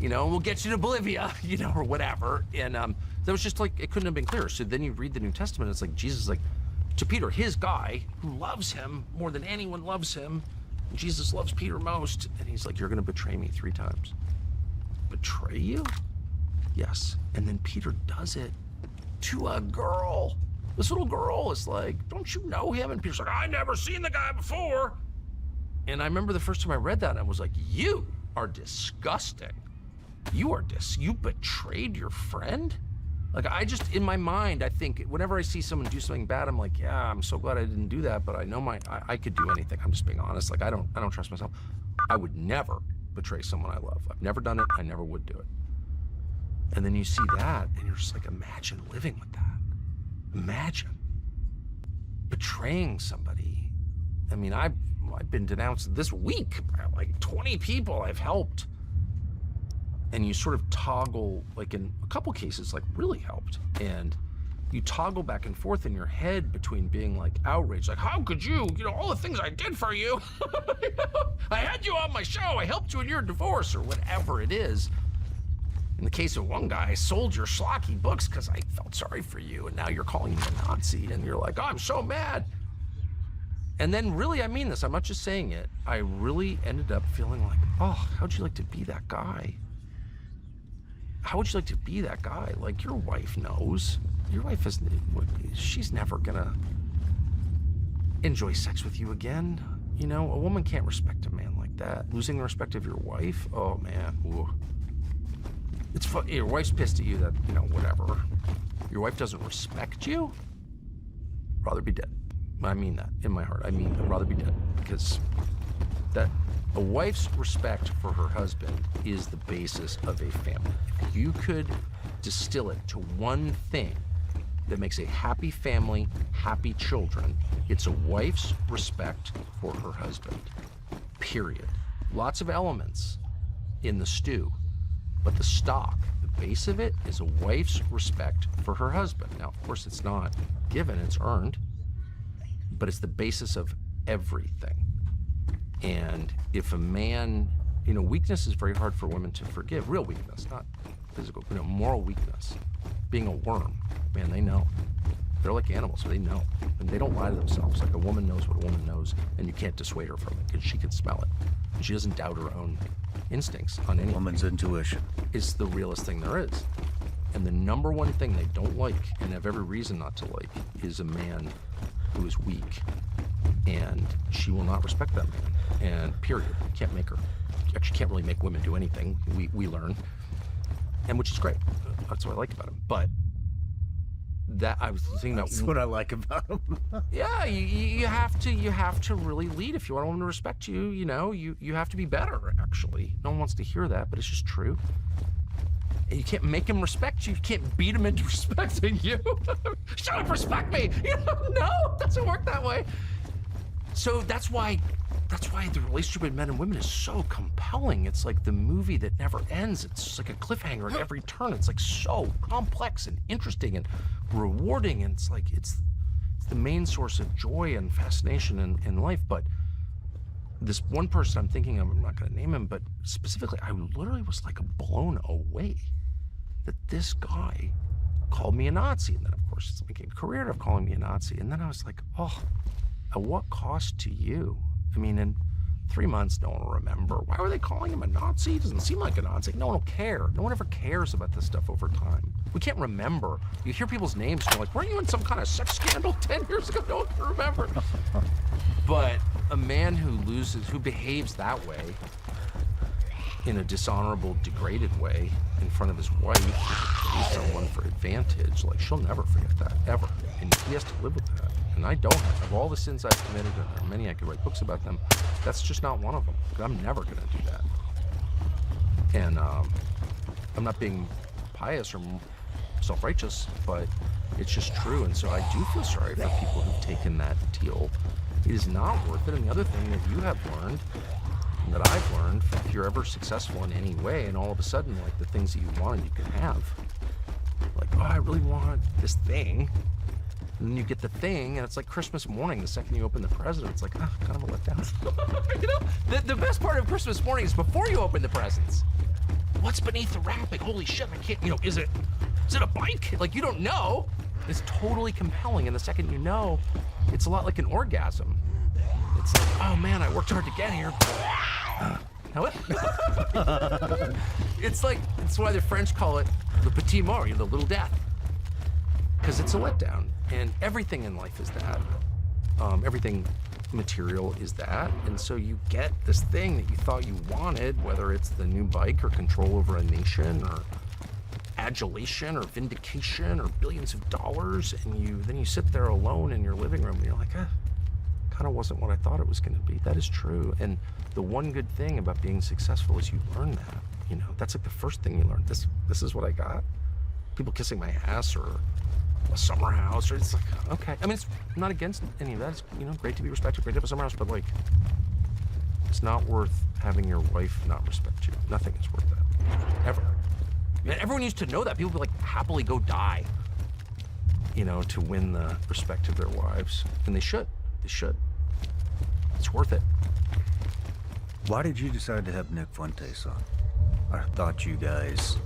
We'll get you to Bolivia, or whatever. And that was just it couldn't have been clearer. So then you read the New Testament, it's like Jesus is to Peter, his guy, who loves him more than anyone loves him. Jesus loves Peter most. And he's like, you're going to betray me 3 times. Betray you? Yes. And then Peter does it to a girl. This little girl is like, don't you know him? And Peter's like, I never seen the guy before. And I remember the first time I read that, and I was like, you are disgusting. You betrayed your friend? I just, in my mind, I think whenever I see someone do something bad, I'm like, yeah, I'm so glad I didn't do that, but I know I could do anything. I'm just being honest. I don't trust myself. I would never betray someone I love. I've never done it. I never would do it. And then you see that, and you're just like, imagine living with that. Imagine betraying somebody. I mean, I've been denounced this week by 20 people I've helped. And you sort of toggle, in a couple cases, really helped. And you toggle back and forth in your head between being outraged, how could you, all the things I did for you. I had you on my show. I helped you in your divorce or whatever it is. In the case of one guy, I sold your schlocky books because I felt sorry for you, and now you're calling me a Nazi, and you're like, oh, I'm so mad. And then really, I mean this, I'm not just saying it, I really ended up feeling like, oh, how'd you like to be that guy? How would you like to be that guy? Your wife knows. Your wife she's never gonna enjoy sex with you again. A woman can't respect a man like that. Losing the respect of your wife, oh man. Ooh. It's your wife's pissed at you that, whatever. Your wife doesn't respect you. Rather be dead. I mean that in my heart. I mean, I'd rather be dead, because a wife's respect for her husband is the basis of a family. If you could distill it to one thing that makes a happy family, happy children, it's a wife's respect for her husband. Period. Lots of elements in the stew, but the stock, the base of it, is a wife's respect for her husband. Now, of course, it's not given, it's earned, but it's the basis of everything. And if a man, weakness is very hard for women to forgive. Real weakness, not physical, moral weakness. Being a worm, man, they know. They're like animals, so they know. And they don't lie to themselves. Like a woman knows what a woman knows, and you can't dissuade her from it, because she can smell it. And she doesn't doubt her own instincts on anything. Woman's intuition is the realest thing there is. And the number one thing they don't like, and have every reason not to like, is a man who is weak. And she will not respect that man. And period. You can't make her. You actually can't really make women do anything. We learn. And which is great. That's what I like about him. But that I was thinking about. That's what I like about him. Yeah, you have to really lead if you want a woman to respect you. You have to be better. Actually, no one wants to hear that, but it's just true. And you can't make him respect you. You can't beat him into respecting you. Shut up, respect me. No, it doesn't work that way. So that's why the relationship with men and women is so compelling. It's like the movie that never ends. It's just like a cliffhanger at every turn. It's like so complex and interesting and rewarding. And it's like it's the main source of joy and fascination in life. But this one person I'm thinking of, I'm not going to name him, but specifically, I literally was like blown away that this guy called me a Nazi. And then, of course, it became a career of calling me a Nazi. And then I was like, oh, at what cost to you? I mean, in 3 months, no one will remember. Why were they calling him a Nazi? He doesn't seem like a Nazi. No one will care. No one ever cares about this stuff over time. We can't remember. You hear people's names and you're like, weren't you in some kind of sex scandal 10 years ago? No one can remember. But a man who behaves that way, in a dishonorable, degraded way, in front of his wife, used someone for advantage, like, she'll never forget that, ever. And he has to live with that. And I don't have. Of all the sins I've committed, and there are many I could write books about them, that's just not one of them. I'm never going to do that. And I'm not being pious or self-righteous, but it's just true. And so I do feel sorry for people who've taken that deal. It is not worth it. And the other thing that you have learned, and that I've learned, if you're ever successful in any way, and all of a sudden, like, the things that you wanted, you can have. Like, oh, I really want this thing. And then you get the thing, and it's like Christmas morning. The second you open the present, it's like, kind of a letdown. The best part of Christmas morning is before you open the presents. What's beneath the wrapping? Holy shit, I can't, is it a bike? Like, you don't know. It's totally compelling, and the second you know, it's a lot like an orgasm. It's like, oh man, I worked hard to get here. Now what? It's why the French call it the petit mort, the little death. Because it's a letdown. And everything in life is that. Everything material is that. And so you get this thing that you thought you wanted, whether it's the new bike or control over a nation or adulation or vindication or billions of dollars, and then you sit there alone in your living room and you're like, kind of wasn't what I thought it was going to be. That is true. And the one good thing about being successful is you learn that. That's like the first thing you learn. This is what I got. People kissing my ass or a summer house, or it's like, okay. I mean, it's not against any of that. It's, great to be respected, great to have a summer house, but like, it's not worth having your wife not respect you. Nothing is worth that, ever. And everyone used to know that. People would like happily go die, to win the respect of their wives, and they should. They should. It's worth it. Why did you decide to have Nick Fuentes on? I thought you guys.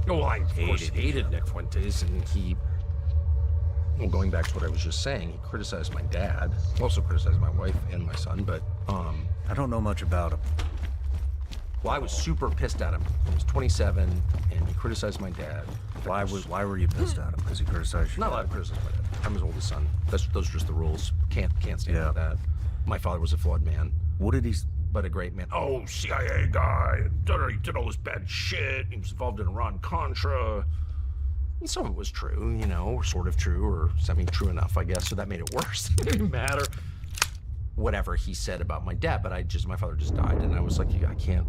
Well, I of course hated Nick Fuentes, and he. Well, going back to what I was just saying, he criticized my dad, also criticized my wife and my son, but, I don't know much about him. Well, I was super pissed at him. I was 27, and he criticized my dad. Why were you pissed at him? Because he criticized you? Not allowed to criticize my dad. I'm his oldest son. Those are just the rules. Can't stand for that. My father was a flawed man. What did he but a great man. Oh, CIA guy, he did all this bad shit. He was involved in Iran-Contra. And some of it was true, you know, or sort of true, or semi-true enough, I guess, so that made it worse. It didn't matter. Whatever he said about my dad, but my father just died, and I was like, I can't,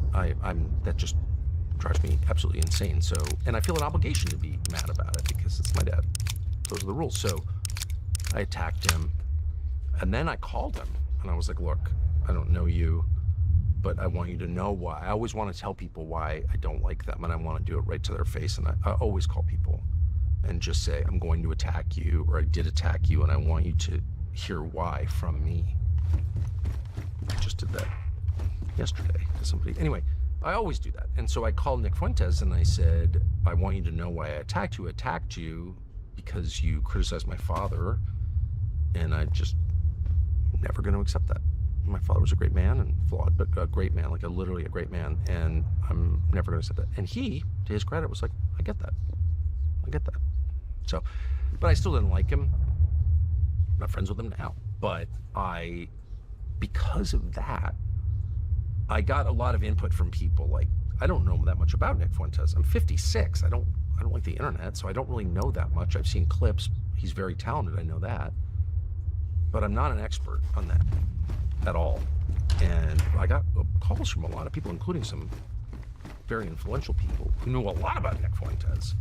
that just drives me absolutely insane. So, and I feel an obligation to be mad about it because it's my dad. Those are the rules. So I attacked him, and then I called him, and I was like, look, I don't know you, but I want you to know why. I always want to tell people why I don't like them, and I want to do it right to their face, and I always call people and just say, I'm going to attack you, or I did attack you, and I want you to hear why from me. I just did that yesterday to somebody. Anyway, I always do that. And so I called Nick Fuentes and I said, I want you to know why I attacked you. I attacked you because you criticized my father, and I just never going to accept that. My father was a great man, and flawed, but a great man, like literally a great man, and I'm never going to accept that. And he, to his credit, was like, I get that. I get that. So, but I still didn't like him. I'm not friends with him now. But because of that, I got a lot of input from people like, I don't know that much about Nick Fuentes. I'm 56. I don't like the internet, so I don't really know that much. I've seen clips. He's very talented, I know that. But I'm not an expert on that at all. And I got calls from a lot of people, including some very influential people who knew a lot about Nick Fuentes.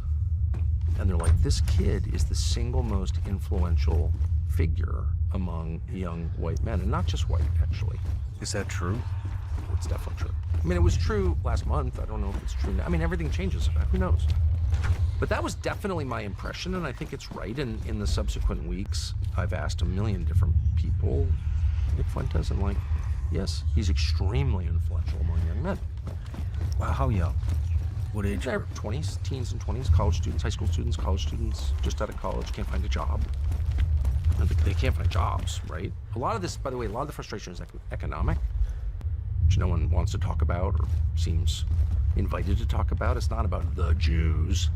And they're like, this kid is the single most influential figure among young white men, and not just white, actually. Is that true? It's definitely true. I mean, it was true last month. I don't know if it's true now. I mean, everything changes. Who knows? But that was definitely my impression, and I think it's right. And in the subsequent weeks, I've asked a million different people, Nick Fuentes, and like, yes, he's extremely influential among young men. Wow, how young? What age? They're 20s, teens and 20s, college students, high school students, college students, just out of college, can't find a job. And they can't find jobs, right? A lot of this, by the way, a lot of the frustration is economic, which no one wants to talk about or seems invited to talk about. It's not about the Jews.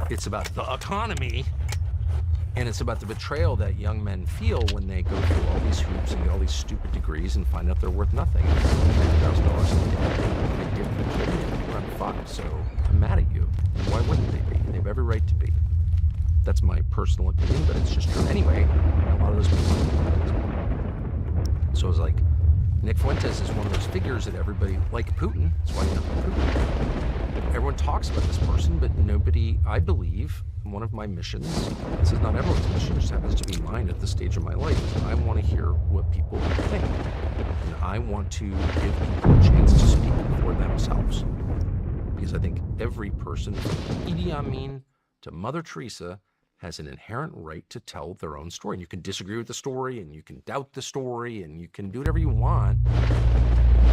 It's about the economy. And it's about the betrayal that young men feel when they go through all these hoops and get all these stupid degrees and find out they're worth nothing. $50,000 in debt. They give the kid and run fuck. So I'm mad at you. And why wouldn't they be? They have every right to be. That's my personal opinion, but it's just true. Anyway, a lot of those people. So it's like, Nick Fuentes is one of those figures that everybody, like Putin, that's why you know Putin. Everyone talks about this person, but nobody, I believe, one of my missions, this is not everyone's mission, it just happens to be mine at this stage of my life, is I want to hear what people think. And I want to give people a chance to speak for themselves. Because I think every person, from Idi Amin to Mother Teresa, has an inherent right to tell their own story. And you can disagree with the story, and you can doubt the story, and you can do whatever you want.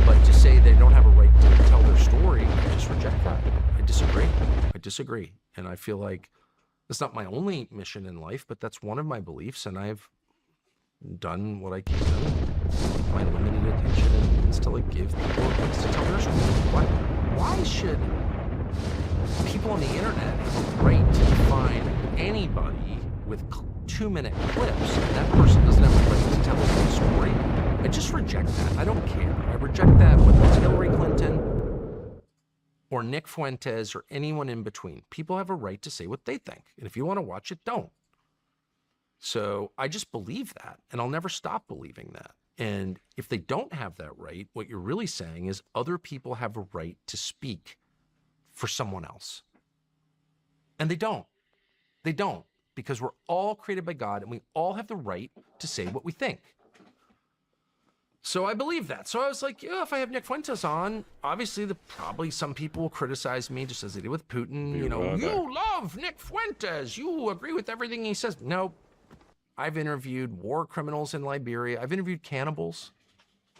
But to say they don't have a right to tell their story, I just reject that. I disagree. And I feel like it's not my only mission in life, but that's one of my beliefs, and I've done what I can, my limited attention and means to like give people a place to tell their story. Why should people on the internet have a right to define anybody with 2-minute clips, and that person doesn't have a right to tell their own story? I just reject that. I don't care. I reject that whether it's Hillary Clinton or Nick Fuentes or anyone in between. People have a right to say what they think. And if you want to watch it, don't. So I just believe that, and I'll never stop believing that. And if they don't have that right, what you're really saying is other people have a right to speak for someone else. And they don't. They don't, because we're all created by God, and we all have the right to say what we think. So I believe that. So I was like, yeah, if I have Nick Fuentes on, obviously probably some people will criticize me just as they did with Putin. You know, you love Nick Fuentes. You agree with everything he says. No, I've interviewed war criminals in Liberia. I've interviewed cannibals.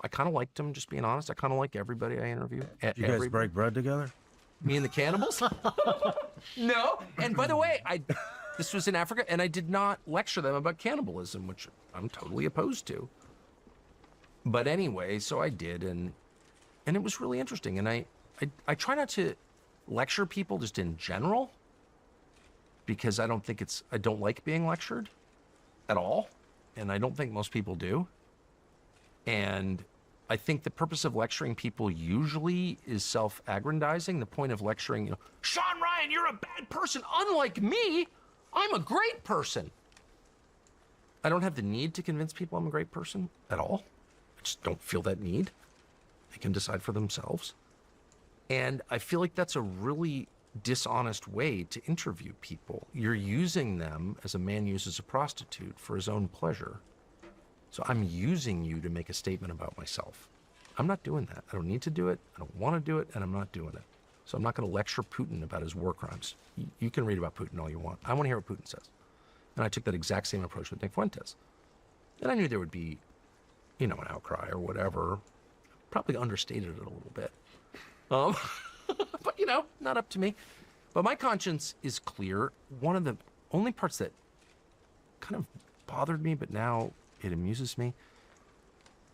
I kind of liked them, just being honest. I kind of like everybody I interview. Did you guys break bread together? Me and the cannibals? No. And by the way, this was in Africa, and I did not lecture them about cannibalism, which I'm totally opposed to. But anyway, so I did, and it was really interesting. And I try not to lecture people just in general, because I don't like being lectured at all, and I don't think most people do. And I think the purpose of lecturing people usually is self-aggrandizing. The point of lecturing, Sean Ryan, you're a bad person. Unlike me, I'm a great person. I don't have the need to convince people I'm a great person at all. I just don't feel that need. They can decide for themselves. And I feel like that's a really dishonest way to interview people. You're using them as a man uses a prostitute for his own pleasure. So I'm using you to make a statement about myself. I'm not doing that. I don't need to do it. I don't want to do it, and I'm not doing it. So I'm not going to lecture Putin about his war crimes. You can read about Putin all you want. I want to hear what Putin says. And I took that exact same approach with Nick Fuentes. And I knew there would be, an outcry or whatever. Probably understated it a little bit. But, not up to me. But my conscience is clear. One of the only parts that kind of bothered me, but now it amuses me,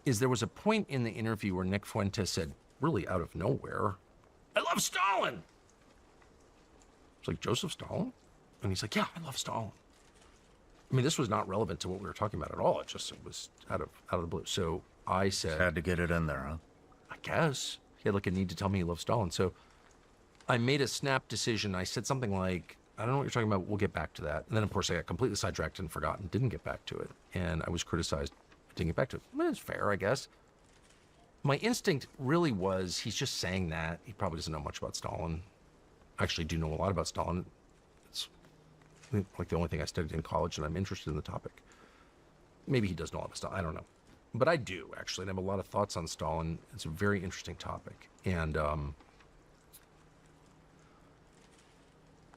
is there was a point in the interview where Nick Fuentes said, really out of nowhere, I love Stalin. It's like, Joseph Stalin? And he's like, yeah, I love Stalin. I mean, this was not relevant to what we were talking about at all. It was out of the blue. So I said, Had to get it in there, huh? I guess. He had like a need to tell me he loves Stalin. So I made a snap decision. I said something like, I don't know what you're talking about. We'll get back to that. And then, of course, I got completely sidetracked and forgotten, didn't get back to it. And I was criticized. I didn't get back to it. Well, it's fair, I guess. My instinct really was, he's just saying that. He probably doesn't know much about Stalin. I actually do know a lot about Stalin. It's like the only thing I studied in college, and I'm interested in the topic. Maybe he does know a lot about Stalin. I don't know. But I do, actually, and I have a lot of thoughts on Stalin. It's a very interesting topic. And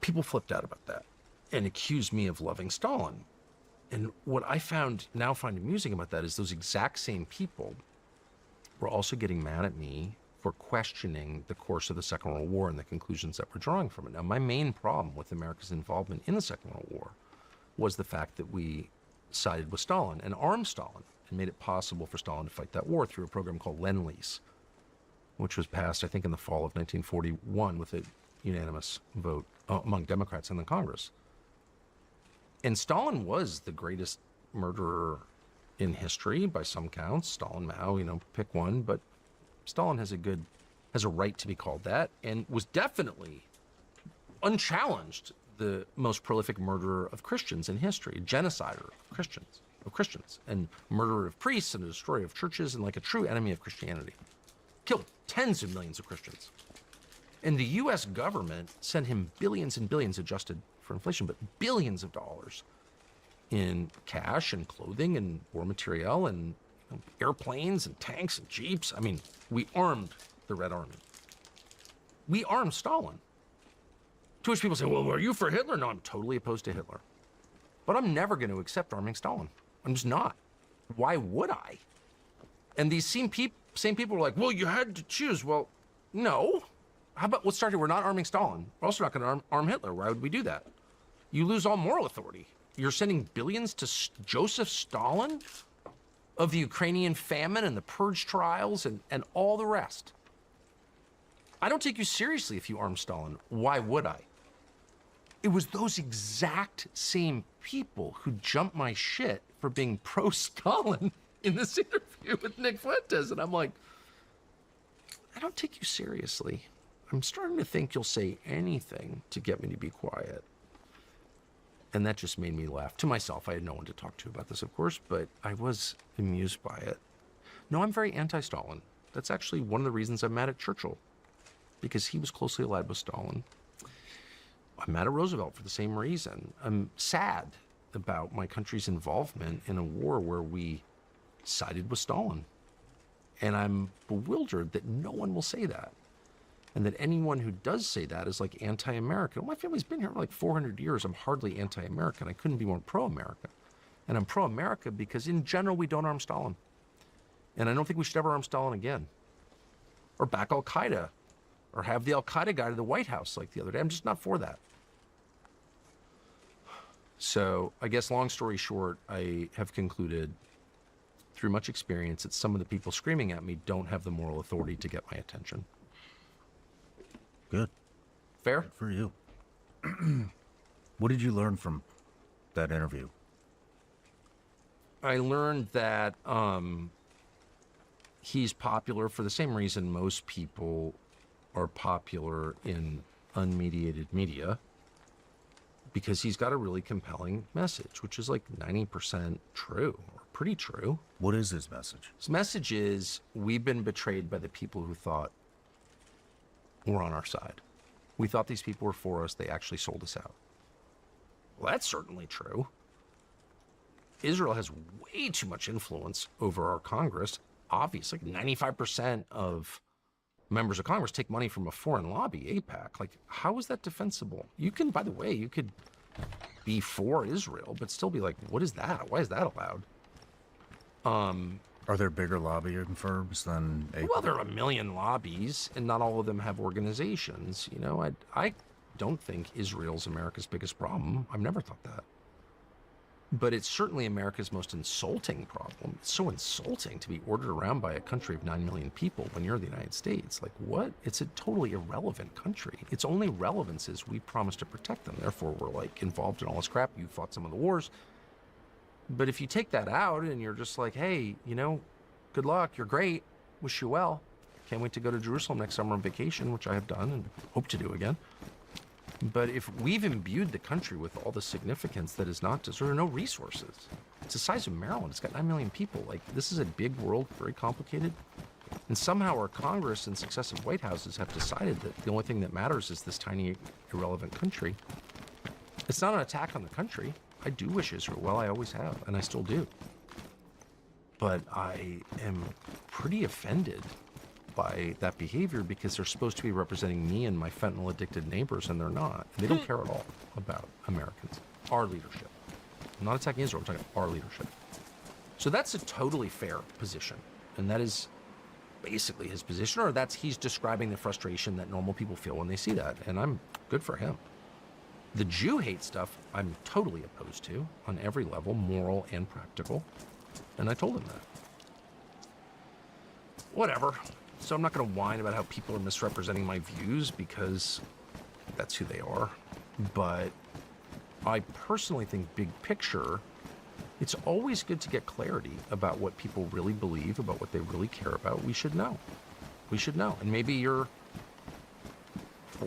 people flipped out about that and accused me of loving Stalin. And what I find amusing about that is those exact same people were also getting mad at me for questioning the course of the Second World War and the conclusions that we're drawing from it. Now, my main problem with America's involvement in the Second World War was the fact that we sided with Stalin and armed Stalin and made it possible for Stalin to fight that war through a program called Lend-Lease, which was passed, I think, in the fall of 1941 with a unanimous vote among Democrats in the Congress. And Stalin was the greatest murderer in history by some counts. Stalin, Mao, pick one, but Stalin has a right to be called that, and was definitely unchallenged the most prolific murderer of Christians in history, a genocider of Christians, and murderer of priests and a destroyer of churches, and like a true enemy of Christianity. Killed tens of millions of Christians. And the U.S. government sent him billions and billions, adjusted for inflation, but billions of dollars in cash and clothing and war material and airplanes and tanks and jeeps. I mean, we armed the Red Army. We armed Stalin. To which people say, well, are you for Hitler? No, I'm totally opposed to Hitler. But I'm never going to accept arming Stalin. I'm just not. Why would I? And these same people were like, well, you had to choose. Well, no. How about, let's start here. We're not arming Stalin. We're also not going to arm Hitler. Why would we do that? You lose all moral authority. You're sending billions to Joseph Stalin of the Ukrainian famine and the purge trials and all the rest. I don't take you seriously if you arm Stalin. Why would I? It was those exact same people who jumped my shit for being pro-Stalin in this interview with Nick Fuentes. And I'm like, I don't take you seriously. I'm starting to think you'll say anything to get me to be quiet. And that just made me laugh. To myself, I had no one to talk to about this, of course, but I was amused by it. No, I'm very anti-Stalin. That's actually one of the reasons I'm mad at Churchill, because he was closely allied with Stalin. I'm mad at Roosevelt for the same reason. I'm sad about my country's involvement in a war where we sided with Stalin. And I'm bewildered that no one will say that. And that anyone who does say that is like anti-American. Well, my family's been here for like 400 years. I'm hardly anti-American. I couldn't be more pro-America. And I'm pro-America because in general, we don't arm Stalin. And I don't think we should ever arm Stalin again. Or back Al-Qaeda. Or have the Al-Qaeda guy to the White House like the other day. I'm just not for that. So I guess long story short, I have concluded through much experience that some of the people screaming at me don't have the moral authority to get my attention. Good. Fair? Good for you. What did you learn from that interview? I learned that he's popular for the same reason most people are popular in unmediated media, because he's got a really compelling message, which is like 90% true, or pretty true. What is his message? His message is, we've been betrayed by the people who thought were on our side. We thought these people were for us. They actually sold us out. Well, that's certainly true. Israel has way too much influence over our Congress. Obviously, 95% of members of Congress take money from a foreign lobby, AIPAC. Like, how is that defensible? You can, by the way, you could be for Israel, but still be like, what is that? Why is that allowed? Are there bigger lobbying firms than AIPAC? Well, there are a million lobbies, and not all of them have organizations. You know, I don't think Israel's America's biggest problem. I've never thought that. But it's certainly America's most insulting problem. It's so insulting to be ordered around by a country of 9 million people when you're the United States. Like, what? It's a totally irrelevant country. Its only relevance is we promised to protect them. Therefore, we're like involved in all this crap. You fought some of the wars. But if you take that out and you're just like, hey, you know, good luck. You're great. Wish you well. Can't wait to go to Jerusalem next summer on vacation, which I have done and hope to do again. But if we've imbued the country with all the significance that is not deserved, there are no resources. It's the size of Maryland. It's got 9 million people. Like, this is a big world, very complicated. And somehow our Congress and successive White Houses have decided that the only thing that matters is this tiny, irrelevant country. It's not an attack on the country. I do wish Israel well. I always have, and I still do. But I am pretty offended by that behavior, because they're supposed to be representing me and my fentanyl addicted neighbors, and they're not. They don't care at all about Americans, our leadership. I'm not attacking Israel, I'm talking our leadership. So that's a totally fair position, and that is basically his position, or he's describing the frustration that normal people feel when they see that, and I'm good for him. The Jew hate stuff I'm totally opposed to on every level, moral and practical, and I told him that. Whatever. So I'm not going to whine about how people are misrepresenting my views, because that's who they are. But I personally think, big picture, it's always good to get clarity about what people really believe, about what they really care about. We should know. We should know. And maybe you're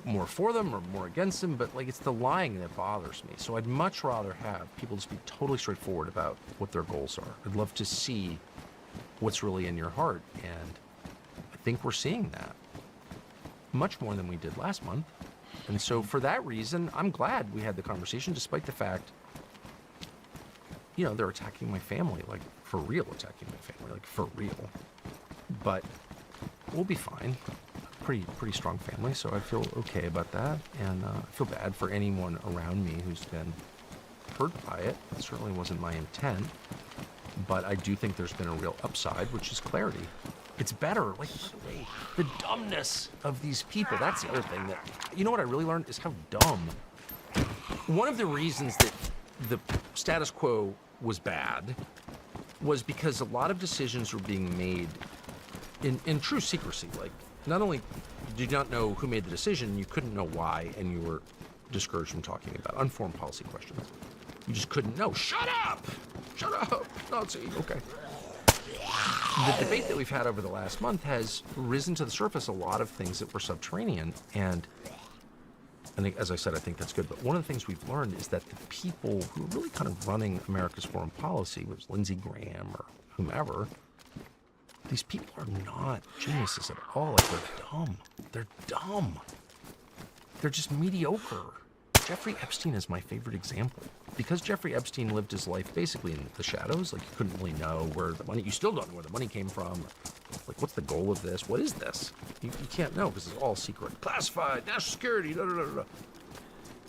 more for them or more against them, but like, it's the lying that bothers me. So I'd much rather have people just be totally straightforward about what their goals are. I'd love to see what's really in your heart, and I think we're seeing that much more than we did last month. And so for that reason, I'm glad we had the conversation, despite the fact, you know, they're attacking my family, like for real attacking my family, like for real. But we'll be fine. Pretty strong family, so I feel okay about that. And I feel bad for anyone around me who's been hurt by it. It certainly wasn't my intent. But I do think there's been a real upside, which is clarity. It's better. Like, by the way, the dumbness of these people. That's the other thing that, you know what I really learned is how dumb. One of the reasons that the status quo was bad was because a lot of decisions were being made in true secrecy. Like, not only did you not know who made the decision, you couldn't know why, and you were discouraged from talking about unformed policy questions. You just couldn't know. Shut up! Shut up! Nazi. Okay. The debate that we've had over the last month has risen to the surface a lot of things that were subterranean, and I think, as I said, I think that's good. But one of the things we've learned is that the people who are really kind of running America's foreign policy, whether it's Lindsey Graham or whomever, these people are not geniuses at all. Like, they're dumb. They're dumb. They're just mediocre. Jeffrey Epstein is my favorite example. Because Jeffrey Epstein lived his life basically in the shadows, like, you couldn't really know where the money, you still don't know where the money came from. Like, what's the goal of this? What is this? You can't know because it's all secret. Classified, national security, da, da, da, da.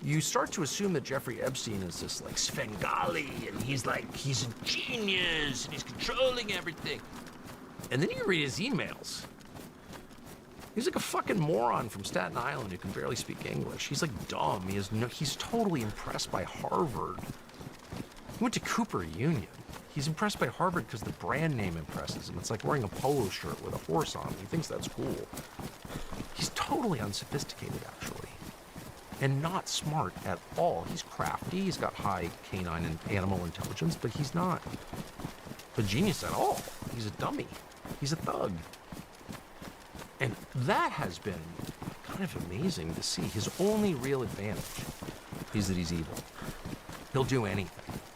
You start to assume that Jeffrey Epstein is this, like, Svengali, and he's a genius, and he's controlling everything. And then you read his emails. He's like a fucking moron from Staten Island who can barely speak English. He's like dumb. He's totally impressed by Harvard. He went to Cooper Union. He's impressed by Harvard because the brand name impresses him. It's like wearing a polo shirt with a horse on it. He thinks that's cool. He's totally unsophisticated, actually. And not smart at all. He's crafty. He's got high canine and animal intelligence, but he's not a genius at all. He's a dummy. He's a thug. And that has been kind of amazing to see. His only real advantage is that he's evil. He'll do anything.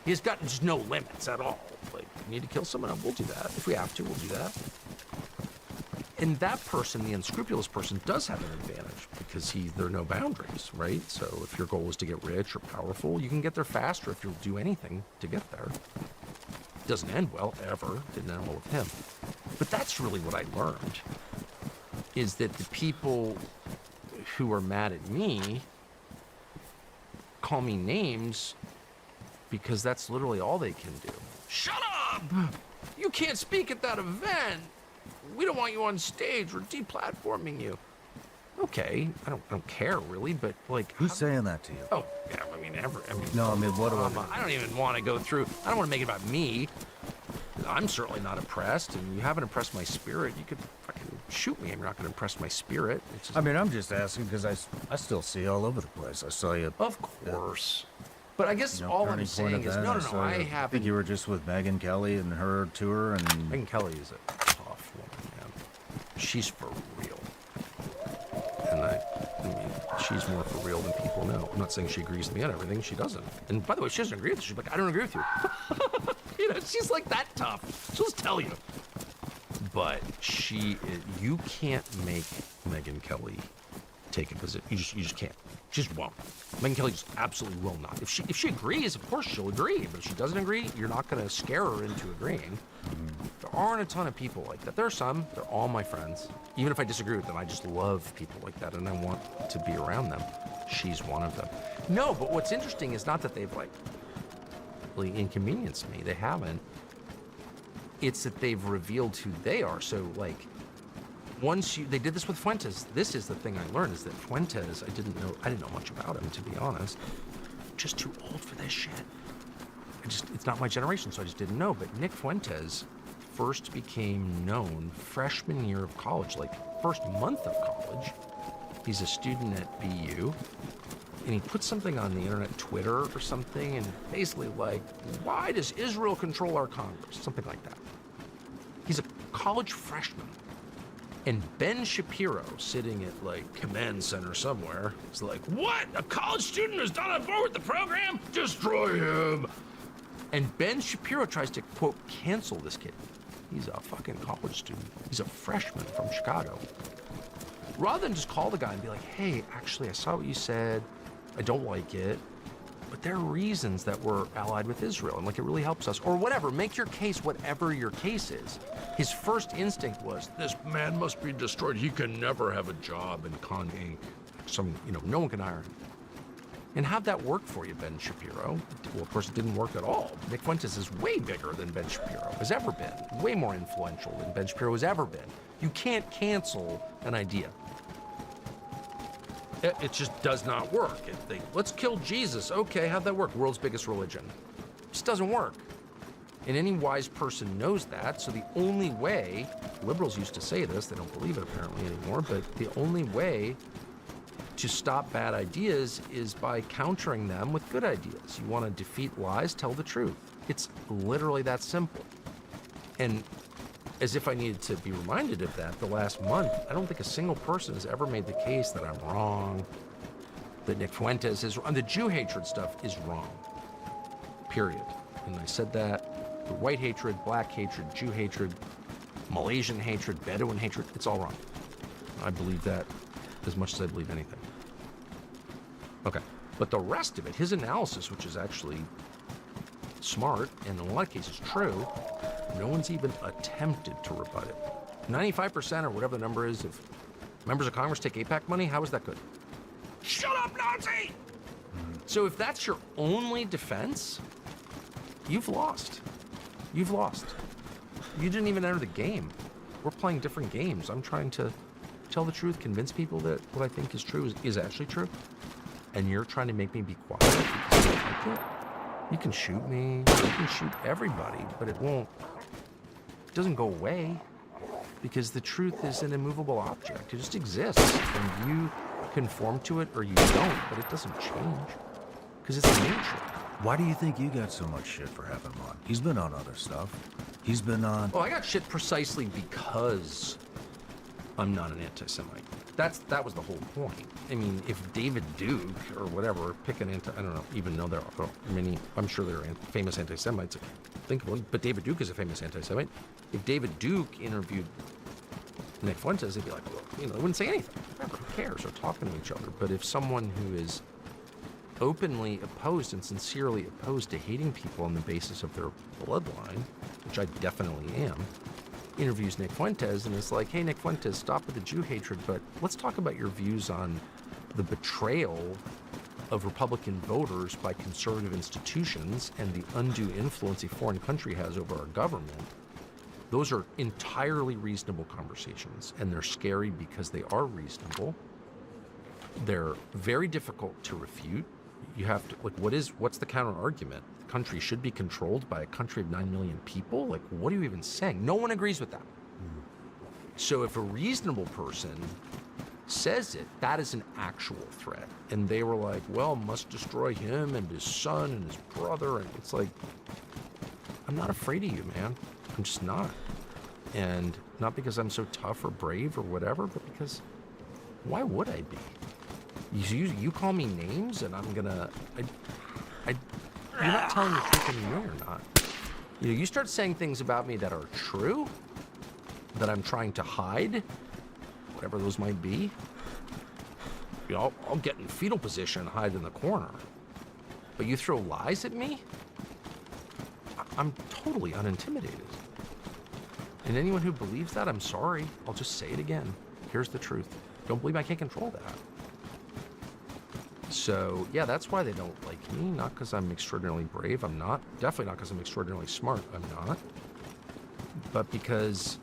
He's got just no limits at all. Like, you need to kill someone, we'll do that. If we have to, we'll do that. And that person, the unscrupulous person, does have an advantage because there are no boundaries, right? So if your goal is to get rich or powerful, you can get there faster if you'll do anything to get there. Doesn't end well, ever. Didn't end well with him. But that's really what I learned, is that the people who are mad at me call me names because that's literally all they can do. Shut up! You can't speak at that event. We don't want you on stage. We're deplatforming you. Okay, I don't care really, but like, Who's saying that to you? oh yeah, I mean, No, I mean, what do I don't even want to go through. I don't want to make it about me. I'm certainly not oppressed, and you haven't impressed my spirit. You could fucking shoot me, and you're not going to impress my spirit. It's just, I mean, I'm just asking because I still see you all over the place. I saw you. of course. But I guess all I'm Turning Point saying is, event. no, saw I you- I think haven't. you were just with Megyn Kelly and her tour, and Megyn Kelly is a tough woman, man. She's for real. And I mean, she's more for real than people know. I'm not saying she agrees with me on everything. She doesn't. And by the way, she doesn't agree with you. She's like, I don't agree with you. You know, she's like that tough. She'll just tell you. But you can't make Megyn Kelly take a position. You just can't. She just won't. Megyn Kelly just absolutely will not. If she agrees, of course she'll agree. But if she doesn't agree, you're not going to scare her into agreeing. There aren't a ton of people like that. There are some. They're all my friends. Even if I disagree with them, I just love people like that, and I want to be around them. She's one of them. No, but what's interesting is not that they've like really inconvenienced me. They haven't. It's that they've revealed who they are. So like, they did this with Fuentes. This is the thing I learned, is that Fuentes, I didn't know much about him, to be honest. Just too old for this shit. It's not my generation, so I just didn't know. But Nick Fuentes first became known freshman year of college, like first month of college. He's a student at BU, and he put something on the internet, Twitter or something, and basically like, why does Israel control our Congress? Something like that. He's a college freshman. And Ben Shapiro, sitting at like command center somewhere, is like, what? A college student who's not on board with the program? Destroy him! And Ben Shapiro tries to, quote, cancel this kid. He's a fucking college student. He's a freshman from Chicago. Rather than just call the guy and be like, hey, actually, I saw what you said. I don't like it. But there are reasons that we're allied with Israel, and like it really helps us. Or whatever, make your case whatever your case is. His first instinct was, this man must be destroyed. He can never have a job in Con Inc. No one can hire him. And how'd that work for you, Ben Shapiro? Well, of course, it didn't work at all. Nick Fuentes is way bigger than Ben Shapiro has ever been, way more influential than Ben Shapiro has ever been. You can't cancel an idea. It just does not work. Let's kill Jesus. Okay, how'd that work? World's biggest religion. It just doesn't work. And any wise person knows that, so the only way, liberals used to say this, they don't believe it apparently anymore, but the only way to stop bad ideas is by countering them with good ideas. You want to defeat lies, tell the truth. It's literally that simple. And as if I needed to be reminded of that, the last month, I don't think a single person has ever made the case that I'm wrong, that Nick Fuentes is wrong. The Jew hatred stuff is wrong, period. And I said that, the white hatred, black hatred, Jew hatred, Malaysian hatred, Bedouin hatred, it's all wrong. I believe that as much as I believe anything. Okay, but the rest of it, his analysis, which is actually smart and in a lot of cases true, no one's even attempted to rebut it. 95% or whatever the number is of members of Congress take AIPAC money, how is that good? Shut up, Nazi! So if that's your only defense, you've lost. You've lost. You didn't even enter the game. We're playing different games. I'm trying to tell the truth, convince people that what I think is true is actually true. And you're trying to make me be quiet because you don't like it? You can shoot me, you can shoot everybody, but it doesn't go away because the truth is an immovable object. It just exists and you conform to it or you don't, but it doesn't change because it's nature. why do you think you got so much shit for having him on? He's been on other stuff. He's been on. Well, I got shit precisely because I'm not an anti-Semite. That was the whole point. I mean, if David Duke or whatever, pick an I don't know, even know there are many, I'm sure there are famous anti-Semites. I can't think of one, but David Duke is a famous anti-Semite. If David Duke interviewed Nick Fuentes, they'd be like, well, they wouldn't say anything. Whatever, who cares? They're talking to each other. But if someone who is openly opposed and sincerely opposed to hating people on the basis of their bloodline, which I definitely am, interviews Nick Fuentes and is like, hey, Nick Fuentes, stop with the Jew hatred, but let's talk about your views on the betrayal of Republican voters by conservative institutions and the undue influence a foreign country has over our government. Those are entirely reasonable conversations, and they're scary because they are reasonable. They're very difficult to refute. You have to, like, what's the counter argument? The country should be controlled by a country of 9 million people? Like, what are you even saying? No one agrees with that. So if a reasonable person says it, that is an actual threat. And they were like, well, must destroy him and his son and his brother. And it's like, I'm not afraid of you, man. I'm just not. And not because I'm so tough or brave or whatever, but because why would I be? You call me names and I'm gonna, you're not telling the truth anymore, you're not. You start saying things about me that are true, that I'm trying to hide, whatever those might be. I'll get in fetal position and hide in the corner. But you throw lies at me? I'm totally unintimidated. And anyone who believes that, I'm sorry. I'll just say it again. Here's the truth. Don't believe I can't control that. So, yeah, that's why they don't like me. Not because I'm extraordinarily brave. I'm not. Definitely not because I'm extraordinarily smart. I'm not. But because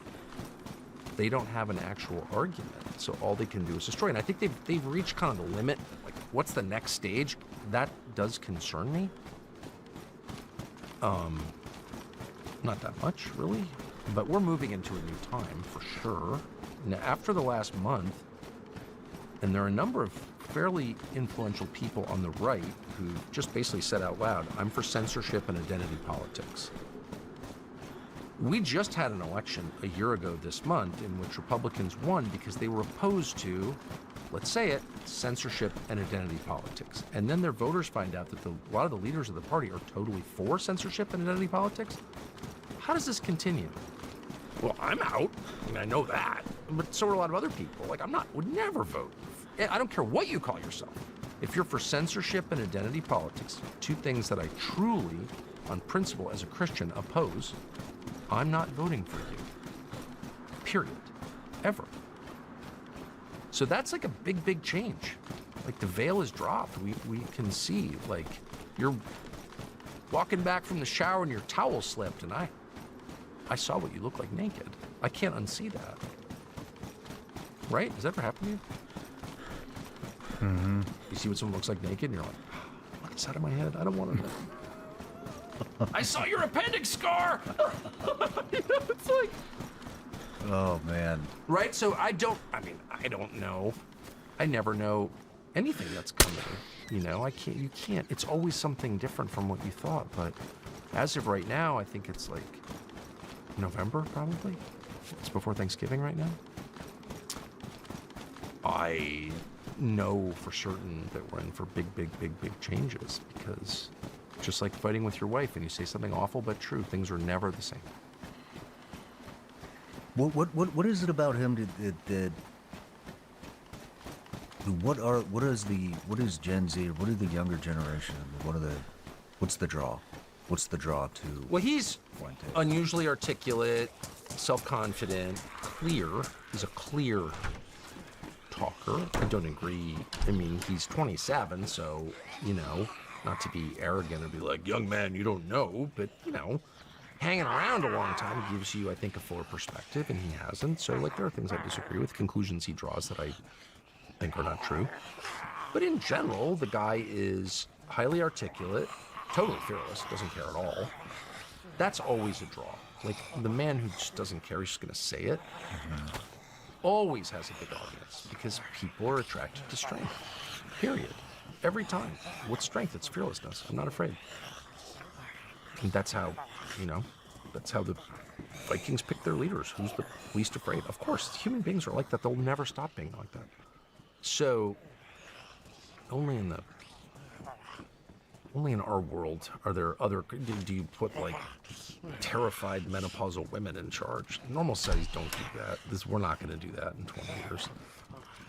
they don't have an actual argument. So all they can do is destroy. And I think they've reached kind of the limit. Like, what's the next stage? That does concern me. Not that much, really. But we're moving into a new time, for sure. Now, after the last month, and there are a number of fairly influential people on the right who just basically said out loud, I'm for censorship and identity politics. We just had an election a year ago this month in which Republicans won because they were opposed to, let's say it, censorship and identity politics. And then their voters find out that a lot of the leaders of the party are totally for censorship and identity politics. How does this continue? Well, I'm out. I mean, I know that. But so are a lot of other people. Like, would never vote. I don't care what you call yourself. If you're for censorship and identity politics, two things that I truly, on principle as a Christian, oppose, I'm not voting for you. Period. Ever. So that's like a big, big change. Like, the veil is dropped. We can see, like, you're walking back from the shower and your towel slipped, and I saw what you look like naked. I can't unsee that. Right? Does that ever happen to you? Mm-hmm. You see what someone looks like naked, and you're like, look inside of my head. I don't want to know. I saw your appendix scar! It's like... Oh, man. Right? So I don't know. I never know anything that's coming. You can't. It's always something different from what you thought. But as of right now, I think it's like November, probably. It's before Thanksgiving right now. I know for certain that we're in for big, big, big, big changes because just like fighting with your wife and you say something awful but true, things are never the same. What is it about him that what is Gen Z, what is the younger generation, what's the draw? What's the draw to? Well, he's Fuentes? unusually articulate, self-confident, clear. He's a clear talker. I don't agree. I mean, he's 27, so, not to be arrogant or be like, young man, you don't know, but, hanging around a long time gives you, I think, a fuller perspective, and he hasn't. So, like, there are things I disagree with, conclusions he draws that I think are not true. But in general, the guy is highly articulate, totally fearless, doesn't care at all. That's always a draw. Like, the man who just doesn't care, he's just going to say it, always has a big audience because people are attracted to strength, period. Every time. What's strength? It's fearlessness. I'm not afraid. And that's how, That's how the Vikings pick their leaders. Who's the least afraid? Of course, human beings are like that. They'll never stop being like that. So, only in our world are there other. Do you put like terrified menopausal women in charge? Normal studies don't do that. We're not going to do that in 20 years.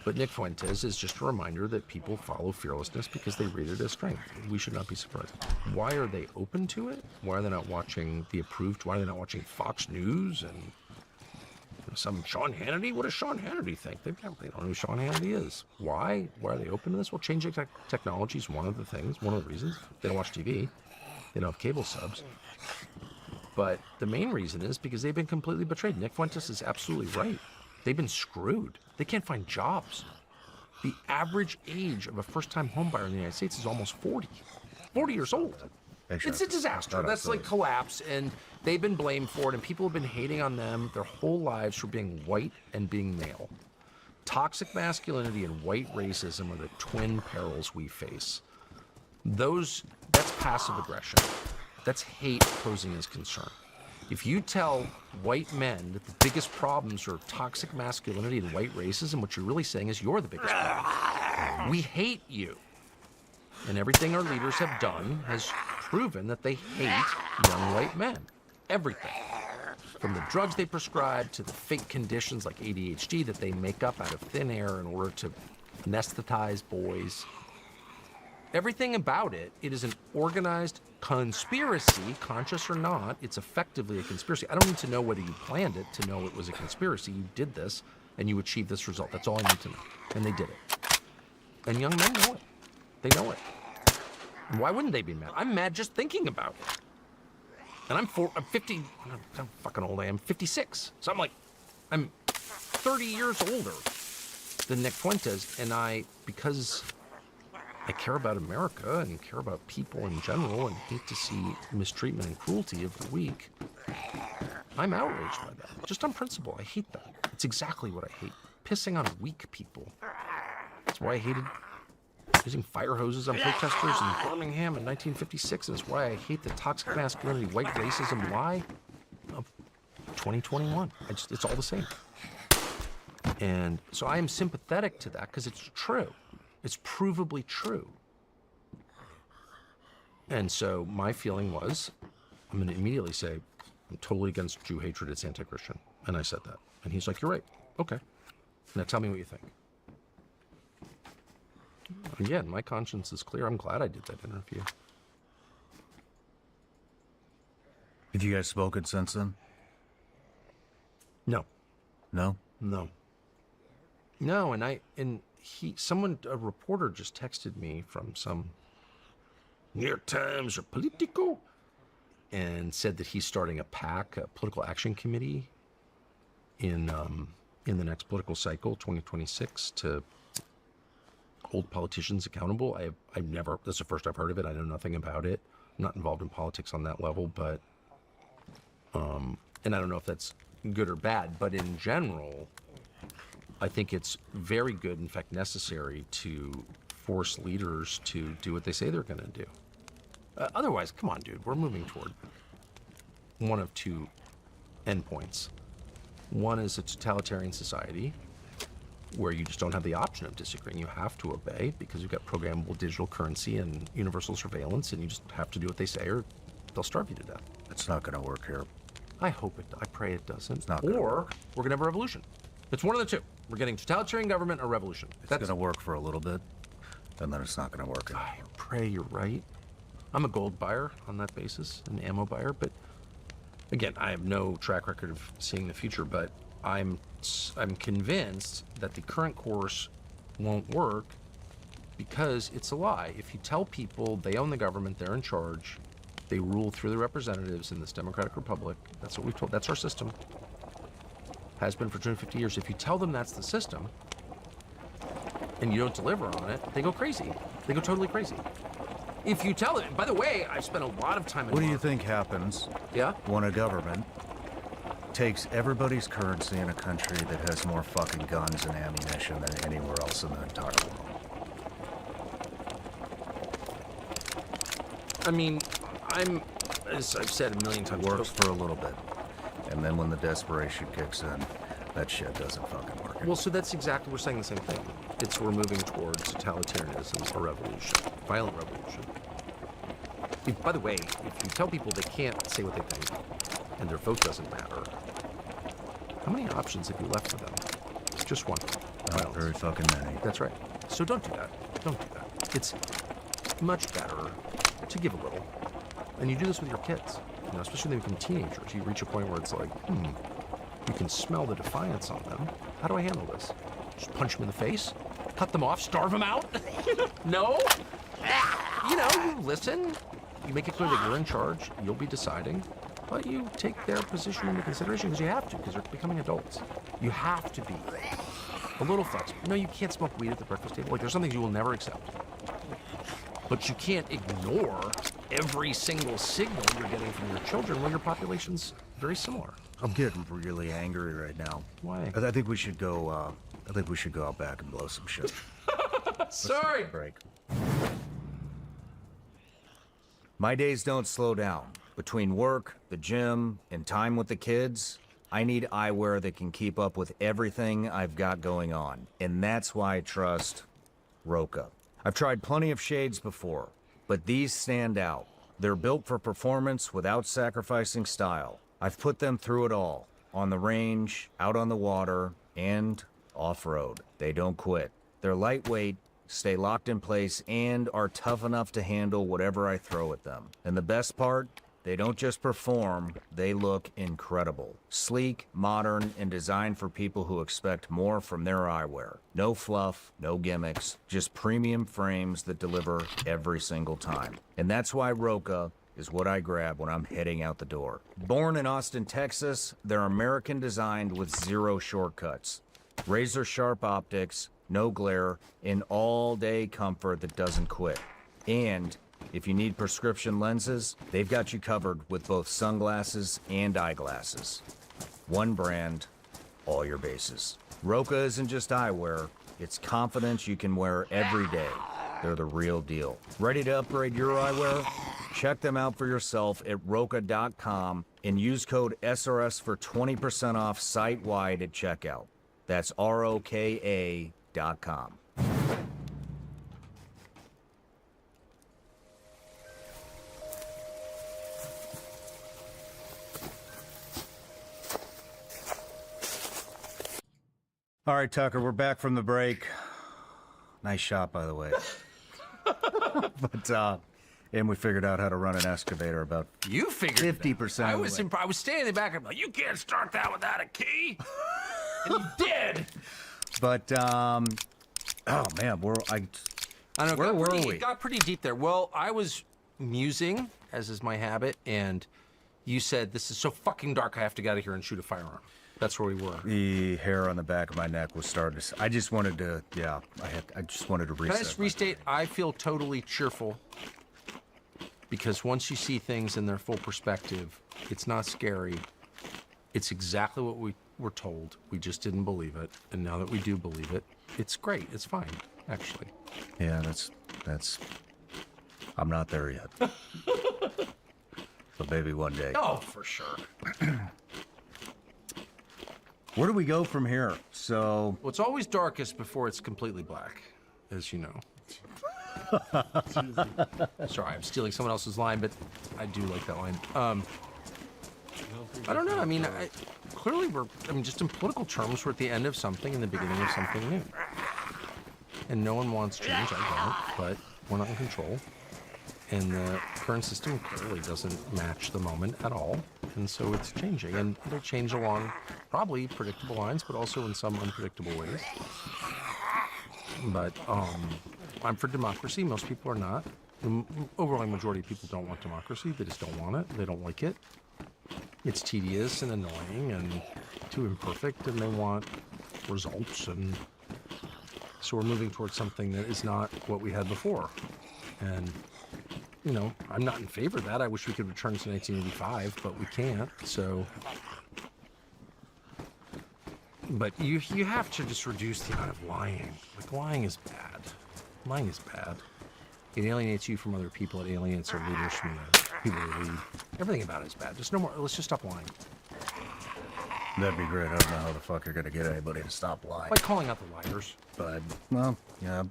But Nick Fuentes is just a reminder that people follow fearlessness because they read it as strength. We should not be surprised. Why are they open to it? Why are they not watching the approved? Why are they not watching Fox News and some Sean Hannity? What does Sean Hannity think? They don't know who Sean Hannity is. Why? Why are they open to this? Well, changing technology is one of the things, one of the reasons. They don't watch TV. They don't have cable subs. But the main reason is because they've been completely betrayed. Nick Fuentes is absolutely right. They've been screwed. They can't find jobs. The average age of a first-time homebuyer in the United States is almost 40. 40 years old. It's a disaster. That's like collapse, and they've been blamed for it, and people have been hating on them their whole lives for being white and being male. Toxic masculinity and white racism are the twin perils we face. That's passive aggression. That's hate posing as concern. If you tell white men that the biggest problems are toxic masculinity and white racism, what you're really saying is you're the biggest problem. We hate you. And everything our leaders have done has proven that they hate young white men. Everything. From the drugs they prescribe to the fake conditions like ADHD that they make up out of thin air in order to anesthetize boys. Everything about it is an organized conspiracy, conscious or not. It's effectively a conspiracy. I don't need to know whether you planned it to know it was a conspiracy. You did this, and you achieved this result. That's all I need to know. And they did it. And young men know it. They know it. And why wouldn't they be mad? I'm mad just thinking about it. And I'm 50, how fucking old I am, 56. So I'm 30 years older than Nick Fuentes, and because I care about America and care about people in general and hate to see mistreatment and cruelty of the weak, I'm outraged by that. Just on principle, I hate that. It's exactly what I hate. Pissing on weak people. That's why I hated using fire hoses on protesters in Birmingham in 1956, and it's why I hate the toxic masculinity, white racism lie of 2021. It's all the same. And so I am sympathetic to that because it's true. It's provably true. And so my feeling was, I'm going to immediately say, I'm totally against Jew hatred. It's anti-Christian. And I said that. And he's like, you're right. Okay. Now tell me what you think. And yeah, my conscience is clear. I'm glad I did that interview. Have you guys spoken since then? No. No? No. No, a reporter just texted me from some New York Times or Politico and said that he's starting a PAC, a political action committee, in the next political cycle, 2026, to hold politicians accountable. That's the first I've heard of it. I know nothing about it. I'm not involved in politics on that level, but, and I don't know if that's good or bad, but in general, I think it's very good, in fact necessary, to force leaders to do what they say they're going to do. Otherwise, come on, dude, we're moving toward one of two endpoints. One is a totalitarian society where you just don't have the option of disagreeing. You have to obey because you've got programmable digital currency and universal surveillance, and you just have to do what they say or they'll starve you to death. It's not going to work here. I hope it, I pray it doesn't. It's not gonna work. We're going to have a revolution. It's one of the two. We're getting totalitarian government or revolution. It's going to work for a little bit, and then it's not going to work anymore. I pray you're right. I'm a gold buyer on that basis, an ammo buyer, but again, I have no track record of seeing the future, but I'm convinced that the current course won't work because it's a lie. If you tell people they own the government, they're in charge, they rule through the representatives in this democratic republic, that's what we've told, that's our system. Has been for 250 years. If you tell them that's the system and you don't deliver on it, they go crazy. They go totally crazy. If you tell it, by the way, I've spent a lot of time in What do you think happens when a government takes everybody's currency in a country that has more fucking guns and ammunition than anywhere else in the entire world? I mean, as I've said a million times, Works for a little bit. And then when the desperation kicks in, that shit doesn't fucking work. Well, so that's exactly, we're saying the same thing. We're moving towards totalitarianism or revolution, violent revolution. By the way, if you tell people they can't say what they think and their vote doesn't matter, how many options have you left for them? It's just one. Not Violence. very fucking many. That's right. So don't do that. Don't do that. It's much better to give a little. And you do this with your kids, especially when they become teenagers. You reach a point where it's like, you can smell the defiance on them. How do I handle this? Just punch them in the face? Cut them off? Starve them out? No? You listen. You make it clear that you're in charge. You'll be deciding. But you take their position into consideration because you have to, because they're becoming adults. You have to be a little flexible. No, you can't smoke weed at the breakfast table. Like, there's some things you will never accept. But you can't ignore every single signal you're getting from your children when your population's very similar. I'm getting really angry right now. Why? I think we should go. I think we should go out back and blow some shit. Sorry. Break. My days don't slow down. Between work, the gym, and time with the kids, I need eyewear that can keep up with everything I've got going on. And that's why I trust Roka. I've tried plenty of shades before, but these stand out. They're built for performance without sacrificing style. I've put them through it all. On the range, out on the water, and off-road. They don't quit. They're lightweight, stay locked in place, and are tough enough to handle whatever I throw at them. And the best part? They don't just perform, they look incredible. Sleek, modern, and designed for people who expect more from their eyewear. No fluff, no gimmicks, just premium frames that deliver every single time. And that's why Roka is what I grab when I'm heading out the door. Born in Austin, Texas, they're American designed with zero shortcuts. Razor sharp optics, no glare, and all-day comfort that doesn't quit. And if you need prescription lenses, they've got you covered with both sunglasses and eyeglasses. One brand, all your bases. Roka isn't just eyewear, it's confidence you can wear every day. They're the real deal. Ready to upgrade your eyewear? Check them out for yourself at Roka.com and use code SRS for 20% off site-wide at checkout. That's ROKA.com. All right, Tucker, we're back from the break. Nice shot, by the way. And we figured out how to run an excavator about You figured 50%. I was standing in the back. I'm like, you can't start that without a key. And you did. But, oh man, I don't know. Where were we? It got pretty deep there. Well, I was musing, as is my habit, and you said, this is so fucking dark, I have to get out of here and shoot a firearm. That's where we were. The hair on the back of my neck was starting to. I just wanted to. Yeah, I just wanted to reset. Can I just restate? I feel totally cheerful because once you see things in their full perspective, it's not scary. It's exactly what we were told. We just didn't believe it, and now that we do believe it, it's great. It's fine, actually. Yeah, that's. I'm not there yet. But maybe one day. Oh, for sure. Where do we go from here? So. Well, it's always darkest before it's completely black, as you know. Sorry, I'm stealing someone else's line, but I do like that line. I don't know. I mean, clearly just in political terms, we're at the end of something and the beginning of something new. And no one wants change. I don't, but we're not in control. And the current system clearly doesn't match the moment at all. And so it's changing. And it'll change along probably predictable lines, but also in some unpredictable ways. But I'm for democracy. Most people are not. The overwhelming majority of people don't want democracy. They just don't want it. They don't like it. It's tedious and annoying and too imperfect, and they want results. And so we're moving towards something that is not what we had before. And I'm not in favor of that. I wish we could return to 1985, but we can't. So, but you have to just reduce the amount of lying. Like, lying is bad. Lying is bad. It alienates you from other people. It alienates our leaders from the people to leave. Everything about it is bad. Just no more. Let's just stop lying. That'd be great. I don't know how the fuck you're gonna get anybody to stop lying. Like calling out the liars. But, well, yeah.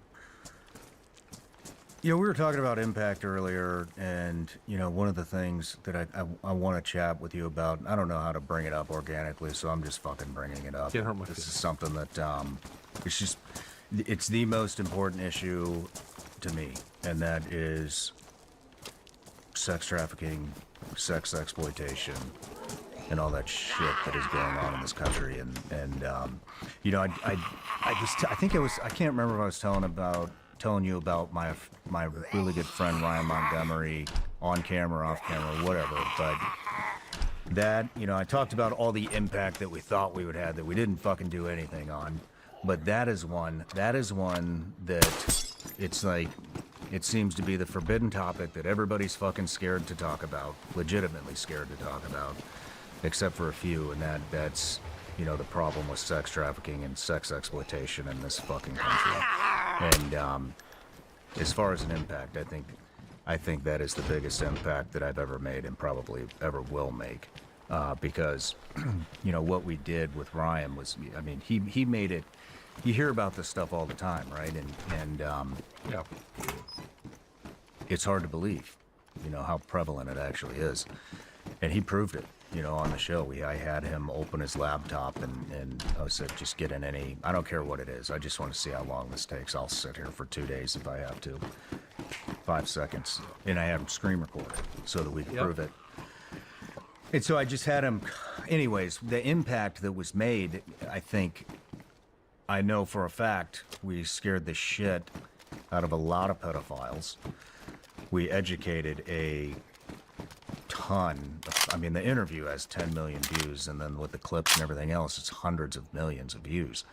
You know, we were talking about impact earlier, and, you know, one of the things that I want to chat with you about, I don't know how to bring it up organically, so I'm just fucking bringing it up. Can't hurt my This feelings. is something that, it's just, it's the most important issue to me, and that is sex trafficking, sex exploitation, and all that shit that is going on in this country. And you know, I think I can't remember if I was telling you about my really good friend Ryan Montgomery, on camera, off camera, whatever. But that, you know, I talked about all the impact that we thought we would have that we didn't fucking do anything on. But that is one that it's like, it seems to be the forbidden topic that everybody's fucking scared to talk about, legitimately scared to talk about, except for a few, and that's, you know, the problem with sex trafficking and sex exploitation in this fucking country. And as far as an impact, I think that is the biggest impact that I've ever made and probably ever will make, because you know what we did with Ryan was, I mean, he made it. You hear about this stuff all the time, right? And Yeah. it's hard to believe, you know, how prevalent it actually is. And he proved it, you know, on the show. I had him open his laptop and I said, just get in I don't care what it is. I just want to see how long this takes. I'll sit here for 2 days if I have to. 5 seconds. And I had him screen record it so that we could prove it. And so I just had him, anyways, the impact that was made, I know for a fact, we scared the shit out of a lot of pedophiles. We educated a ton. I mean, the interview has 10 million views, and then with the clips and everything else, it's hundreds of millions of views.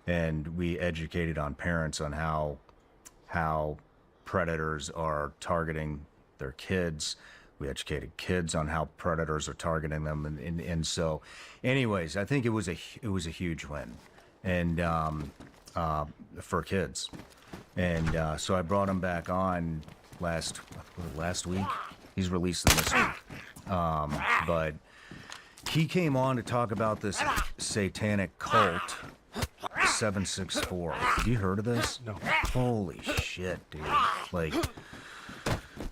And we educated on parents on how predators are targeting their kids. We educated kids on how predators are targeting them, and so, anyways, I think it was a huge win, and for kids, and so I brought him back on last week. He's releasing this week, but he came on to talk about this satanic cult, 764. Have you heard of this? No. Holy shit, dude! Like.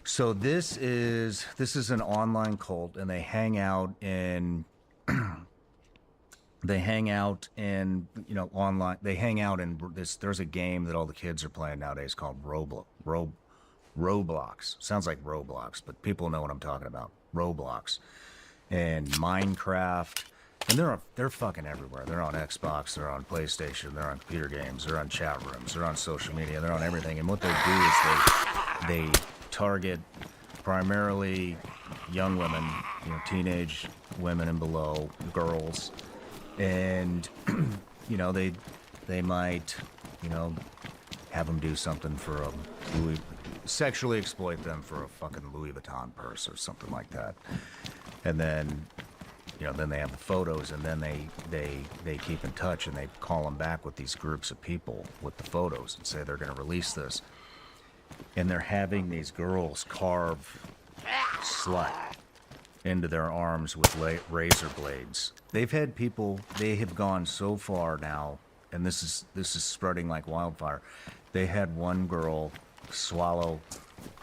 So this is an online cult, and they hang out in online. They hang out in this. There's a game that all the kids are playing nowadays called Roblox. Sounds like Roblox, but people know what I'm talking about. Roblox and Minecraft, and they're fucking everywhere. They're on Xbox, they're on PlayStation, they're on computer games, they're on chat rooms, they're on social media, they're on everything. And what they do is they target primarily young women, you know, teenage women and below, girls, and you know, they might, you know, have them do something for a sexually exploit them for a fucking Louis Vuitton purse or something like that, and then, you know, then they have the photos, and then they keep in touch, and they call them back with these groups of people with the photos and say they're going to release this. And they're having these girls carve slut into their arms with razor blades. They've had people, they have gone so far now, and this is spreading like wildfire. They had one girl swallow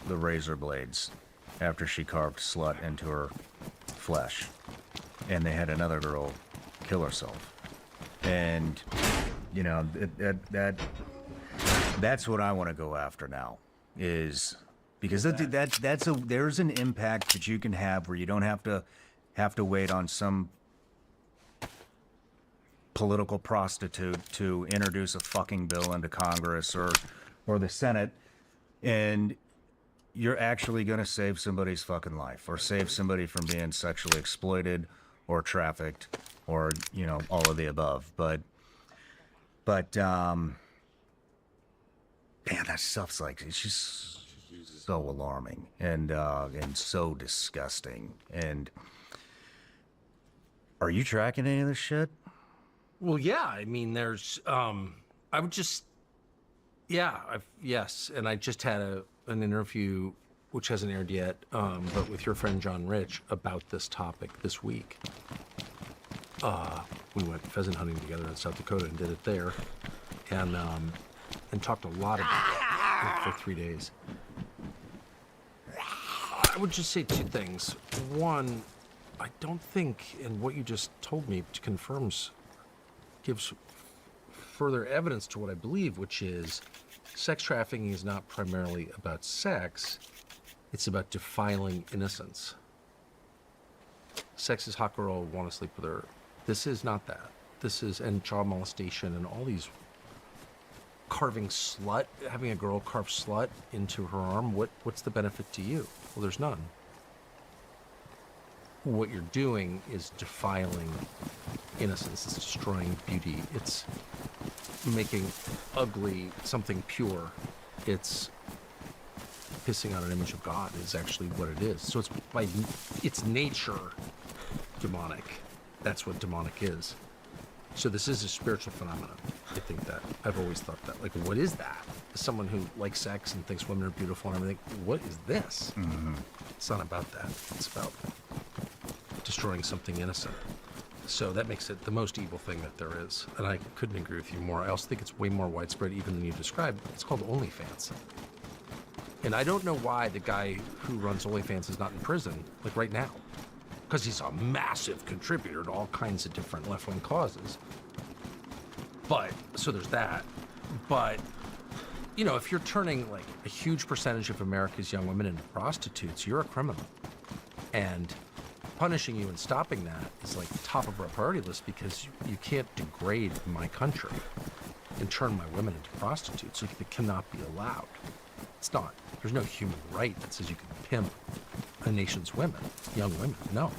the razor blades after she carved slut into her flesh. And they had another girl kill herself. And, you know, that's what I want to go after now. Is because there's an impact that you can have where you don't have to wait on some political prostitute to introduce a fucking bill into Congress or the Senate, and you're actually going to save somebody's fucking life or save somebody from being sexually exploited or trafficked or, you know, all of the above. But man, that stuff's like, it's just so alarming and so disgusting. And are you tracking any of this shit? Well, yeah. I mean, there's. I would just. Yeah. Yes. And I just had an interview which hasn't aired yet, but with your friend John Rich about this topic this week. We went pheasant hunting together in South Dakota and did it there, and talked a lot about it for 3 days. I would just say two things. One, I don't think, and what you just told me gives further evidence to what I believe, which is sex trafficking is not primarily about sex, it's about defiling innocence. Sex is hot girl, want to sleep with her. This is not that. This is, and child molestation and all these carving slut, having a girl carve slut into her arm, what's the benefit to you? Well, there's none. What you're doing is defiling innocence. It's destroying beauty. It's making ugly something pure. It's pissing on an image of God is actually what it is. So it's by its nature demonic. That's what demonic is. So this is a spiritual phenomenon. I think that. I've always thought that. Like, what is that? As someone who likes sex and thinks women are beautiful and everything, what is this? Mm-hmm. It's not about that. It's about destroying something innocent. So that makes it the most evil thing that there is. And I couldn't agree with you more. I also think it's way more widespread even than you described. It's called OnlyFans. And I don't know why the guy who runs OnlyFans is not in prison, like right now. Because he's a massive contributor to all kinds of different left-wing causes. But, so there's that. But, you know, if you're turning like a huge percentage of America's young women into prostitutes, you're a criminal. And punishing you and stopping that is like top of our priority list, because you can't degrade my country and turn my women into prostitutes. Like, it cannot be allowed. It's not. There's no human right that says you can pimp a nation's women, young women. No.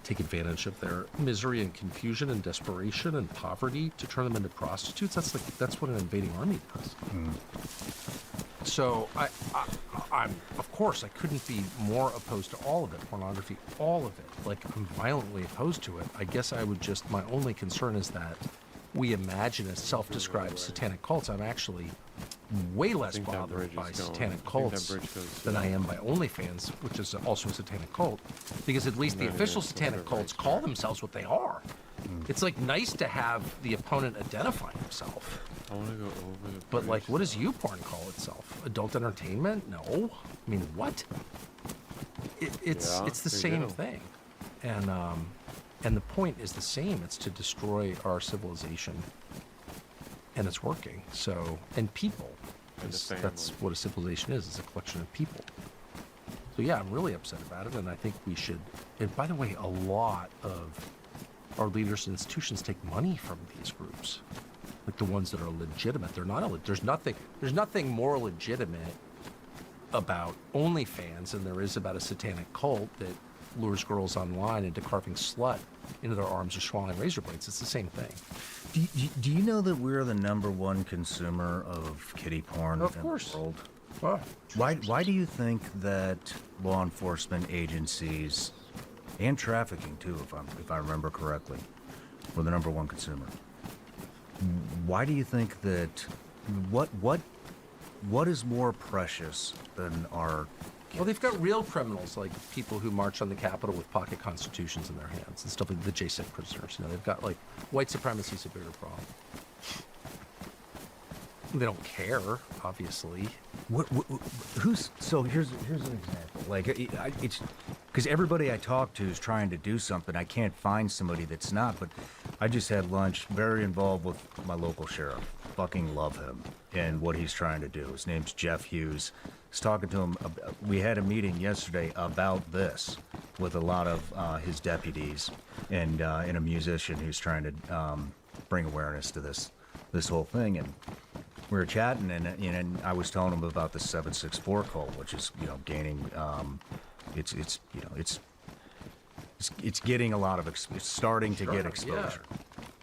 Take advantage of their misery and confusion and desperation and poverty to turn them into prostitutes. That's what an invading army does. Mm. So I'm, of course, I couldn't be more opposed to all of it, pornography, all of it. Like, I'm violently opposed to it. I guess I would just, my only concern is that we imagine as self-described satanic cults. I'm actually way less bothered by satanic cults than I am by OnlyFans, which is also a satanic cult, because at least the official satanic cults call themselves what they are. It's like nice to have the opponent identify himself. I want to go over the But like, what does YouPorn call itself? Adult entertainment? No. I mean, what? It's the same thing, and the point is the same. It's to destroy our civilization, and it's working. So, and people. That's what a civilization is. It's a collection of people. So yeah, I'm really upset about it, and I think we should. And by the way, a lot of our leaders and institutions take money from these groups, like the ones that are legitimate. They're not. There's nothing more legitimate about OnlyFans than there is about a satanic cult that lures girls online into carving slut into their arms or swallowing razor blades. It's the same thing. Do you know that we're the #1 consumer of kiddie porn Of in course. the world? Why? Why do you think that law enforcement agencies and trafficking too, if I remember correctly, we're the #1 consumer? Why do you think that? What is more precious than our? Well, they've got real criminals, like people who march on the Capitol with pocket constitutions in their hands and stuff, like the JSIC prisoners. You know, they've got, like, white supremacy's a bigger problem. They don't care, obviously. So here's an example. Like, it's because everybody I talk to is trying to do something. I can't find somebody that's not. But I just had lunch, very involved with my local sheriff. Fucking love him and what he's trying to do. His name's Jeff Hughes. I was talking to him. We had a meeting yesterday about this with a lot of his deputies and a musician who's trying to bring awareness to this whole thing. And we were chatting, and I was telling him about the 764 cult, which is, you know, gaining. It's getting a lot of. It's starting to get exposure.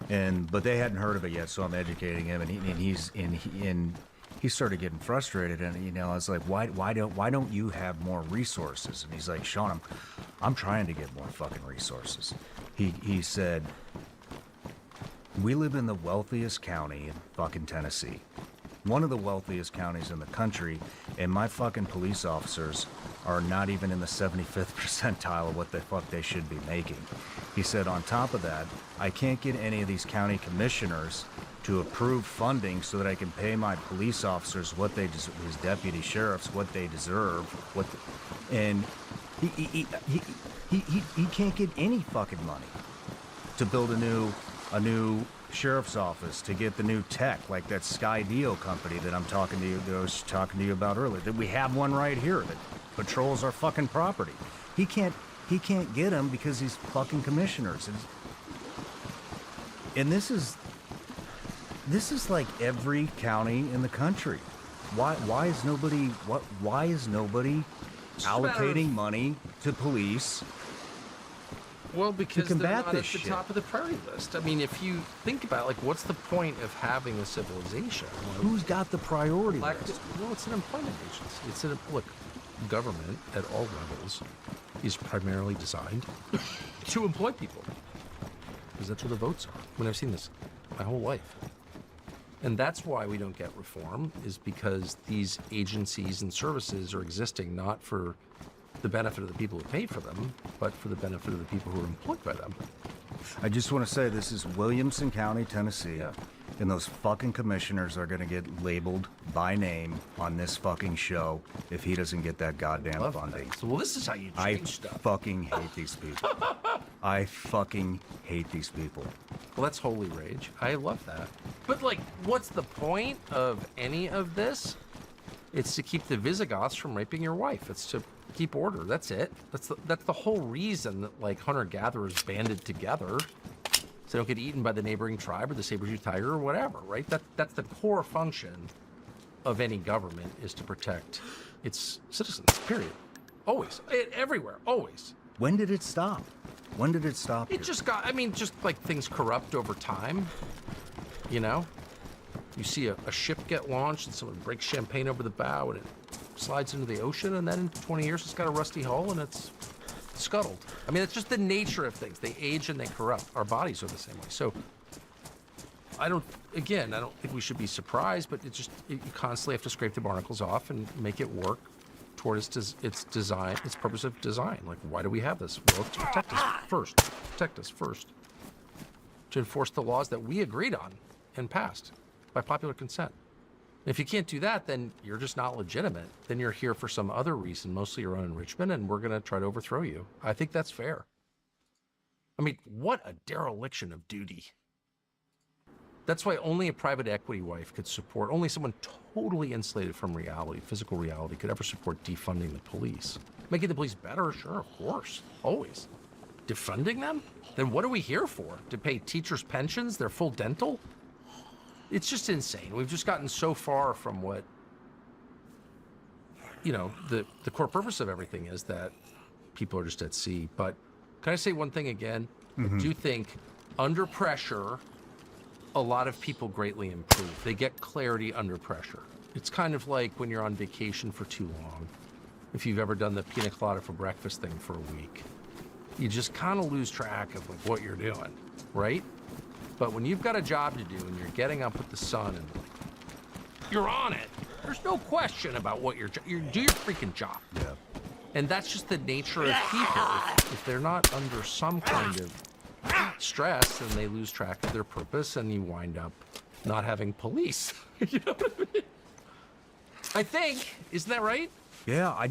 Yeah. But they hadn't heard of it yet, so I'm educating him, and he started getting frustrated, and, you know, I was like, why don't you have more resources? And he's like, Sean, I'm trying to get more fucking resources. He said, we live in the wealthiest county in fucking Tennessee, one of the wealthiest counties in the country, And my fucking police officers are not even in the 75th percentile of what the fuck they should be making. He said, on top of that, I can't get any of these county commissioners to approve funding so that I can pay my police officers what they deserve, his deputy sheriffs what they deserve, and he can't get any fucking money to build a new sheriff's office, to get the new tech, like that Skydio company that I was talking to you about earlier. That we have one right here that patrols our fucking property. He can't get them because he's fucking commissioners. And this is like every county in the country. Why is nobody allocating money to police? Well, because they're combat not this at the shit. top of the priority list. I mean, if you think about it, like, what's the point of having a civilization? Like, Who's got the priority elected- list? well, it's an employment agency. Look, government at all levels is primarily designed to employ people, because that's where the votes are. I mean, I've seen this my whole life. And that's why we don't get reform, is because these agencies and services are existing not for the benefit of the people who pay for them, but for the benefit of the people who are employed by them. I just want to say this is Williamson County, Tennessee. Yeah. And those fucking commissioners are going to get labeled by name on this fucking show if he doesn't get that goddamn Love funding. that. So, well, this is how you I change stuff. fucking hate these people. I fucking hate these people. Well, that's holy rage. I love that. But, like, what's the point of any of this? It's to keep the Visigoths from raping your wife. It's to keep order. That's it. That's the whole reason that, like, hunter-gatherers banded together, so they don't get eaten by the neighboring tribe or the saber-tooth tiger or whatever, right? That's the core function of any government, is to protect its citizens, period. Always. Everywhere. Always. When did it stop? When did it stop? It here? just got, I mean, just like things corrupt over time, you know? You see a ship get launched and someone breaks champagne over the bow and it slides into the ocean, and then in 20 years it's got a rusty hull and it's scuttled. I mean, it's just the nature of things. They age and they corrupt. Our bodies are the same way. So I don't think we should be surprised, but you constantly have to scrape the barnacles off and make it work toward its design, its purpose of design. Like, why do we have this? Well, to protect us first. To enforce the laws that we agreed on and passed by popular consent. If you can't do that, then you're just not legitimate. Then you're here for some other reason, mostly your own enrichment, and we're going to try to overthrow you. I think that's fair. I mean, what a dereliction of duty. That's why only a private equity wife could support, only someone totally insulated from reality, physical reality, could ever support defunding the police. Making the police better? Sure, of course, always. Defunding them? Then what are we here for? To pay teachers' pensions, their full dental? It's just insane. We've just gotten so far from what, you know, the core purpose of everything is, that people are just at sea. But can I say one thing again? I do think under pressure, a lot of people greatly improve. They get clarity under pressure. It's kind of like when you're on vacation for too long. If you've ever done the pina colada for breakfast thing for a week, you just kind of lose track of like what you're doing, right? But when you've got a job to do and you're getting up with the sun and you're on it, there's no question about what you do your freaking job. Yeah. And that's just the nature of people. If they're not under some kind of stress, then they lose track of their purpose, and you wind up not having police. You know what I mean? I think, isn't that right? Yeah, I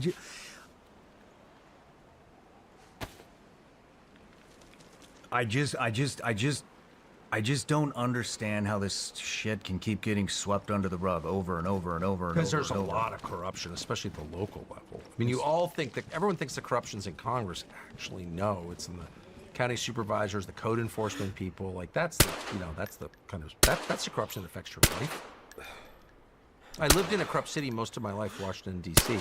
just don't understand how this shit can keep getting swept under the rug over and over and over and over. Because there's a and over. lot of corruption, especially at the local level. I mean, you all think that everyone thinks the corruption's in Congress. Actually, no, it's in the county supervisors, the code enforcement people. Like, that's the, you know, that's the kind of that's the corruption that affects your life. I lived in a corrupt city most of my life, Washington D.C.,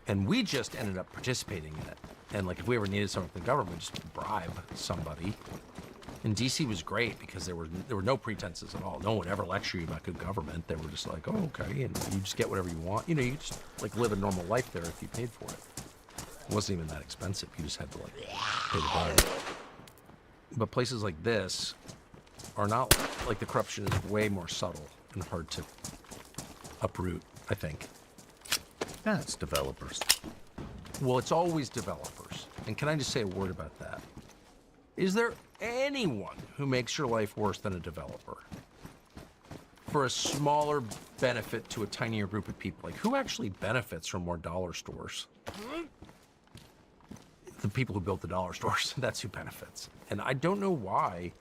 and we just ended up participating in it. And like, if we ever needed something from the government, we'd just bribe somebody. And DC was great because there were no pretenses at all. No one would ever lecture you about good government. They were just like, oh, okay, and you just get whatever you want. You know, you just like live a normal life there if you paid for it. It wasn't even that expensive. You just had to like pay the bill. But places like this are not, like, the corruption is way more subtle and hard to uproot, I think. That's developers. Well, it's always developers. And can I just say a word about that? Is there anyone who makes your life worse than a developer? For a smaller benefit to a tinier group of people. Like, who actually benefits from more dollar stores? The people who built the dollar stores. That's who benefits. And I don't know why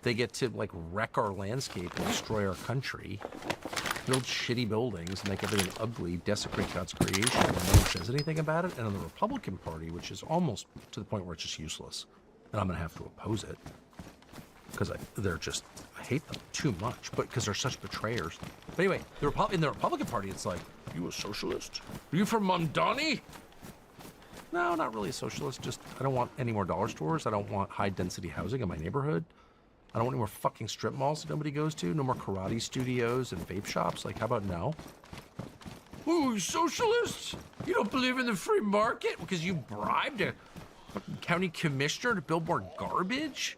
they get to, like, wreck our landscape and destroy our country, build shitty buildings, make everything ugly, desecrate God's creation, and no one says anything about it. And on the Republican Party, which is almost to the point where it's just useless, and I'm going to have to oppose it, because I hate them too much, but because they're such betrayers. But anyway, in the Republican Party, it's like, you a socialist? Are you from Mamdani? No, not really a socialist. Just, I don't want any more dollar stores. I don't want high-density housing in my neighborhood. I don't want any more fucking strip malls that nobody goes to. No more karate studios and vape shops. Like, how about no? Ooh, you socialists? You don't believe in the free market because you bribed a fucking county commissioner to build more garbage?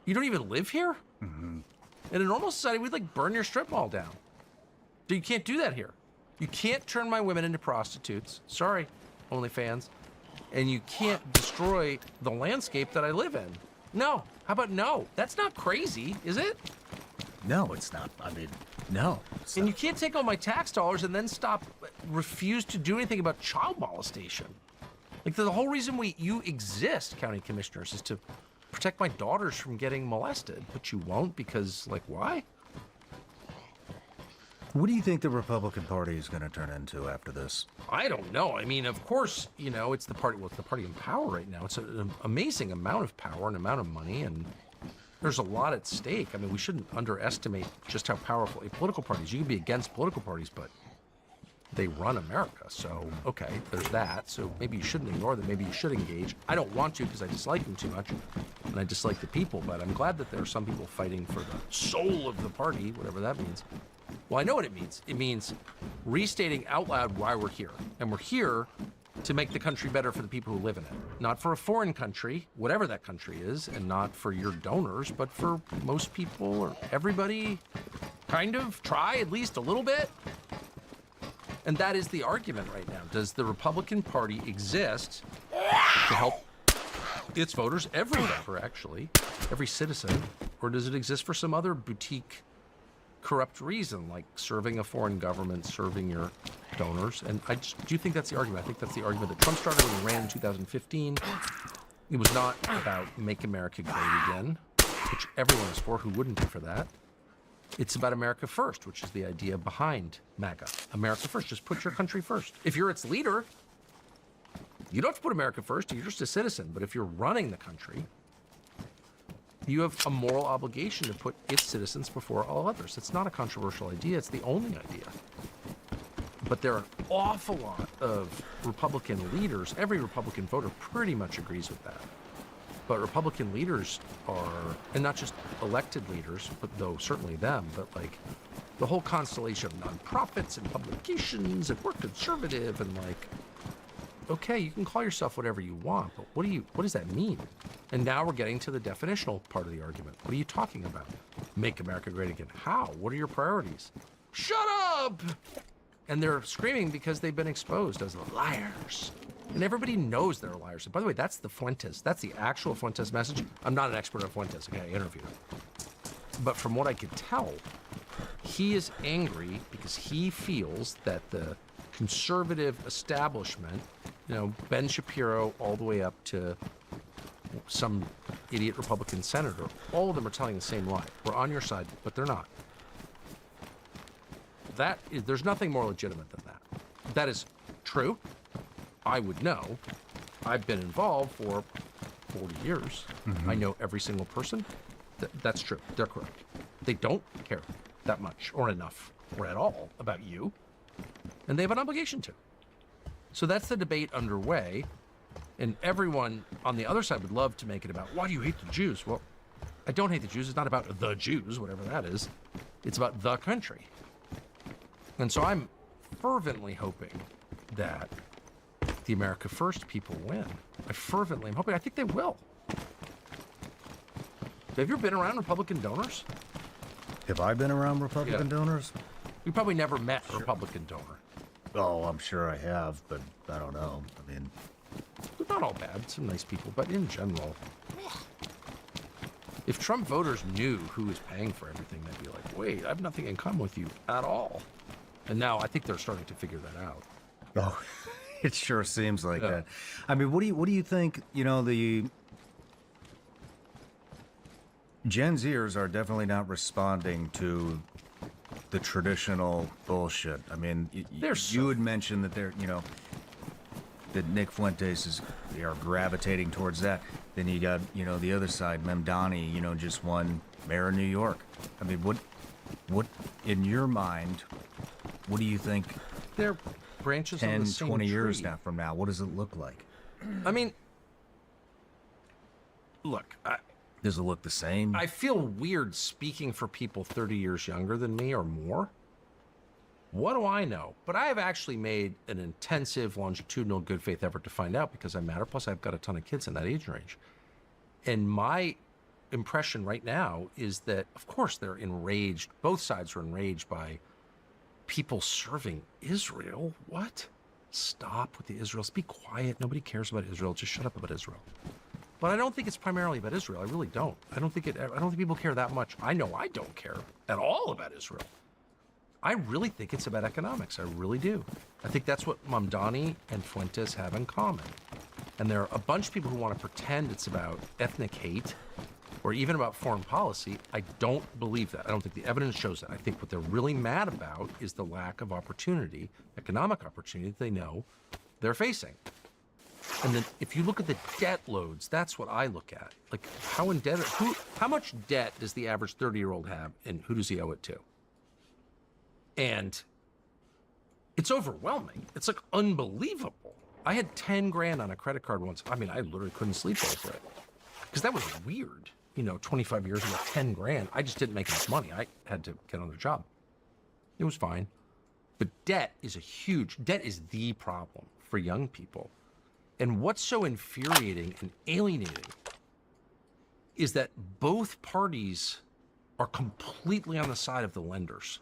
You don't even live here? Mm-hmm. In a normal society, we'd like burn your strip mall down. So you can't do that here. You can't turn my women into prostitutes. Sorry, OnlyFans. And you can't destroy the landscape that I live in. No. How about no? That's not crazy, is it? No, it's not. I mean, no. And you can't take all my tax dollars and then refuse to do anything about child molestation. Like, the whole reason you exist, county commissioners, is to protect my daughters from getting molested. But you won't because, like, why? What do you think the Republican Party is going to turn into after this? I don't know. I mean, of course, it's the party. Well, it's the party in power right now. It's an amazing amount of power and amount of money, and there's a lot at stake. I mean, we shouldn't underestimate just how powerful political parties. You can be against political parties, but they run America. So, okay, there's that. So maybe you shouldn't ignore them. Maybe you should engage. I don't want to because I dislike them too much, and I dislike the people. But I'm glad that there are some people fighting for the soul of the party, whatever that means. Well, I know what it means. It means restating out loud why we're here. And we're here to make the country better for the people who live in it. Not for a foreign country, whatever that country is, and not for your donors, but for most people or everybody. Kind of try at least a little bit. And that is the argument right now. Does the Republican Party exist to help its voters, every voter actually, every citizen, or does it exist for some other boutique corrupt reason, like serving a foreign government, serving your donors? And I just do think that's the argument. I think that's the argument that Trump started when he ran in 2015. It was not about make America great again, which everyone is for. Who wouldn't be for that? It's about America first, which is the idea behind MAGA. America first. Just put your country first. If you're its leader, you don't have to put America first. You're just a citizen. But if you're running the country, you have a moral obligation to put its citizens before all others. It's not a controversial idea. It's the only idea. But there are an awful lot of Republican leaders. Every Republican voter pretty much agrees with that. But Republican leaders are, and not just elected leaders, but though certainly them, but like the whole constellation of nonprofits and publications, and we're conservative, and like, okay, you can call yourself whatever you want, but what does that mean? And now we're getting to the definitional part of the argument. What are you talking about? Make America great again. How? What are your priorities? Shut up! And they're screaming because they've been exposed as liars. And everybody knows they're liars. And by the way, that's the Fuentes. That's the actual Fuentes message. I'm not an expert on Fuentes. Okay, I interviewed him. But from what I could tell, he is angry because he feels that the conservative establishment, Ben Shapiro all the way up to some idiot Republican senator, all of them are telling the same lie. We're on your side, but they're not. There's nothing more legitimate than that. That is true. I would know. I've been involved for 40 years. Mm-hmm. I know every single person. That's true. They're correct. They don't care that much or enough or at all about you. And they have an obligation to. So that's the debate underway. And everyone on the other side would love to make it about, why do you hate the Jews? Well, I don't hate the Jews. It's not about the Jews, whatever that is. It's about the country. And so I'm fervently hoping that the America First people win. I fervently am hoping. I think they will. Have you ever been around Republican donors? Have I been around Republican donors? We probably never met a Republican donor. Oh, I'm sure I have, but I don't know. I mean, They're not all bad. Some nice people, but in general, if Trump voters knew who was paying for everything, they'd be like, wait, I have nothing in common with you at all. And now I think they're starting to figure that out. oh, it sure seems like Yeah. that. I mean, what do you think? You know, the Gen Zers are definitely not responding to the traditional bullshit. I mean, They're you had mentioned that they're, that Nick Fuentes are gravitating towards that. Then you got, the other side, Mamdani, just won mayor of New York. I mean, what in your mind, what do you think They're branches on 10, the same 20 years tree. now from now, what does it look like? I mean, look, Does it look the same? I feel weird speaking for people 30 years younger than me or more. What do I know? But I have actually made an intensive, longitudinal, good faith effort to find out because I matter. Plus, I've got a ton of kids in that age range. And my impression right now is that, of course, they're enraged. Both sides are enraged by people serving Israel. What? Stop with the Israels. Be quiet. Nobody cares about Israel. Just shut up about Israel. But I don't think it's primarily about Israel. I really don't. I don't think people care that much. I know I don't care at all about Israel. I really think it's about economics. I really do. I think that's what Mamdani and Fuentes have in common. And there are a bunch of people who want to pretend it's about ethnic hate or even about foreign policy. I don't believe that. I don't think the evidence shows that. I think what they're really mad about is the lack of opportunity, economic opportunity that they know they're facing. And then if you look at the debt loads, that's what I look at. Like how indebted, how much debt does the average 30-year-old have and who does he owe it to? And it's overwhelming. It's like unbelievable. I had 10 grand on a credit card once. I mean, I literally couldn't sleep over it because that was weird. 25 years ago, 10 grand. I just didn't make enough money. I had to get another job. It was fine. But debt is debt is the problem for young people. And what's so infuriating and alienating is that both parties are completely on the side of the lenders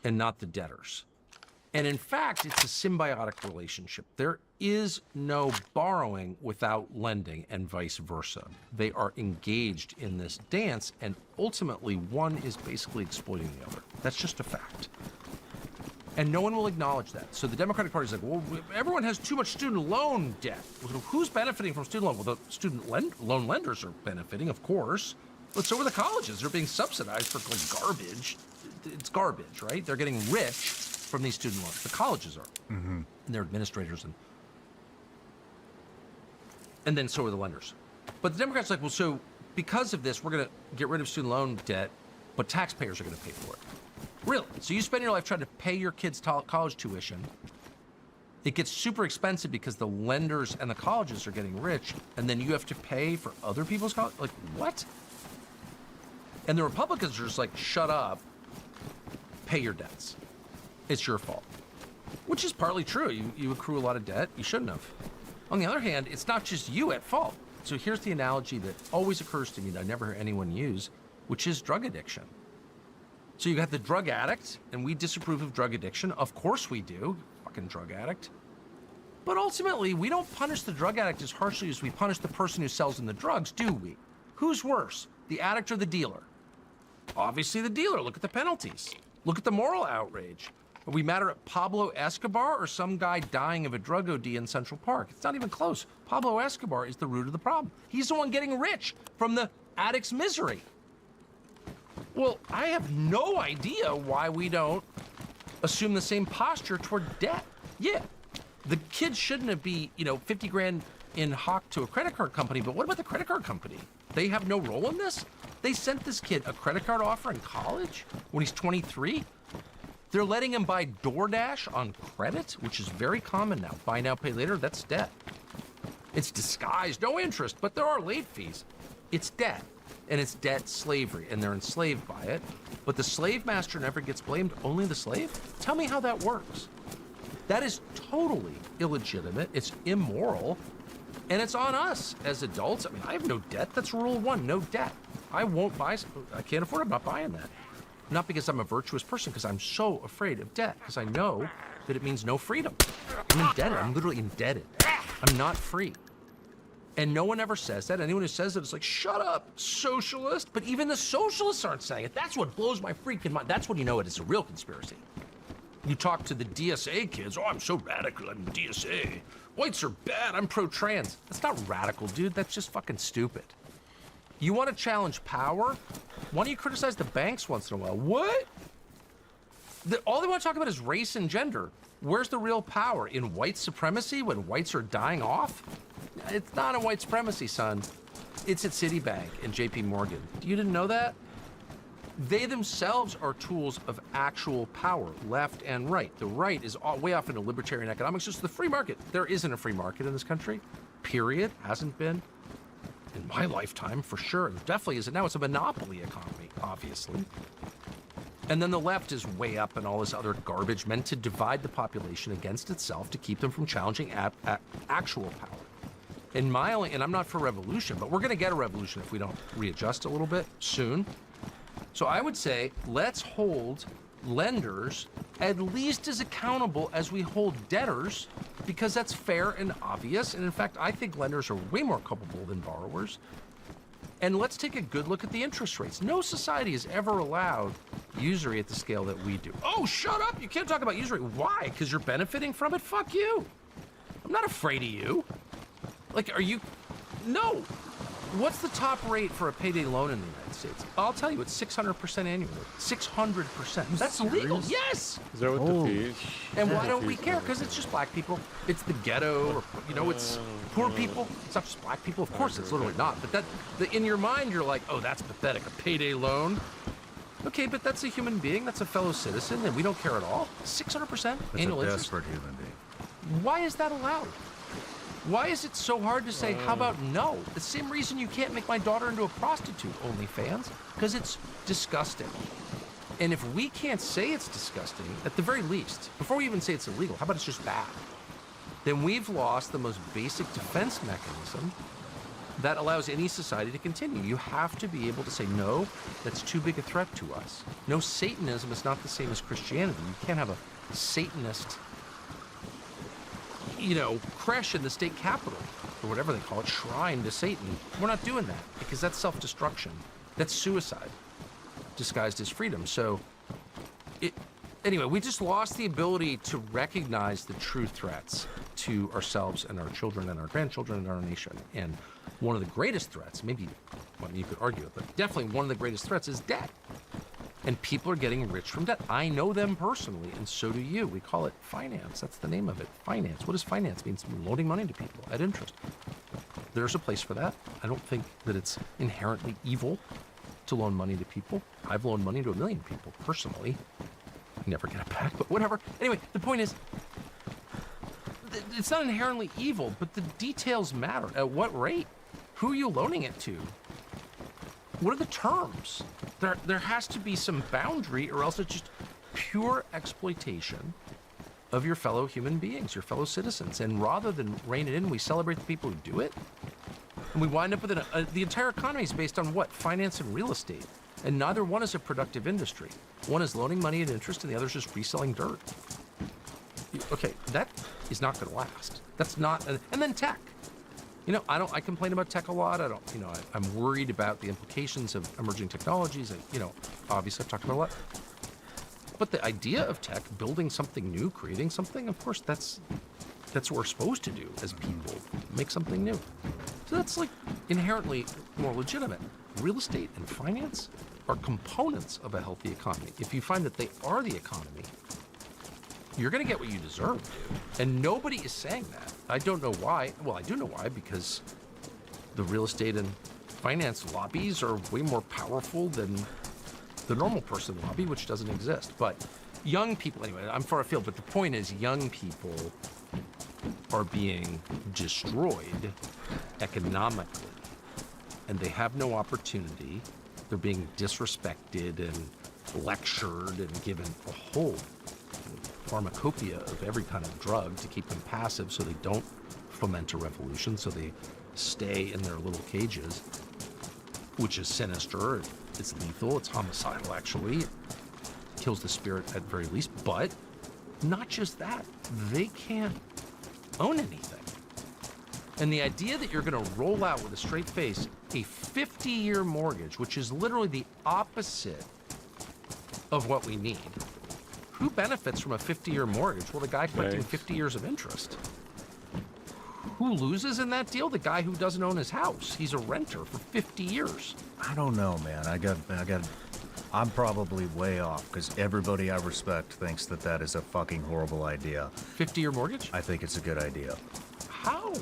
and not the debtors. And in fact, it's a symbiotic relationship. There is no borrowing without lending and vice versa. They are engaged in this dance, and ultimately one is basically exploiting the other. That's just a fact. And no one will acknowledge that. So the Democratic Party is like, well, everyone has too much student loan debt. Well, who's benefiting from student loan? Well, the student loan lenders are benefiting, of course. But so are the colleges. They're being subsidized for like garbage. It's garbage, right? They're getting rich from these student loans. The colleges are. And their administrators. And then so are the lenders. But the Democrats are like, well, so because of this, we're going to get rid of student loan debt, but taxpayers are going to pay for it. Really? So you spend your life trying to pay your kids' college tuition. It gets super expensive because the lenders and the colleges are getting rich, and then you have to pay for other people's college? Like, what? And the Republicans are just like, shut up, pay your debts. It's your fault. Which is partly true. You accrue a lot of debt. You shouldn't have. On the other hand, it's not just you at fault. So here's the analogy that always occurs to me that I never hear anyone use, which is drug addiction. So you got the drug addict, and we disapprove of drug addiction. Of course we do, fucking drug addict. But ultimately, we don't punish the drug addict as harshly as we punish the person who sells them the drugs, do we? Who's worse, the addict or the dealer? Obviously the dealer. Look at the penalties. Look at the moral outrage. Are we matter at Pablo Escobar or some guy dying of a drug OD in Central Park? It's not even close. Pablo Escobar is the root of the problem. He's the one getting rich from the addict's misery. Well, I have no idea why we don't assume the same posture toward debt. Yeah, the kid shouldn't be, 50 grand in hock to a credit card company, but what about the credit card company? They have no role in this? They sent this kid a credit card offer in college when he's 23. They're letting him buy DoorDash on credit, which is very common now. Buy now, pay later, that's debt. It's disguised, no interest, but there are late fees. It's debt. And it's debt slavery, and they're enslaved by it. But the slave master never gets blamed, only the slave? Tell me how that works. That is totally illegitimate, it's immoral, and it's on us as adults. I mean, I have no debt. That's rule one, no debt. I won't buy, I can't afford it, I'm not buying that. Not because I'm a virtuous person, because I'm so afraid of debt, because I know that it means no freedom. I'm indebted. I'm literally indebted. I'm not free. And no one ever says that. Anyone who says it is like, shut up, socialist. But even the socialists aren't saying it. That's what blows my freaking mind. That's when you know it's a real conspiracy. You talk to the DSA kids, oh, I'm so radical, I'm DSA. Whites are bad, I'm pro-trans. That's not radical, dude. That's just fucking stupid. You want to challenge power? Why don't you criticize the banks once in a while? What? All they want to talk about is race and gender. Where's the real power? In white supremacy when whites are dying off? It's not in white supremacy, son. It's at Citibank and JP Morgan. You didn't know that? They themselves are tools of actual power, left and right. The right is way off into libertarian economics, just the free market. There isn't a free market in this country, period. Hasn't been in my lifetime, for sure. It definitely isn't now. It's a monopoly economy, obviously. And then the left is way up and all this other garbage meant to divide the population against itself to keep them from challenging actual power. And I'm not for revolution, but we're going to get a revolution if we don't readjust a little bit soon. So I would say, let's hold lenders at least as accountable as we hold debtors, because that's fair and obvious. And in fact, I think lenders are way more culpable than borrowers. And let's take a good look at the interest rates. No society has ever allowed usury at the scale that we do. Oh, shut up! You can't talk about usury. Why? Because you're benefiting from it? Fuck you. I'm not afraid of you. Like, are you? No. What's the top rate for a payday loan in the United States? I'll tell you, it's 600% annually. 600%. That's illegal. Yes. Is that what the fee is? And why don't we care? Because it's just black people. It's the ghetto, or, it's poor people. It's not just black people. Of course, it's literally not. But in your mind, you're like, oh, that's pathetic. A payday loan. Okay, but that's a human being. That's a fellow citizen, and we don't care at all. 600% annual It's a interest. desperate human being. Why is that allowed? Why is it so hard to say, how about no? The same reason you can't make my daughter into a prostitute, OnlyFans, because it's disgusting. And if we can't say it's disgusting, at the very least, before we even say it's illegal, how about it's just bad? Then we've lost the most basic defense mechanism that allows any society to continue. You have to be able to say, no, that's too big a threat to us. No, Satanism is not the same as Christianity. You can't have a Satanist creche in the state capitol, or whatever they call it, shrine to Satan. We're not doing that, because that's self-destruction. That's suicide, disguised as freedom. So, anyway, we just lost the ability to recognize the true threats to ourselves and our children and our grandchildren and our nation. And one of the greatest threats, maybe, you could argue it, but definitely one of the greatest threats is debt. And people are getting rich from debt. I know them personally, and so do you. We call it finance. That's the name of it. Finance. What does finance mean? It's loaning money to people at interest. There's a place for that. I don't think that it's inherently evil to loan money to people. I've loaned money to 1 million people personally. I never get it back, but whatever. Anyway, the point is, it's not inherently evil, but the details matter. At what rate? Who are you loaning it to? What are the terms? There has to be some boundary, or else it's just pure exploitation of your fellow human beings, your fellow citizens. And rather than rein it in, we celebrate the people who do it. And we wind up with the entire economy is based on what? Finance and real estate. And neither one is a productive industry. One is loaning money at interest, and the other is just reselling dirt. Okay, that is not going to last. That's not. And then tech. I complain about tech a lot. I'm worried about the implications of emerging technologies. Obviously I've talked about a lot. But the idea of tech, building something new, creating something, of course, that's what we're supposed to do as people, make something new. So that's like inherently more legitimate. Real estate and finance are components of a healthy economy. If you find that they are the economy, you're going to get what you deserve, dude. And nobody is saying that. I don't know why. Well, I do know why, because the real estate and finance lobbies are way more powerful than the normal person lobby, which doesn't exist. But young people, anyway, I'm far afield, but the point is young people are being destroyed economically, and they have no opportunity. They're being disrespected and lectured and given a whole pharmacopoeia of every kind of drug to keep them passive so they don't foment a revolution, so they stay in their little cages, which is sinister. It's lethal. It's homicidal, actually. It kills the spirit at very least, but not just that, they can't own anything. And the idea that you're going to roll out with a straight face a 50-year mortgage, which is literally the opposite of what we need. Who benefits from a 50-year mortgage? Well, the guy collecting Right. 50 years of interest. Who loses in that deal? The guy who doesn't own his house. He's a renter for 50 years. I don't know, man. I'm probably way off because everybody I respect thinks that that is a fucking horrible idea. 50-year mortgage? I think it's a good idea How?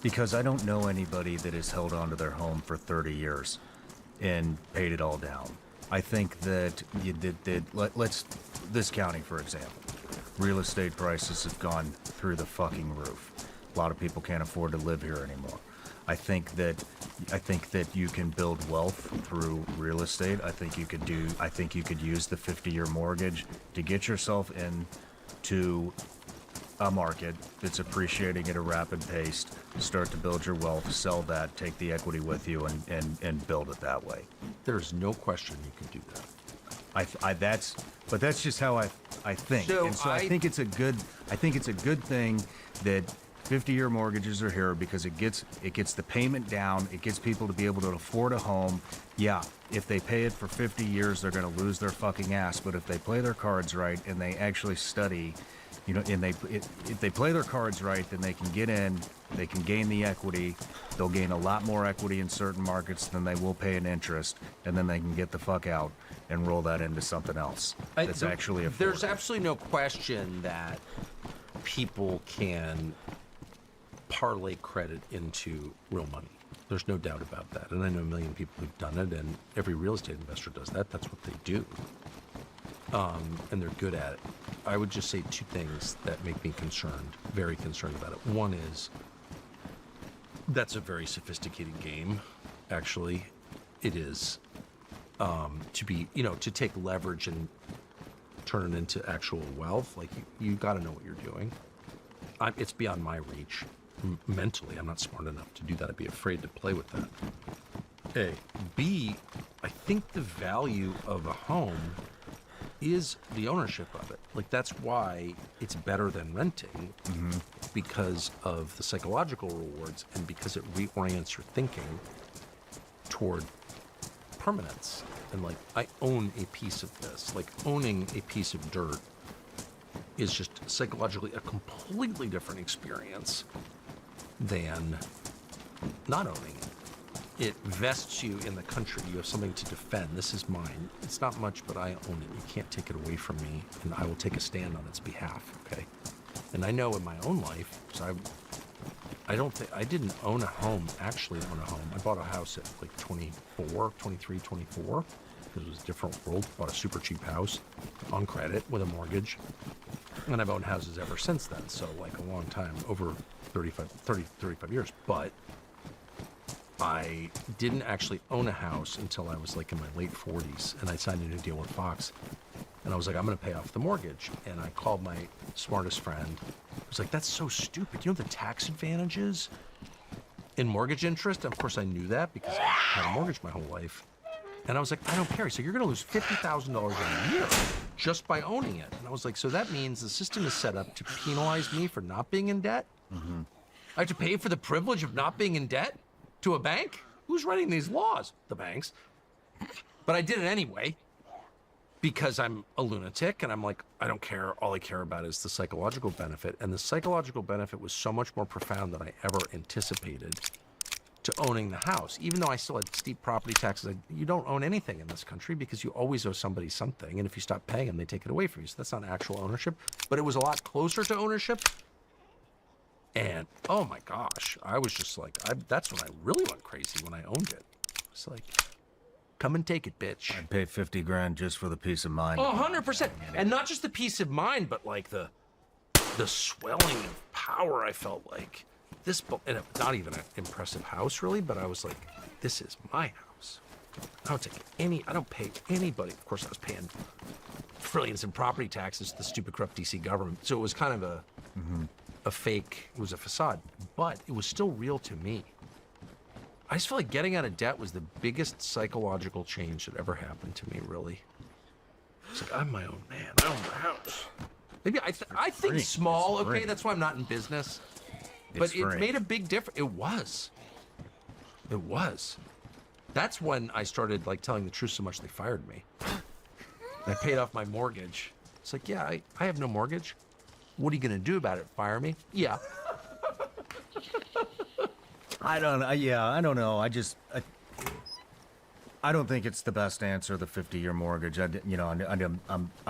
because I don't know anybody that has held onto their home for 30 years and paid it all down. I think that let's this county, for example, real estate prices have gone through the fucking roof. A lot of people can't afford to live here anymore. I think that you can build wealth through real estate. I think you could use the 50-year mortgage to get yourself into a market that's appreciating at a rapid pace, start to build your wealth, sell that, take the equity with you, and build it that way. There's no question you can do that. That's just how I think. So And so I think it's a good thing that 50-year mortgages are here because it gets the payment down. It gets people to be able to afford a home. Yeah, if they pay it for 50 years, they're going to lose their fucking ass. But if they play their cards right and they actually study, and if they play their cards right, then they can get in, they can gain the equity. They'll gain a lot more equity in certain markets than they will pay in interest, and then they can get the fuck out and roll that into something else that's actually affordable. There's absolutely no question that people can parlay credit into real money. There's no doubt about that. And I know a million people who've done it, and every real estate investor does that. That's what they do. And they're good at it. I would just say two things that make me concerned, very concerned about it. One is that's a very sophisticated game, actually. It is. To take leverage and turn it into actual wealth, like you got to know what you're doing. It's beyond my reach. Mentally, I'm not smart enough to do that. I'd be afraid to play with that. A. B, I think the value of a home is the ownership of it. Like, that's why it's better than renting, because of the psychological rewards and because it reorients your thinking toward permanence. And like, I own a piece of this. Like, owning a piece of dirt is just psychologically a completely different experience than not owning it. It vests you in the country. You have something to defend. This is mine. It's not much, but I own it. You can't take it away from me, and I will take a stand on its behalf, okay? And I know in my own life, so I didn't own a home, actually own a home. I bought a house at like 24, 23, 24, because it was a different world. Bought a super cheap house on credit with a mortgage. And I've owned houses ever since then, so like a long time, over 35 years. But I didn't actually own a house until I was like in my late 40s, and I signed a new deal with Fox. And I was like, I'm going to pay off the mortgage. And I called my smartest friend. I was like, that's so stupid. You know the tax advantages in mortgage interest? And of course, I knew that because I had a mortgage my whole life. And I was like, I don't care. So you're going to lose $50,000 a year just by owning it. And I was like, so that means the system is set up to penalize me for not being in debt? I have to pay for the privilege of not being in debt to a bank? Who's writing these laws? The banks. But I did it anyway because I'm a lunatic, and I'm like, I don't care. All I care about is the psychological benefit. And the psychological benefit was so much more profound than I ever anticipated to owning the house. Even though I still had steep property taxes, you don't own anything in this country because you always owe somebody something. And if you stop paying them, they take it away from you. So that's not actual ownership. But it was a lot closer to ownership. And oh my gosh, I was just like, that's when I really went crazy, when I owned it. It's like, come and take it, bitch. I'd pay 50 grand just for the peace of mind. Oh, 100%. And not just the peace of mind, but like the swelling of power I felt like. This, and not even an impressive house really, but I was like, this is my house. I don't pay anybody. Of course, I was paying trillions in property taxes to the stupid, corrupt DC government. So it was kind of a fake, it was a facade, but it was still real to me. I just felt like getting out of debt was the biggest psychological change that ever happened to me, really. It's like, I'm my own man. I own my house. Maybe I think free. small. It's Okay, free. that's why I'm not in business. It's But it free. made a big difference. It was. It was. That's when I started like telling the truth so much they fired me. I paid off my mortgage. It's like, yeah, I have no mortgage. What are you gonna do about it? Fire me? Yeah. I don't know. I don't think it's the best answer, the 50-year mortgage. I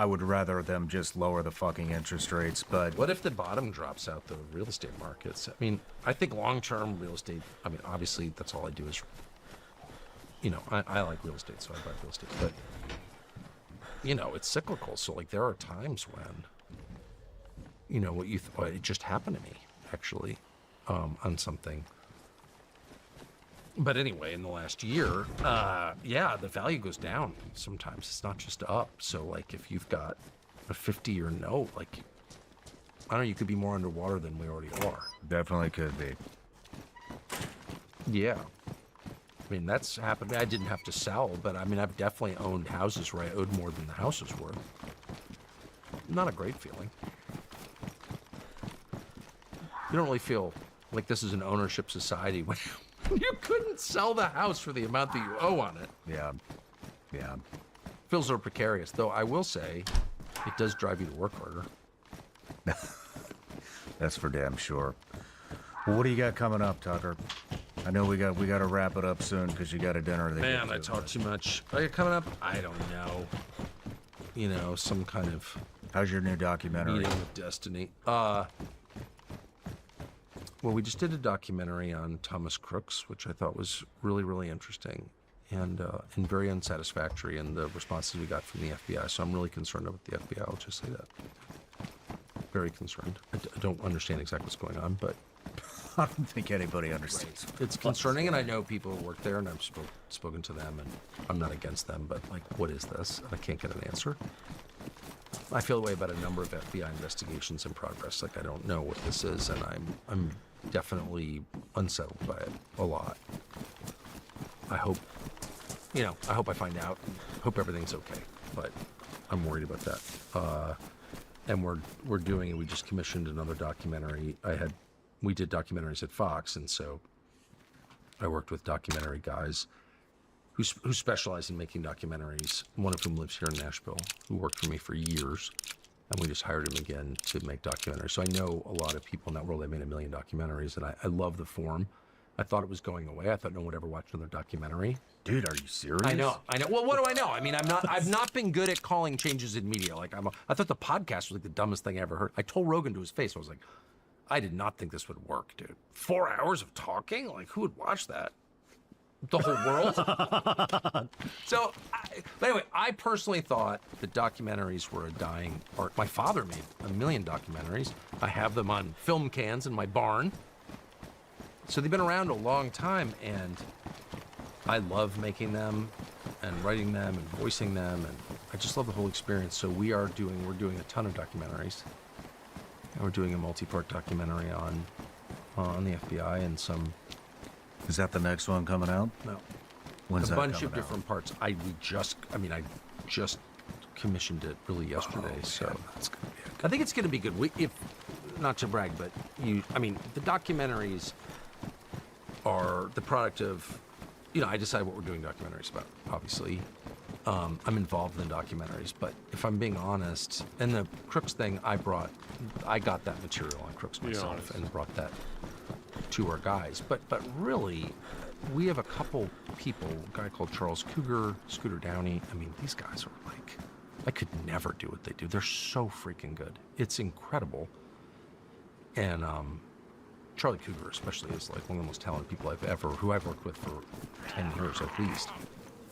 would rather them just lower the fucking interest rates, but What if the bottom drops out the real estate markets? I mean, I think long-term real estate, I mean, obviously that's all I do is, I like real estate, so I buy real estate. But, it's cyclical. So, like, there are times when, it just happened to me, actually, on something. But anyway, in the last year, the value goes down sometimes. It's not just up. So, like, if you've got a 50-year note, like, I don't know, you could be more underwater than we already are. definitely could be. Yeah. I mean, that's happened. I didn't have to sell, but I mean, I've definitely owned houses where I owed more than the houses were. Not a great feeling. You don't really feel like this is an ownership society when you couldn't sell the house for the amount that you owe on it. Yeah. Feels a little precarious, though I will say it does drive you to work harder. That's for damn sure. Well, what do you got coming up, Tucker? I know we got to wrap it up soon because you got a dinner to Man, get I to, talk but too much. Are you coming up? I don't know. Some kind of How's your new documentary? meeting with destiny. Well, we just did a documentary on Thomas Crooks, which I thought was really, really interesting and very unsatisfactory in the responses we got from the FBI. So I'm really concerned about the FBI. I'll just say that. Very concerned. I don't understand exactly what's going on, but I don't think anybody understands. it's concerning, and I know people who work there, and I've spoken to them, and I'm not against them, but like, what is this? And I can't get an answer. I feel the way about a number of FBI investigations in progress. Like, I don't know what this is, and I'm definitely unsettled by it a lot. I hope I find out. Hope everything's okay, but I'm worried about that. And we're doing it. We just commissioned another documentary. We did documentaries at Fox, and so I worked with documentary guys who specialize in making documentaries, one of whom lives here in Nashville, who worked for me for years, and we just hired him again to make documentaries. So I know a lot of people in that world. They made 1 million documentaries, and I love the form. I thought it was going away. I thought no one would ever watch another documentary. Dude, are you serious? I know. Well, what do I know? I mean, I've not been good at calling changes in media. Like, I thought the podcast was like the dumbest thing I ever heard. I told Rogan to his face, I was like, I did not think this would work, dude. 4 hours of talking? Like, who would watch that? The whole world? But anyway, I personally thought that documentaries were a dying art. My father made 1 million documentaries. I have them on film cans in my barn. So they've been around a long time, and I love making them and writing them and voicing them, and I just love the whole experience. So we're doing a ton of documentaries. And we're doing a multi-part documentary on the FBI and some Is that the next one coming out? no When's a that bunch coming of different out? parts. I just commissioned it really yesterday. So That's gonna be I think it's going to be good. If not to brag, but the documentaries are the product of, I decide what we're doing documentaries about, obviously. I'm involved in the documentaries, but if I'm being honest, and the Crooks thing, I got that material on Crooks myself honest. and brought that to our guys. But really, we have a couple people, a guy called Charles Cougar, Scooter Downey. I mean, these guys are like, I could never do what they do. They're so freaking good. It's incredible. And Charlie Cougar especially is like one of the most talented people who I've worked with for 10 years at least,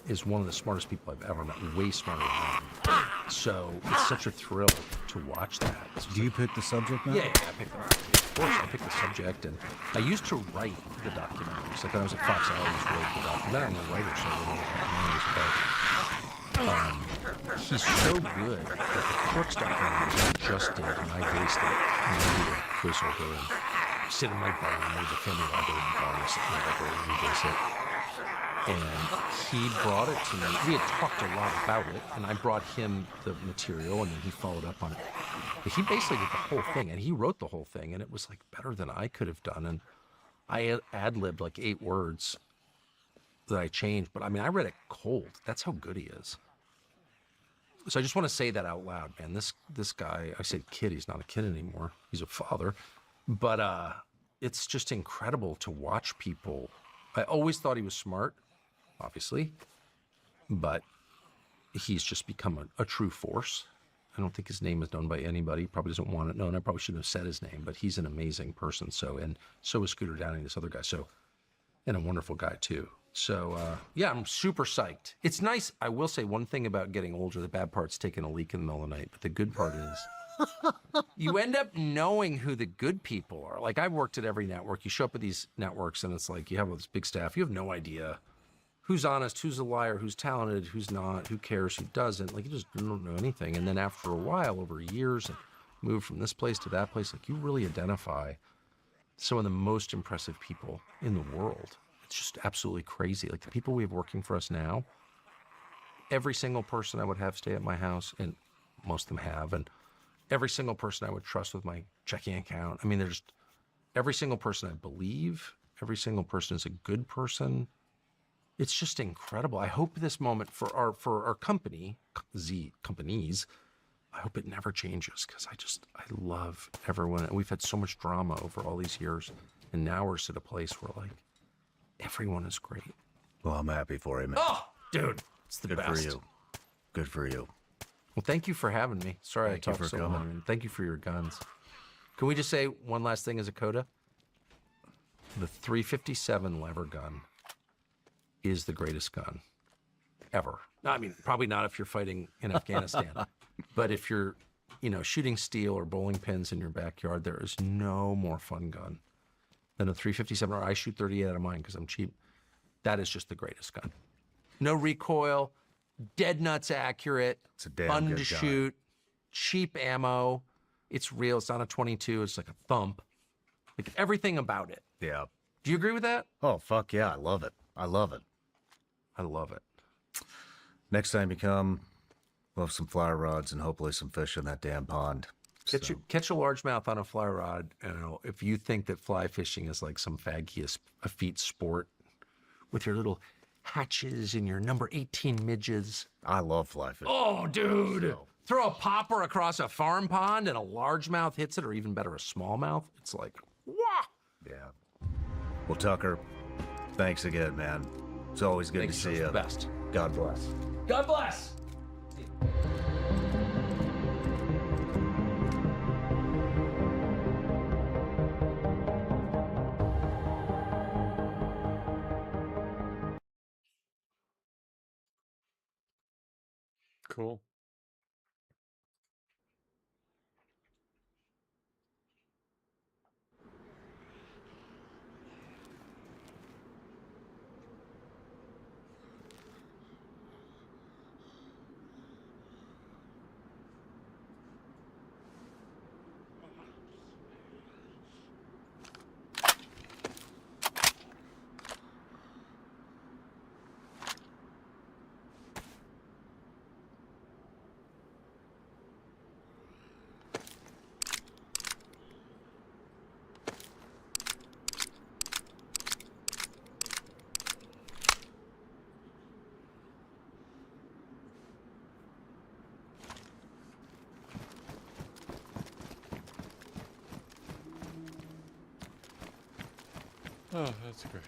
is one of the smartest people I've ever met, way smarter than I am. So it's such a thrill to watch that. Do you pick the subject matter? Yeah, of course, I picked the subject, and I used to write the documentaries. Like when I was at Fox, I always wrote the documentary. I'm a writer, so I wrote the documentaries, but he's so good that the Crooks documentary I just did, and I voiced it, and I did a voiceover, and sit in my barn, there's a family library in the barn, I sit in my library and voice it. And he brought it to me. We had talked a lot about it, and I brought him the material, and then he followed up on it. But he basically did the whole thing, and he wrote the whole thing, and it was like better than I could have done. And I ad-libbed like 8 words that I changed, but I mean, I read it cold. That's how good he is. So I just want to say that out loud, man. This guy, I said kid, he's not a kid anymore. He's a father. But it's just incredible to watch people. I always thought he was smart, obviously, but he's just become a true force. I don't think his name is known by anybody. He probably doesn't want it known. I probably shouldn't have said his name, but he's an amazing person. And so is Scooter Downing, this other guy. And a wonderful guy too. So yeah, I'm super psyched. It's nice. I will say one thing about getting older, the bad part's taking a leak in the middle of the night, but the good part is you end up knowing who the good people are. Like, I've worked at every network. You show up at these networks and it's like you have all this big staff. You have no idea who's honest, who's a liar, who's talented, who's not, who cares, who doesn't. Like, you just don't know anything. And then after a while, over years, and move from this place to that place, like, you really identify some of the most impressive people in the world. It's just absolutely crazy. Like, the people we have working for us now, every single person I would have stay at my house, and most of them have, and every single person I would trust with my checking account. I mean, there's every single person I believe, every single person is a good person. It's just incredible. I hope this moment for our company, Z companies, I hope it never changes, because I love everyone. And we've had so much drama over all these years, and now we're at a place where, like, everyone is great. Well, I'm happy for you, man. Oh, dude, it's the Good best. for you. Good for you. Well, thank you for having me. Sorry Thank you I talked for so coming. long. And thank you for your guns. Can we just say one last thing as a coda? The 357 lever gun is the greatest gun ever. I mean, probably not if you're fighting in Afghanistan, but if you're, shooting steel or bowling pins in your backyard, there is no more fun gun than a 357, or I shoot 38 out of mine because I'm cheap. That is just the greatest gun. No recoil, dead nuts accurate, It's a damn fun good to gun. shoot, cheap ammo. It's real. It's not a 22. It's like a thump. Like, everything about it. Yeah. Do you agree with that? Oh, fuck yeah. I love it. I love it. I love it. Next time you come, we'll have some fly rods and hopefully some fish in that damn pond. Catch, So, catch a largemouth on a fly rod. If you think that fly fishing is like some faggy effete sport with your little hatches and your number 18 midges. I love fly fishing. Oh, dude. So- Throw a popper across a farm pond and a largemouth hits it, or even better, a smallmouth. It's like, wah! Yeah. Well, Tucker, thanks again, man. It's always good Thanks, to see the you. best. God bless. God bless. Cool. Oh, that's great.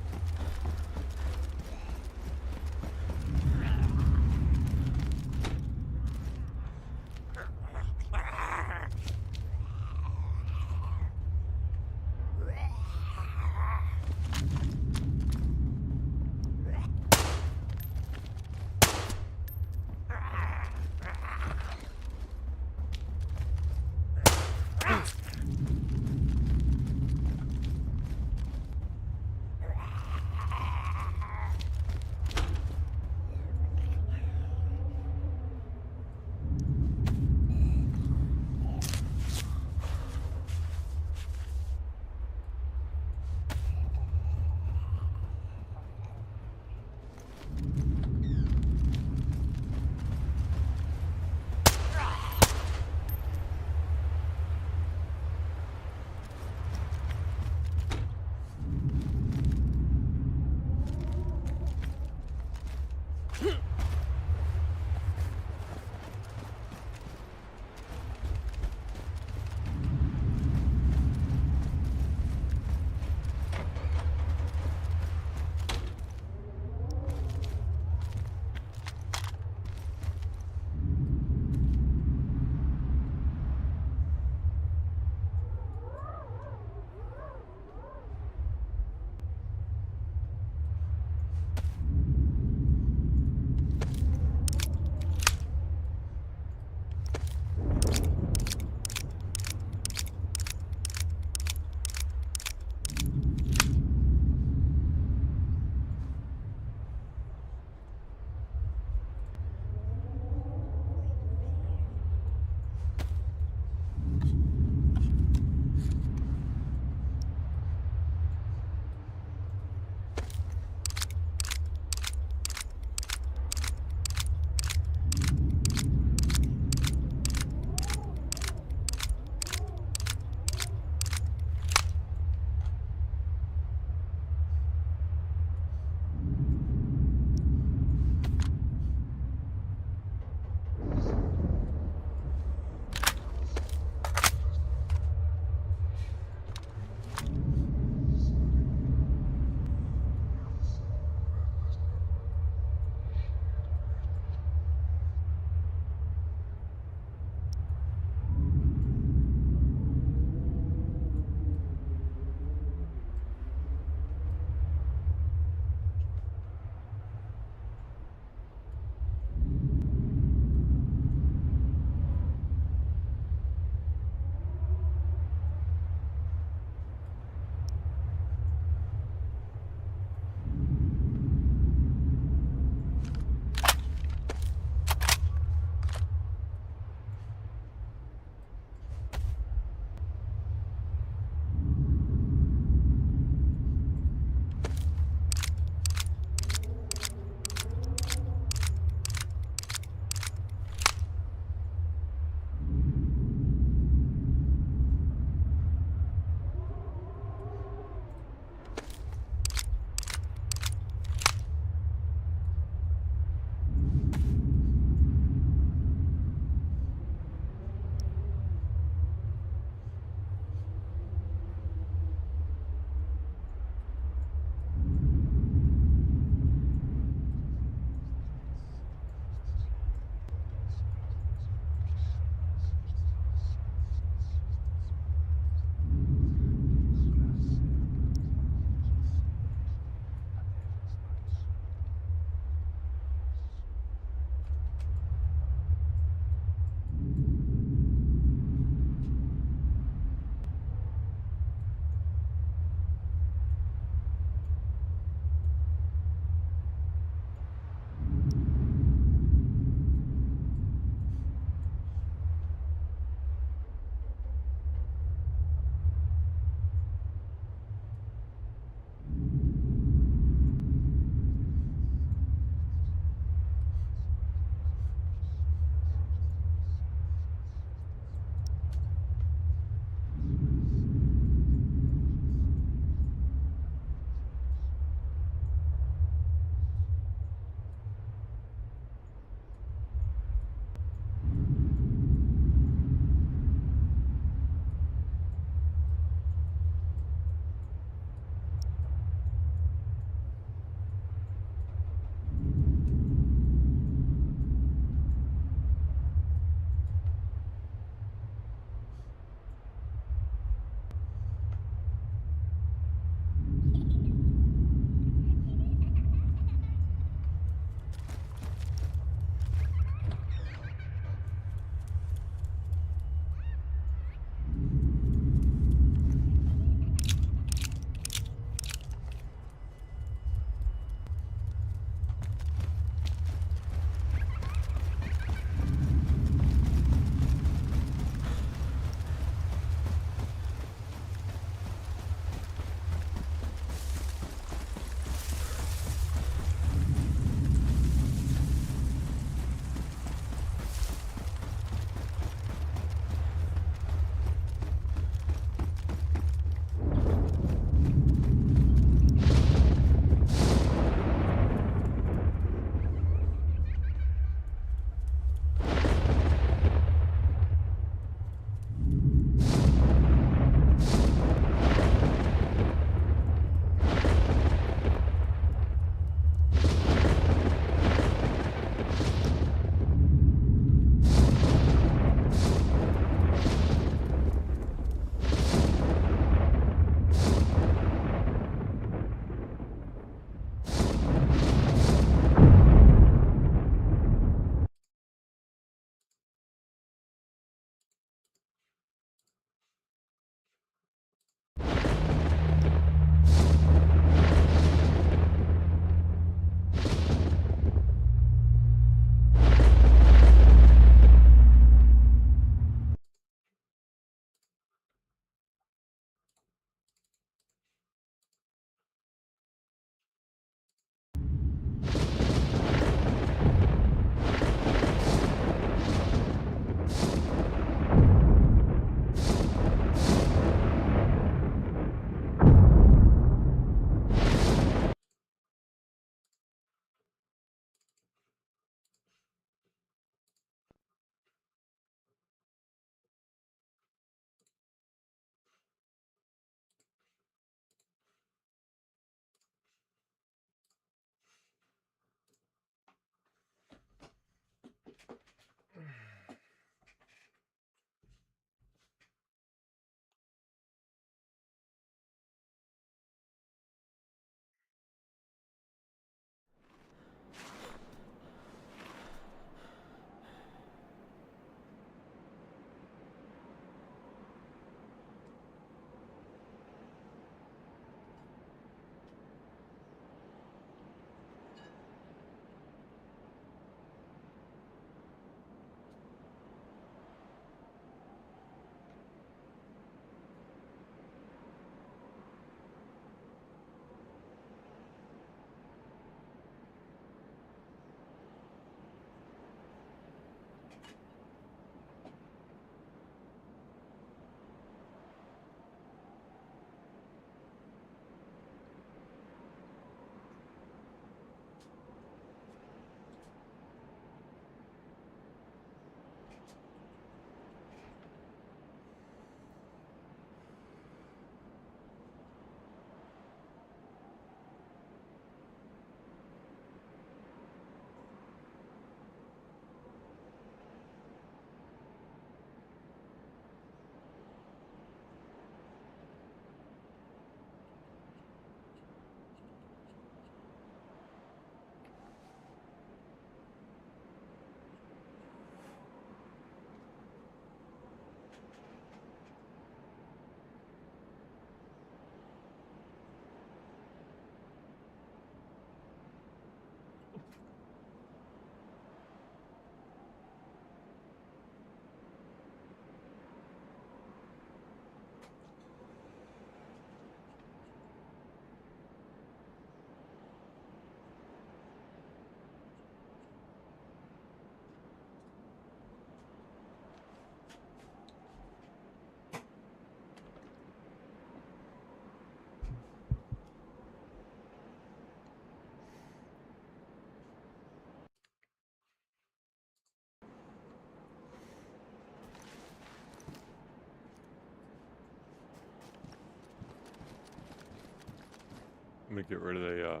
I'm gonna get rid of the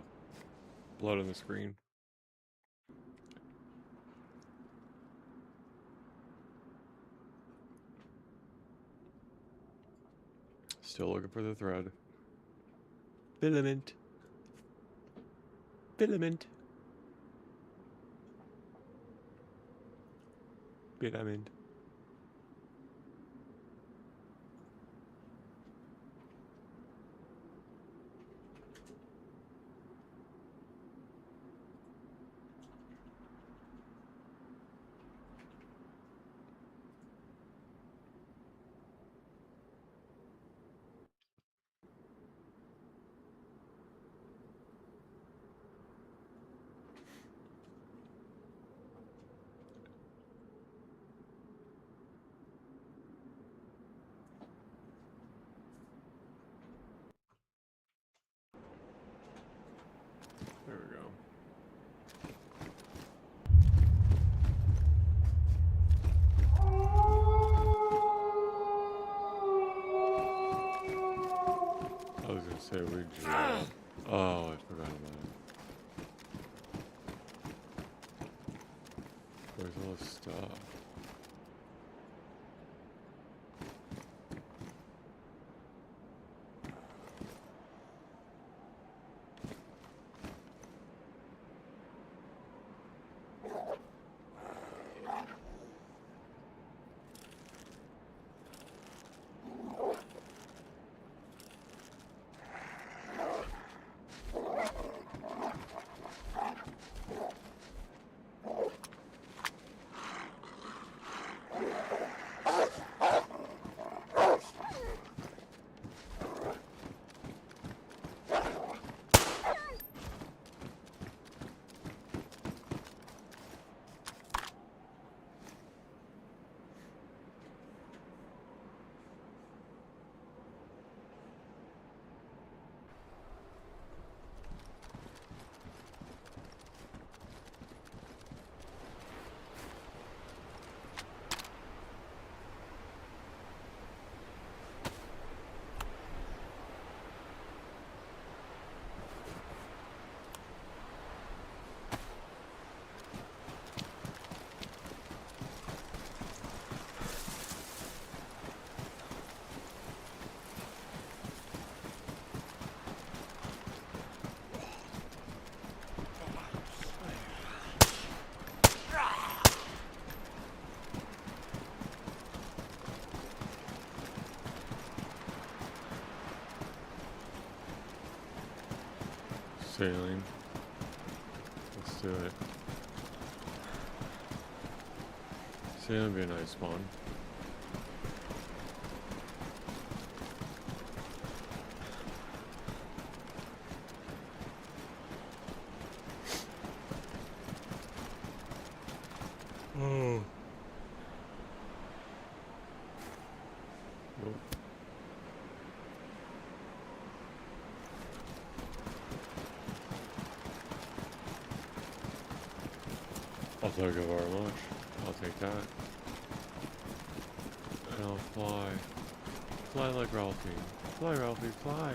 blood on the screen. Still looking for the thread. Filament. Filament. Filament. There we go. I was gonna say we drill. Oh, I forgot about it. Where's all this stuff? Sailing. Let's do it. Sailing would be a nice one. Oh. Nope. I'll take of our lunch. I'll take that. And I'll fly. Fly like Ralphie. Fly, Ralphie, fly.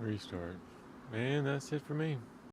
Restart. And that's it for me.